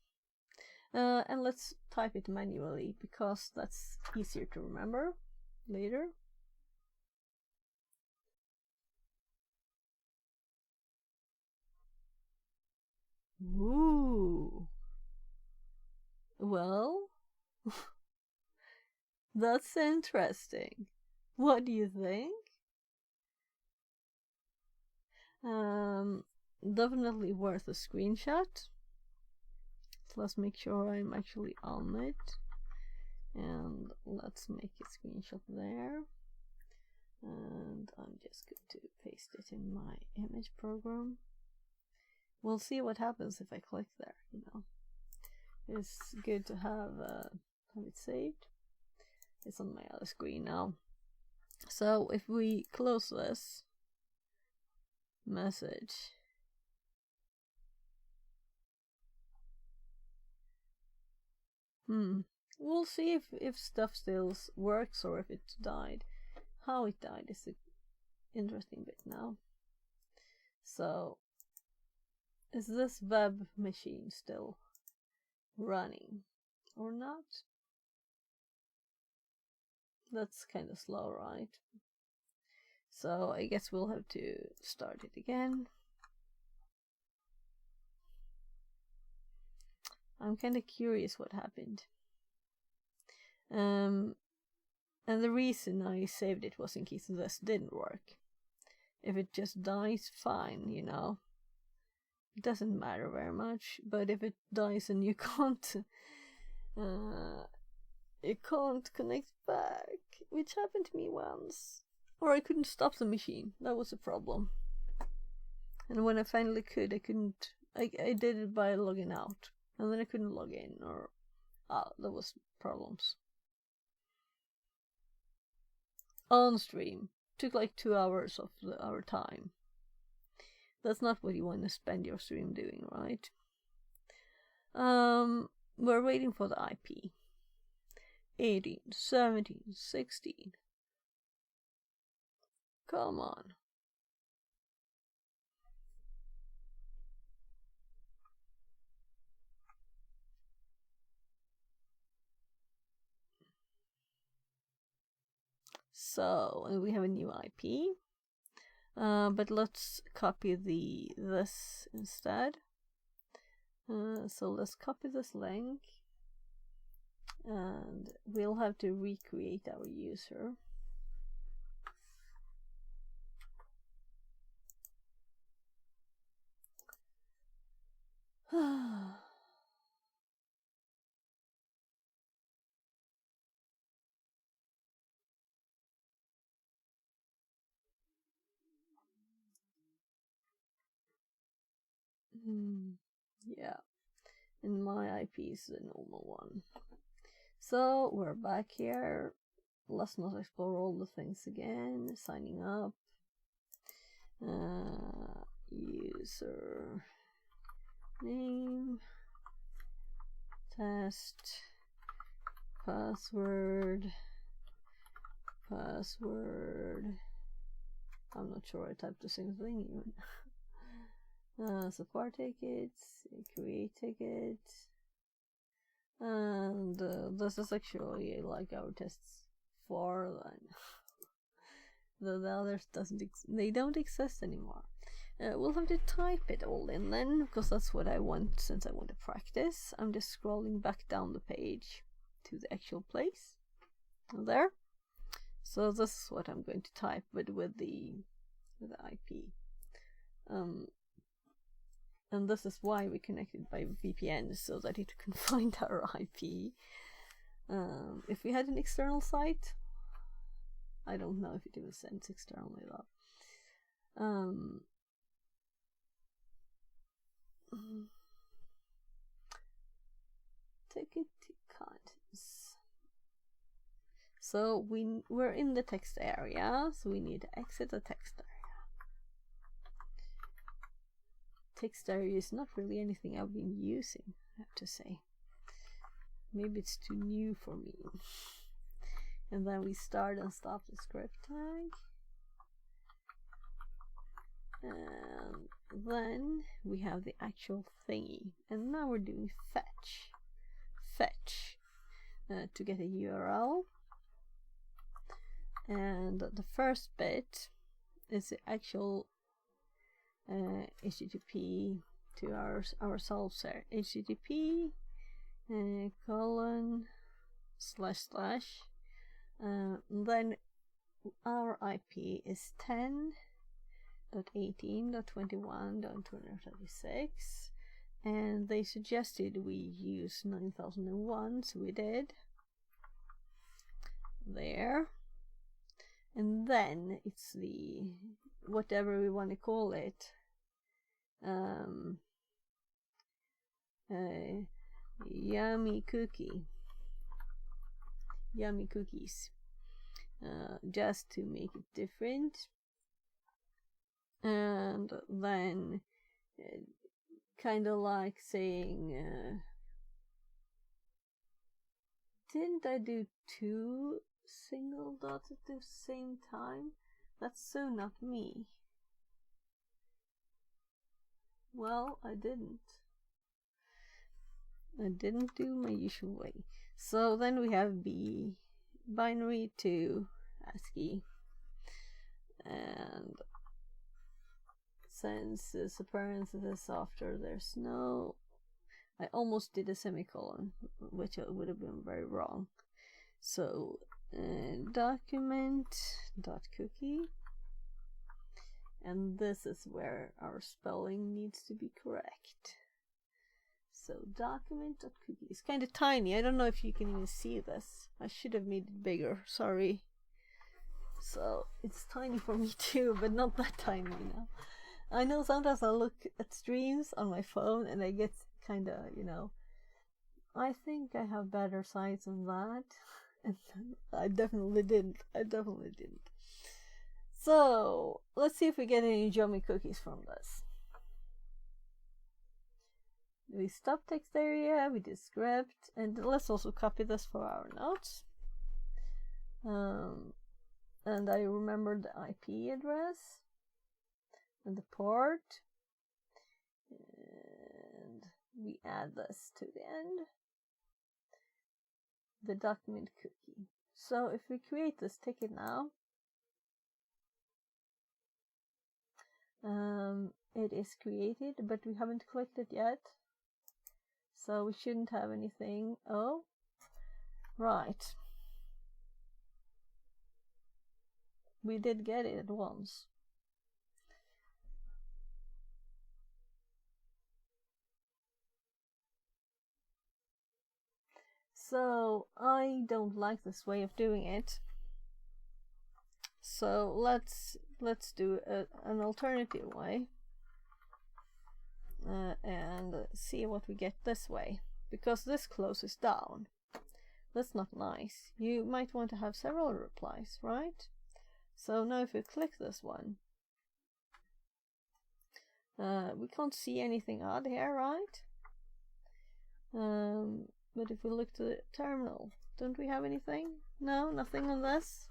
Speaker 1: and let's type it manually because that's easier to remember later. Ooh. Well, that's interesting. What do you think? Definitely worth a screenshot. So let's make sure I'm actually on it. And let's make a screenshot there. And I'm just going to paste it in my image program. We'll see what happens if I click there, you know. It's good to have it saved. It's on my other screen now. So if we close this message, we'll see if stuff still works or if it died. How it died is an interesting bit now. So is this web machine still running or not? That's kind of slow, right? So I guess we'll have to start it again. I'm kind of curious what happened. And the reason I saved it was in case this didn't work. If it just dies, fine, you know. It doesn't matter very much, but if it dies and you can't connect back, which happened to me once. Or I couldn't stop the machine. That was a problem. And when I finally could, I did it by logging out. And then I couldn't log in, or there was problems. On stream. Took like 2 hours of our time. That's not what you want to spend your stream doing, right? We're waiting for the IP. 18, 17, 16. Come on. So, and we have a new IP. But let's copy this instead. So let's copy this link. And we'll have to recreate our user. Yeah, and my IP is the normal one. So we're back here. Let's not explore all the things again. Signing up. User name, test, password. I'm not sure I typed the same thing even. Support tickets, create ticket, and this is actually like our tests 4 then. The others they don't exist anymore. We'll have to type it all in then, because that's what I want since I want to practice. I'm just scrolling back down the page to the actual place. There. So this is what I'm going to type, but with the IP. And this is why we connected by VPN, so that it can find our IP. If we had an external site, I don't know if it even sends externally though. Ticket contents. So we're in the text area, so we need to exit the text area. Text area is not really anything I've been using, I have to say. Maybe it's too new for me. And then we start and stop the script tag. And then we have the actual thingy. And now we're doing fetch. Fetch to get a URL. And the first bit is the actual HTTP to ourselves there. HTTP colon / then our IP is 10.18.21.236, and they suggested we use 9001, so we did there. And then it's the whatever we want to call it, yummy cookies, just to make it different. And then kind of like saying, didn't I do 2 single dots at the same time? That's so not me. Well, I didn't do my usual way. So then we have B binary to ASCII, and since it's a parenthesis after, there's no, I almost did a semicolon, which would have been very wrong. So document.cookie, and this is where our spelling needs to be correct. So document.cookie is kind of tiny. I don't know if you can even see this. I should have made it bigger, sorry. So it's tiny for me too, but not that tiny, you know. I know sometimes I look at streams on my phone and I get kind of, you know, I think I have better size than that. And I definitely didn't. So let's see if we get any yummy cookies from this. We stop text area, we did script, and let's also copy this for our notes. And I remembered the IP address and the port, and we add this to the end, the document cookie. So if we create this ticket now, it is created, but we haven't clicked it yet, so we shouldn't have anything. Oh, right, we did get it at once. So I don't like this way of doing it. So let's do an alternative way and see what we get this way, because this closes down. That's not nice. You might want to have several replies, right? So now if we click this one, we can't see anything odd here, right? But if we look to the terminal, don't we have anything? No, nothing on this.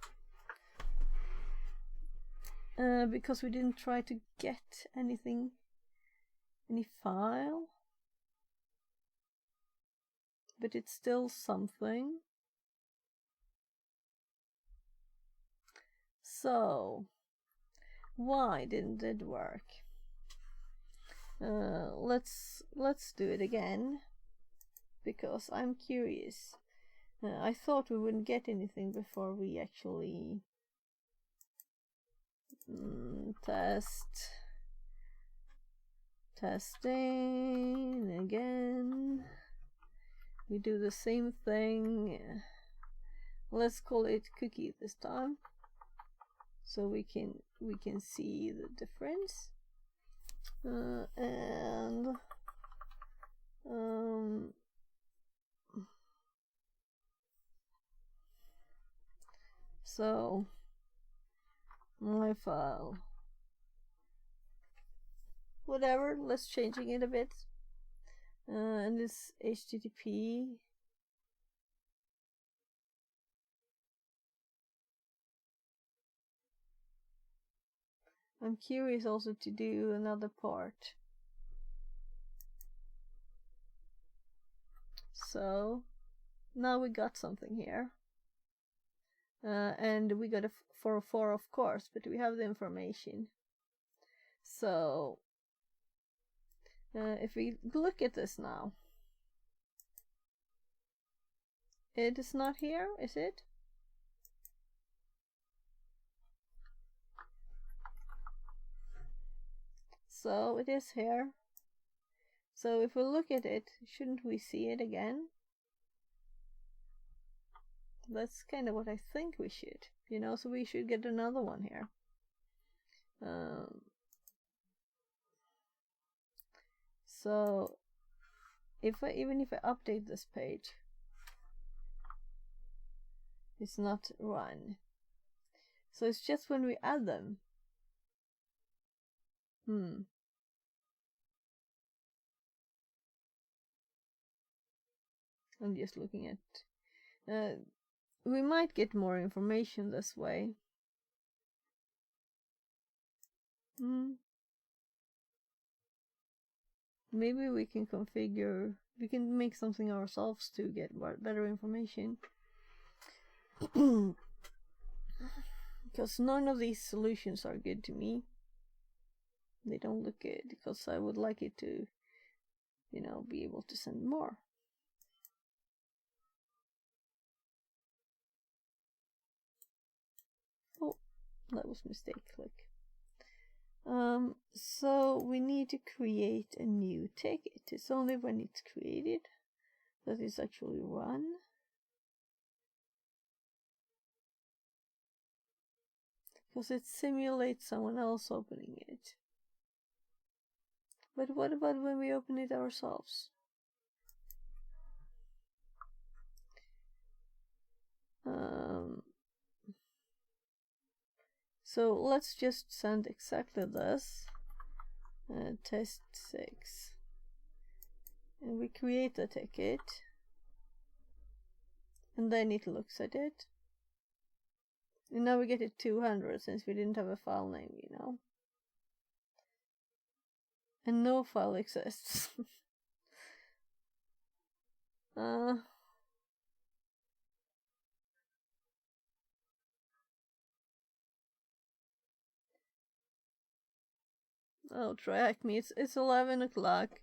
Speaker 1: Because we didn't try to get anything, any file. But it's still something. So, why didn't it work? Let's do it again, because I'm curious. I thought we wouldn't get anything before we actually test Testing again. We do the same thing. Let's call it cookie this time, so we can see the difference. And so my file, whatever, let's changing it a bit. And this HTTP. I'm curious also to do another part. So now we got something here. And we got a 404 of course, but we have the information. So if we look at this now, it is not here, is it? So it is here. So if we look at it, shouldn't we see it again? That's kind of what I think we should, you know, so we should get another one here. So even if I update this page, it's not run. So it's just when we add them. I'm just looking at. We might get more information this way. Maybe we can configure. We can make something ourselves to get better information. Because none of these solutions are good to me. They don't look good, because I would like it to, you know, be able to send more. Oh, that was a mistake click. So we need to create a new ticket. It's only when it's created that it's actually run. Because it simulates someone else opening it. But what about when we open it ourselves? So let's just send exactly this. Test 6. And we create a ticket. And then it looks at it. And now we get it 200 since we didn't have a file name, you know. And no file exists. Oh, try hack me. It's 11 o'clock.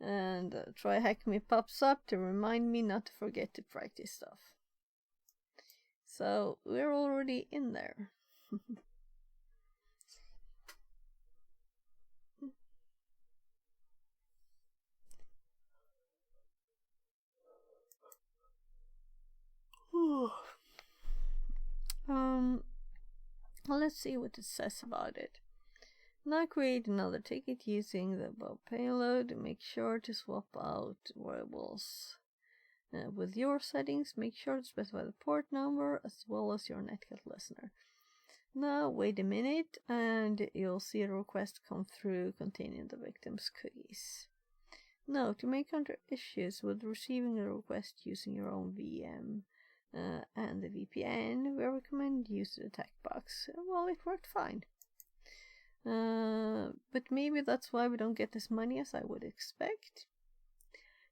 Speaker 1: And try hack me pops up to remind me not to forget to practice stuff. So we're already in there. Let's see what it says about it. Now create another ticket using the above payload and make sure to swap out variables. With your settings, make sure to specify the port number as well as your netcat listener. Now wait a minute and you'll see a request come through containing the victim's cookies. Now, to make counter issues with receiving a request using your own VM and the VPN, we recommend use the attack box. Well, it worked fine. But maybe that's why we don't get as many as I would expect.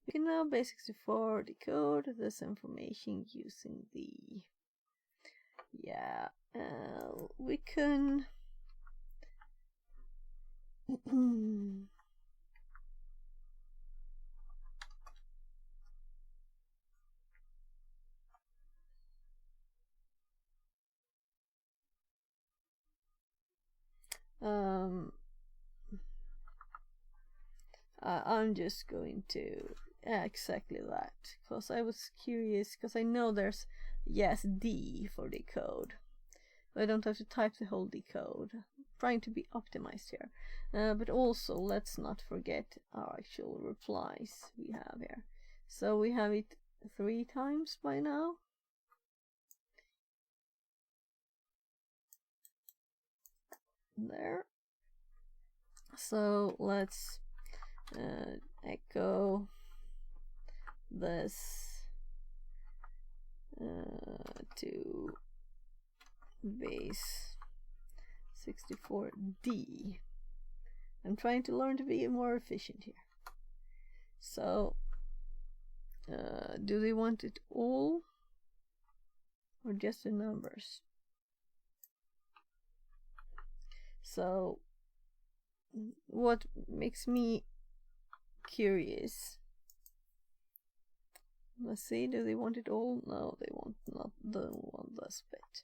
Speaker 1: We can now base64 decode this information using the... Yeah, we can... I'm just going to exactly that, because I was curious, because I know there's yes D for decode. I don't have to type the whole decode. I'm trying to be optimized here. But also, let's not forget our actual replies we have here. So we have it 3 times by now. There. So let's echo this to base 64D. I'm trying to learn to be more efficient here. So, do they want it all or just the numbers? So, what makes me curious? Let's see, do they want it all? No, they want not the one this bit.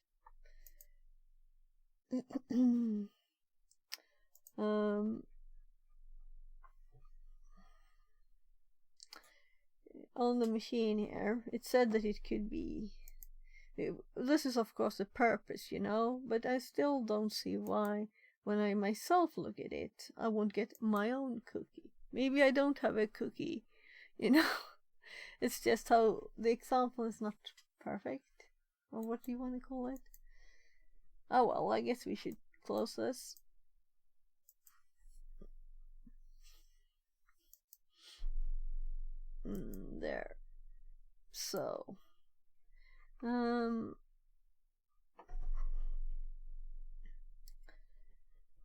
Speaker 1: On the machine here, it said that it could be. This is of course the purpose, you know, but I still don't see why, when I myself look at it, I won't get my own cookie. Maybe I don't have a cookie, you know. It's just how the example is not perfect, or what do you want to call it? Oh well, I guess we should close this. There. So,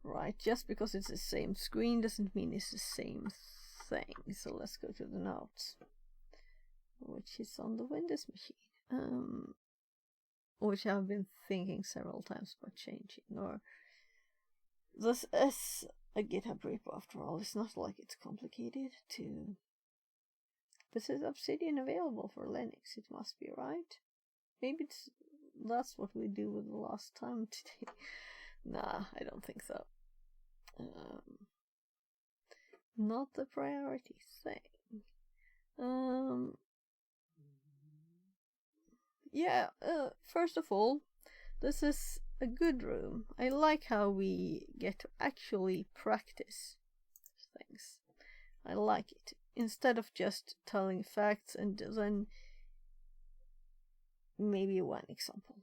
Speaker 1: right, just because it's the same screen doesn't mean it's the same thing. So let's go to the notes, which is on the Windows machine, which I've been thinking several times about changing. Or this is a GitHub repo after all. It's not like it's complicated to. But is Obsidian available for Linux? It must be, right? Maybe that's what we do with the last time today. Nah, I don't think so. Not the priority thing. Yeah, first of all, this is a good room. I like how we get to actually practice things. I like it. Instead of just telling facts and then maybe one example.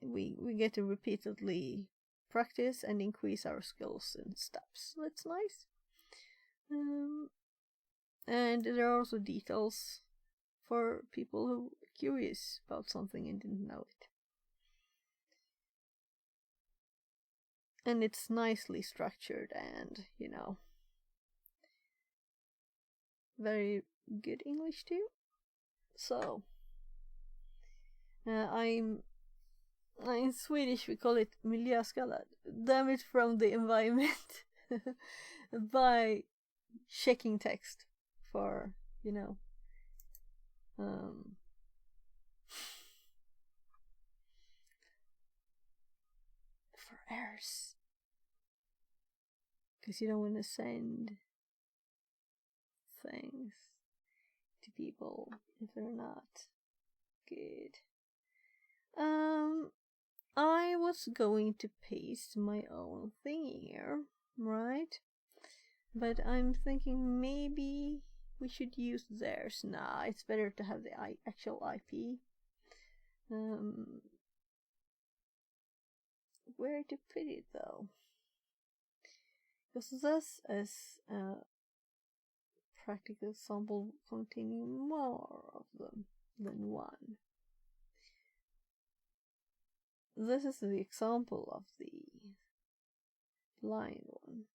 Speaker 1: We get to repeatedly practice and increase our skills in steps. That's nice. And there are also details for people who are curious about something and didn't know it. And it's nicely structured and, you know, very good English too. So, in Swedish we call it miljöskadad, damage from the environment, by checking text for, you know, for errors, because you don't want to send things to people if they're not good. I was going to paste my own thing here, right? But I'm thinking maybe we should use theirs. Nah, it's better to have the actual IP. Where to put it though? Because this is a practical sample containing more of them than one. This is the example of the blind one.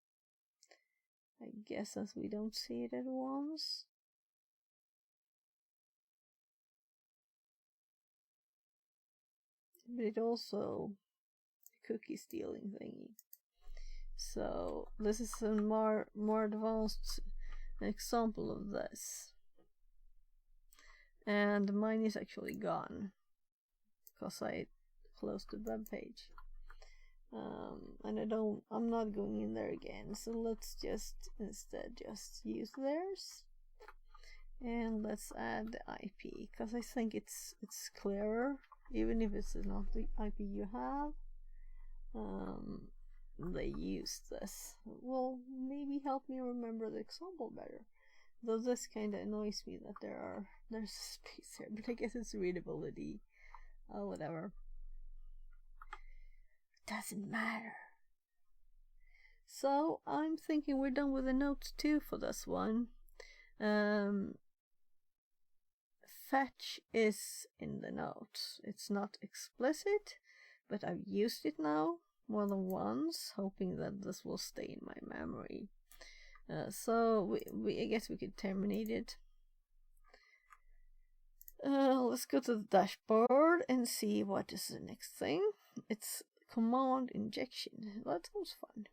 Speaker 1: I guess as we don't see it at once. But it also a cookie stealing thingy. So this is a more advanced example of this. And mine is actually gone because I closed the web page. And I'm not going in there again, so let's just instead just use theirs. And let's add the IP, because I think it's clearer, even if it's not the IP you have. They use this. Will maybe help me remember the example better. Though this kind of annoys me that there's space here, but I guess it's readability. Oh, whatever. Doesn't matter. So I'm thinking we're done with the notes too for this one. Fetch is in the notes. It's not explicit, but I've used it now more than once, hoping that this will stay in my memory. So I guess we could terminate it. Let's go to the dashboard and see what is the next thing. It's command injection. That sounds fun.